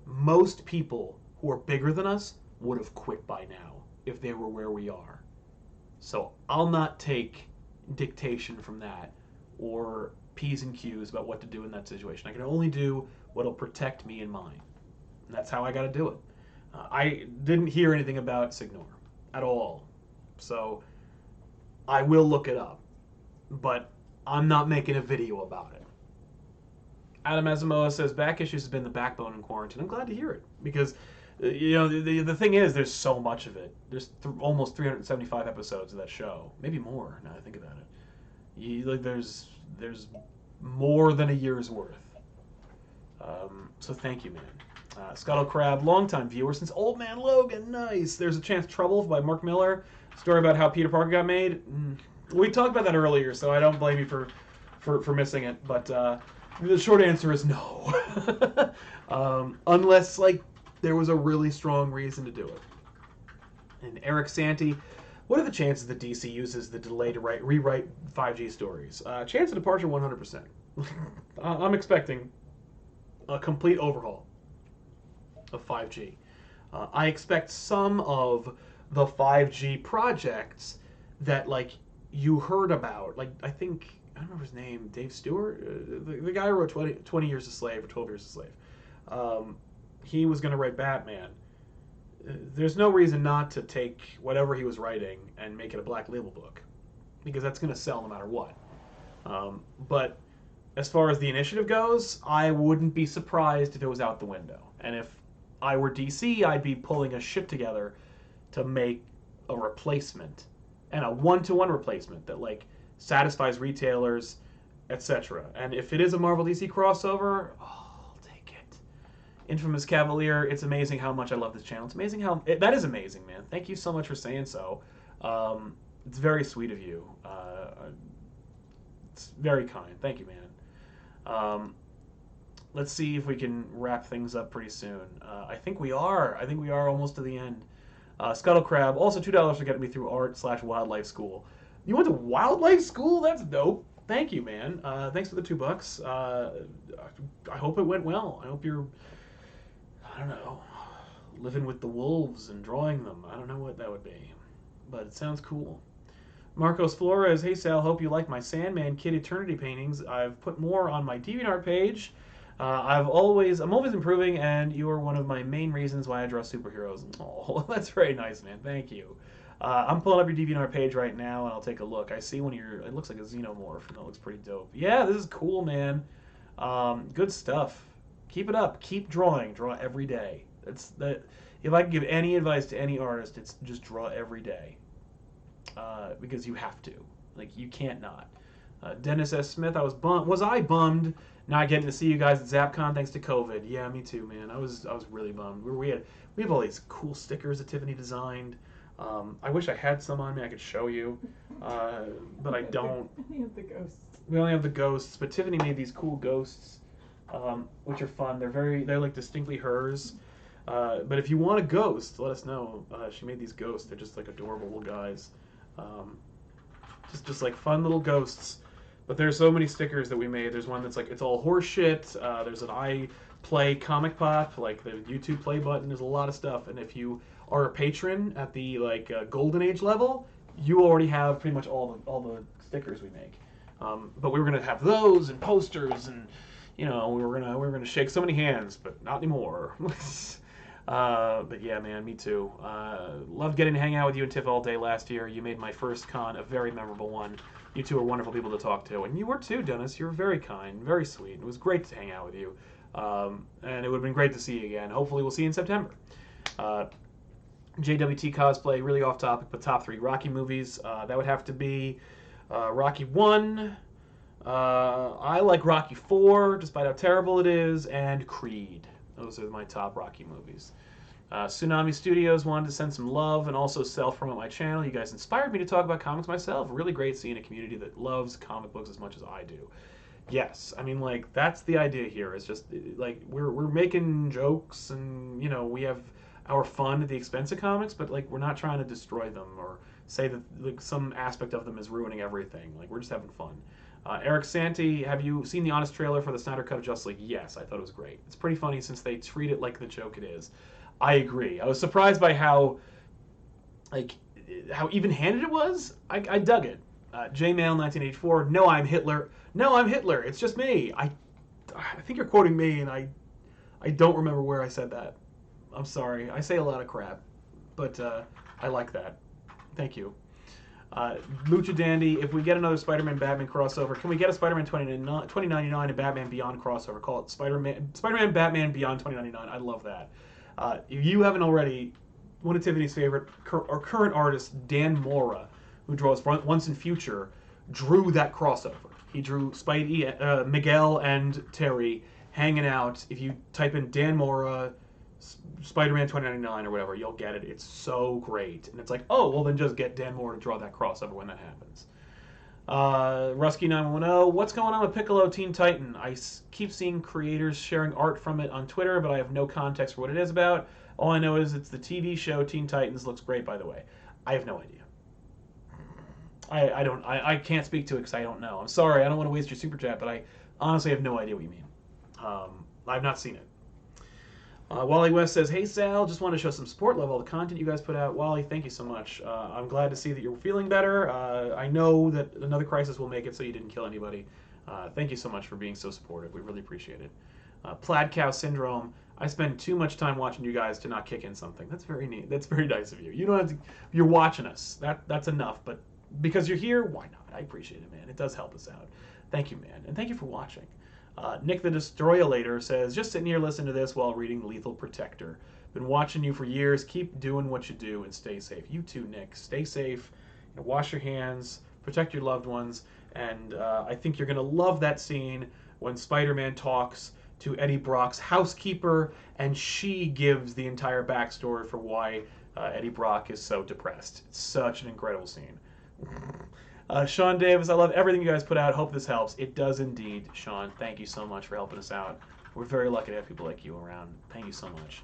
Most people who are bigger than us would have quit by now if they were where we are. So I'll not take dictation from that or P's and Q's about what to do in that situation. I can only do what'll protect me and mine. And that's how I got to do it. I didn't hear anything about Signore at all. So I will look it up. But I'm not making a video about it. Adam Asamoah says, back issues has been the backbone in quarantine. I'm glad to hear it. Because the thing is, there's so much of it. There's almost 375 episodes of that show, maybe more. Now I think about it, there's more than a year's worth. So thank you, man. Scuttle Crab, longtime viewer since Old Man Logan. Nice. There's a Chance Trouble by Mark Miller. Story about how Peter Parker got made. We talked about that earlier, so I don't blame you for missing it. But the short answer is no. Unless like. There was a really strong reason to do it. And Eric Santi, what are the chances that DC uses the delay to rewrite 5G stories? Chance of departure, 100%. I'm expecting a complete overhaul of 5G. I expect some of the 5G projects that like you heard about. Like I don't remember his name, Dave Stewart, the guy who wrote 20 Years a Slave or 12 Years a Slave. He was going to write Batman. There's no reason not to take whatever he was writing and make it a Black Label book, because that's going to sell no matter what. But as far as the initiative goes, I wouldn't be surprised if it was out the window. And if I were DC, I'd be pulling a ship together to make a replacement, and a one-to-one replacement that like satisfies retailers, etc. And if it is a Marvel DC crossover, Infamous Cavalier, it's amazing how much I love this channel. It's amazing how... that is amazing, man. Thank you so much for saying so. It's very sweet of you. It's very kind. Thank you, man. Let's see if we can wrap things up pretty soon. I think we are. I think we are almost to the end. Scuttle Crab, also $2 for getting me through art/wildlife school. You went to wildlife school? That's dope. Thank you, man. Thanks for the $2. I hope it went well. I hope you're... I don't know, living with the wolves and drawing them. I don't know what that would be, but it sounds cool. Marcos Flores, hey Sal, hope you like my Sandman Kid Eternity paintings. I've put more on my DeviantArt page. I'm always improving, and you are one of my main reasons why I draw superheroes. Oh, that's very nice, man. Thank you. I'm pulling up your DeviantArt page right now, and I'll take a look. I see one of your... It looks like a Xenomorph, and that looks pretty dope. Yeah, this is cool, man. Good stuff. Keep it up. Keep drawing. Draw every day. If I can give any advice to any artist, it's just draw every day. Because you have to. Like, you can't not. Dennis S. Smith, was I bummed not getting to see you guys at ZapCon thanks to COVID. Yeah, me too, man. I was really bummed. We have all these cool stickers that Tiffany designed. I wish I had some on me I could show you, but I don't. I have the ghosts. We only have the ghosts, but Tiffany made these cool ghosts, which are fun. They're like distinctly hers. But if you want a ghost, let us know. She made these ghosts. They're just like adorable little guys. Just like fun little ghosts. But there's so many stickers that we made. There's one that's like, it's all horse shit. There's an I play ComicPOP, like the YouTube play button. There's a lot of stuff. And if you are a patron at the like Golden Age level, you already have pretty much all the stickers we make. But we were gonna have those and posters, and we were gonna shake so many hands, but not anymore. But yeah, man, me too. Loved getting to hang out with you and Tiff all day last year. You made my first con a very memorable one. You two are wonderful people to talk to, and you were too, Dennis. You were very kind, very sweet. It was great to hang out with you, and it would have been great to see you again. Hopefully, we'll see you in September. JWT cosplay, really off topic, but top 3 Rocky movies. That would have to be Rocky 1. I like Rocky 4, despite how terrible it is, and Creed. Those are my top Rocky movies. Tsunami Studios wanted to send some love and also self-promote my channel. You guys inspired me to talk about comics myself. Really great seeing a community that loves comic books as much as I do. Yes, I mean, like, that's the idea here. It's just, like, we're making jokes and, we have our fun at the expense of comics, but, like, we're not trying to destroy them or say that, like, some aspect of them is ruining everything. Like, we're just having fun. Eric Santi, have you seen the Honest trailer for the Snyder Cut of Justice League? Yes, I thought it was great. It's pretty funny since they treat it like the joke it is. I agree. I was surprised by how even-handed it was. I dug it. J-Mail 1984, no, I'm Hitler. No, I'm Hitler. It's just me. I think you're quoting me, and I don't remember where I said that. I'm sorry. I say a lot of crap, but I like that. Thank you. Lucha Dandy, if we get another Spider-Man Batman crossover, can we get a Spider-Man 2099 and Batman Beyond crossover? Call it Spider-Man Batman Beyond 2099. I love that. If you haven't already, one of Tiffany's favorite current artists, Dan Mora, who draws Once and Future, drew that crossover. He drew Spidey, Miguel, and Terry hanging out. If you type in Dan Mora, Spider-Man 2099 or whatever, you'll get it. It's so great. And it's like, oh, well, then just get Dan Mora to draw that crossover when that happens. Rusky910, what's going on with Piccolo Teen Titan? I keep seeing creators sharing art from it on Twitter, but I have no context for what it is about. All I know is it's the TV show Teen Titans. Looks great, by the way. I have no idea. I can't speak to it because I don't know. I'm sorry, I don't want to waste your super chat, but I honestly have no idea what you mean. I've not seen it. Wally West says, hey Sal, just want to show some support. Love all the content you guys put out. Wally, thank you so much. I'm glad to see that you're feeling better. I know that another crisis will make it so you didn't kill anybody. Thank you so much for being so supportive. We really appreciate it. Plaid Cow Syndrome, I spend too much time watching you guys to not kick in something. That's very neat. That's very nice of you. You don't have to, you're watching us. That's enough, but because you're here, why not? I appreciate it, man. It does help us out. Thank you, man. And thank you for watching. Nick the Destroyalator says, just sitting here listening to this while reading Lethal Protector. Been watching you for years. Keep doing what you do and stay safe. You too, Nick. Stay safe. Wash your hands. Protect your loved ones. And I think you're going to love that scene when Spider-Man talks to Eddie Brock's housekeeper, and she gives the entire backstory for why Eddie Brock is so depressed. It's such an incredible scene. Sean Davis, I love everything you guys put out. Hope this helps. It does indeed, Sean. Thank you so much for helping us out. We're very lucky to have people like you around. Thank you so much.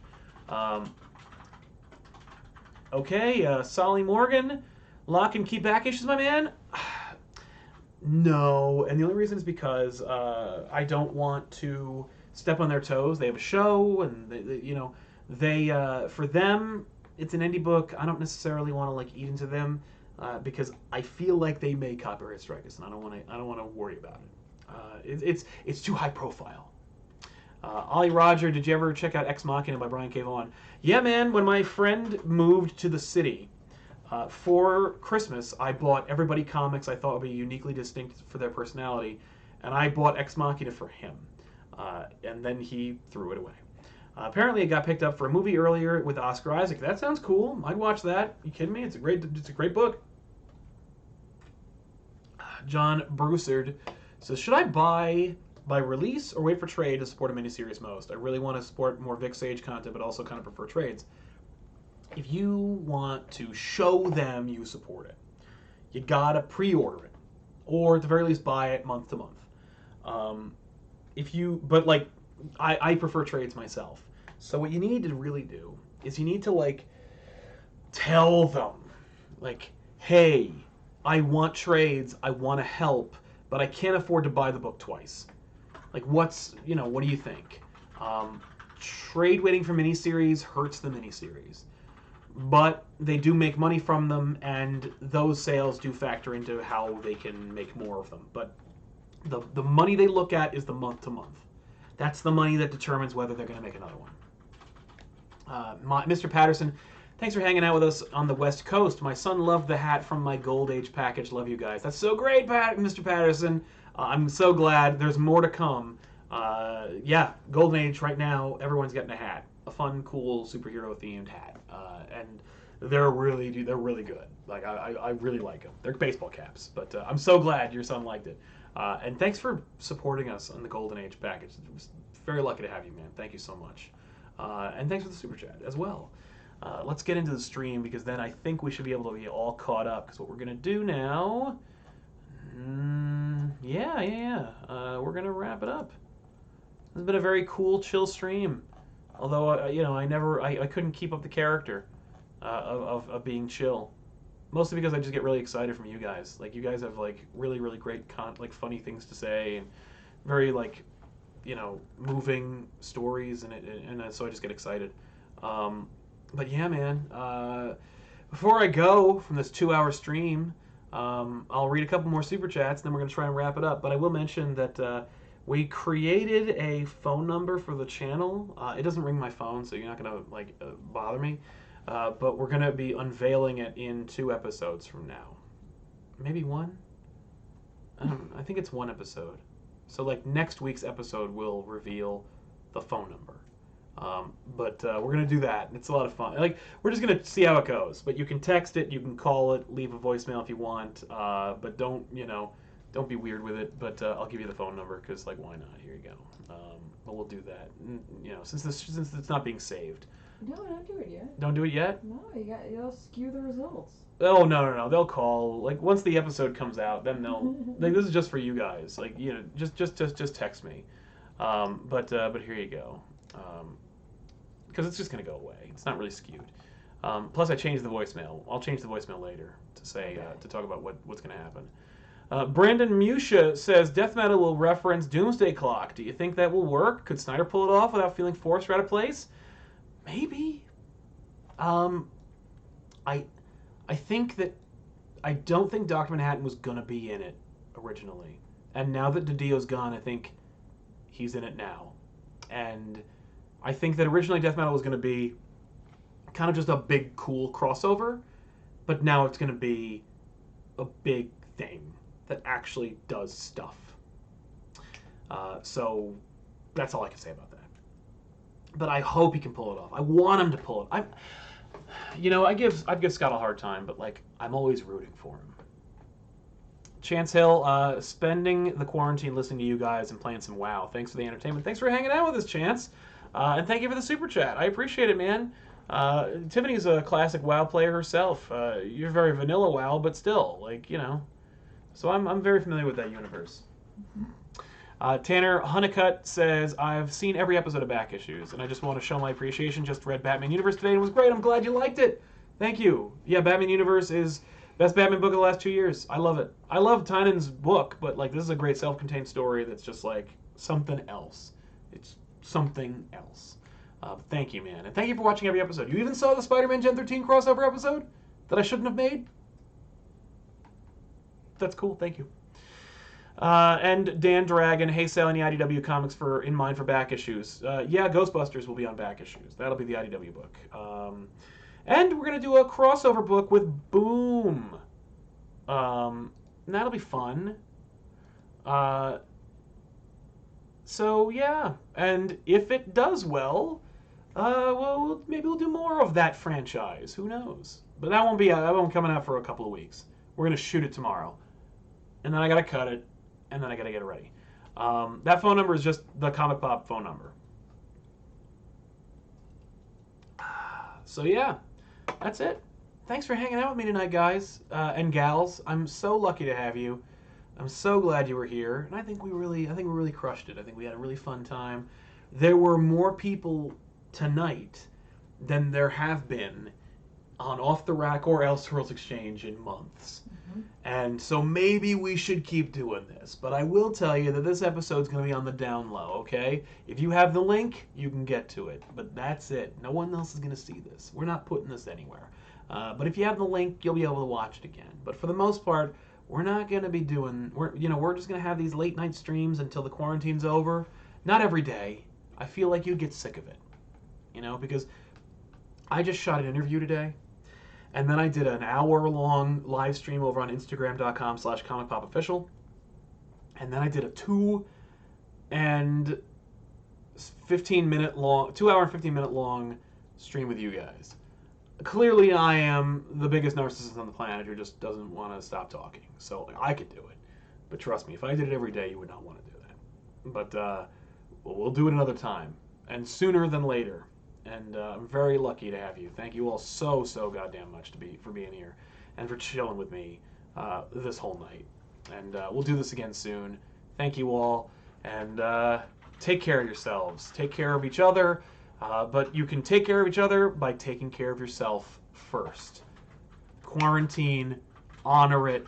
Okay, Solly Morgan, lock and key back issues, my man? No, and the only reason is because I don't want to step on their toes. They have a show, and they for them, it's an indie book. I don't necessarily want to like eat into them. Because I feel like they may copyright strike us, and I don't want to worry about it. It's too high profile. Ollie Roger, did you ever check out Ex Machina by Brian K. Vaughan? Yeah, man. When my friend moved to the city for Christmas, I bought Everybody comics I thought would be uniquely distinct for their personality, and I bought Ex Machina for him, and then he threw it away. Apparently, it got picked up for a movie earlier with Oscar Isaac. That sounds cool. I'd watch that. You kidding me? It's a great book. John Broussard says, should I buy by release or wait for trade to support a miniseries most. I really want to support more Vic Sage content, but also kind of prefer trades. If you want to show them you support it, you gotta pre-order it, or at the very least buy it month to month. But like, I prefer trades myself. So what you need to really do is you need to like tell them, like, hey, I want trades, I want to help, but I can't afford to buy the book twice. Like, what do you think? Trade waiting for miniseries hurts the miniseries, but they do make money from them, and those sales do factor into how they can make more of them. But the money they look at is the month to month. That's the money that determines whether they're going to make another one. Mr. Patterson, thanks for hanging out with us on the West Coast. My son loved the hat from my Gold Age package. Love you guys. That's so great, Mr. Patterson. I'm so glad. There's more to come. Yeah, Golden Age right now, everyone's getting a hat. A fun, cool, superhero-themed hat. And they're really good. Like, I really like them. They're baseball caps. But I'm so glad your son liked it. And thanks for supporting us on the Golden Age package. It was very lucky to have you, man. Thank you so much. And thanks for the super chat as well. Let's get into the stream, because then I think we should be able to be all caught up. Because what we're going to do now... we're going to wrap it up. This has been a very cool, chill stream. Although, I couldn't keep up the character of being chill. Mostly because I just get really excited from you guys. Like, you guys have, like, really, really great, funny things to say, and very, like, moving stories, and so I just get excited. But yeah, man, before I go from this 2-hour stream, I'll read a couple more super chats, and then we're going to try and wrap it up. But I will mention that we created a phone number for the channel. It doesn't ring my phone, so you're not going to, bother me. But we're going to be unveiling it in 2 episodes from now. Maybe 1? I think it's 1 episode. So, like, next week's episode will reveal the phone number. But we're going to do that. It's a lot of fun. Like, we're just going to see how it goes. But you can text it, you can call it, leave a voicemail if you want. But don't be weird with it. But I'll give you the phone number, because, like, why not? Here you go. But we'll do that. Since it's not being saved. No, don't do it yet. Don't do it yet? No, you'll skew the results. Oh, no. They'll call. Like, once the episode comes out, then they'll... like, this is just for you guys. Like, just text me. But here you go. Because it's just going to go away. It's not really skewed. Plus, I changed the voicemail. I'll change the voicemail later to say to talk about what's going to happen. Brandon Musha says, Death Metal will reference Doomsday Clock. Do you think that will work? Could Snyder pull it off without feeling forced or out of place? Maybe. I think that... I don't think Dr. Manhattan was going to be in it originally. And now that DiDio's gone, I think he's in it now. And I think that originally Death Metal was going to be kind of just a big, cool crossover. But now it's going to be a big thing that actually does stuff. So that's all I can say about that. But I hope he can pull it off. I want him to pull it. I give Scott a hard time, but like, I'm always rooting for him. Chance Hill, spending the quarantine listening to you guys and playing some WoW. Thanks for the entertainment. Thanks for hanging out with us, Chance. And thank you for the super chat. I appreciate it, man. Tiffany's a classic WoW player herself. You're very vanilla WoW, but still, like, So I'm very familiar with that universe. Mm-hmm. Tanner Honeycutt says, I've seen every episode of Back Issues, and I just want to show my appreciation. Just read Batman Universe today, and it was great. I'm glad you liked it. Thank you. Yeah, Batman Universe is best Batman book of the last 2 years. I love it. I love Tynan's book, but like, this is a great self-contained story that's just like something else. It's something else. Thank you, man. And thank you for watching every episode. You even saw the Spider-Man Gen 13 crossover episode that I shouldn't have made? That's cool. Thank you. And Dan Dragon, hey, selling the IDW comics in mind for Back Issues. Yeah, Ghostbusters will be on Back Issues. That'll be the IDW book. And we're going to do a crossover book with Boom. And that'll be fun. So, yeah. And if it does well, maybe we'll do more of that franchise. Who knows? But that won't be coming out for a couple of weeks. We're going to shoot it tomorrow. And then I got to cut it. And then I got to get it ready. That phone number is just the Comic Pop phone number. So yeah, that's it. Thanks for hanging out with me tonight, guys and gals. I'm so lucky to have you. I'm so glad you were here, and I think we really crushed it. I think we had a really fun time. There were more people tonight than there have been on Off the Rack or Elseworlds Exchange in months. Mm-hmm. And so maybe we should keep doing this. But I will tell you that this episode's going to be on the down low, okay? If you have the link, you can get to it. But that's it. No one else is going to see this. We're not putting this anywhere. But if you have the link, you'll be able to watch it again. But for the most part, we're not going to be doing... We're just going to have these late night streams until the quarantine's over. Not every day. I feel like you'd get sick of it. Because I just shot an interview today. And then I did an hour-long live stream over on Instagram.com/ComicPopOfficial. And then I did a 2 hour and 15 minute long stream with you guys. Clearly, I am the biggest narcissist on the planet who just doesn't want to stop talking. So I could do it. But trust me, if I did it every day, you would not want to do that. But we'll do it another time. And sooner than later. And I'm very lucky to have you. Thank you all so goddamn much for being here and for chilling with me this whole night. And we'll do this again soon. Thank you all. And take care of yourselves. Take care of each other. But you can take care of each other by taking care of yourself first. Quarantine. Honor it.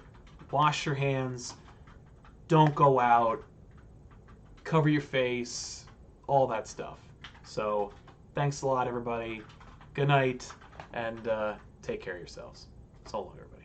Wash your hands. Don't go out. Cover your face. All that stuff. So... thanks a lot, everybody. Good night, and take care of yourselves. So long, everybody.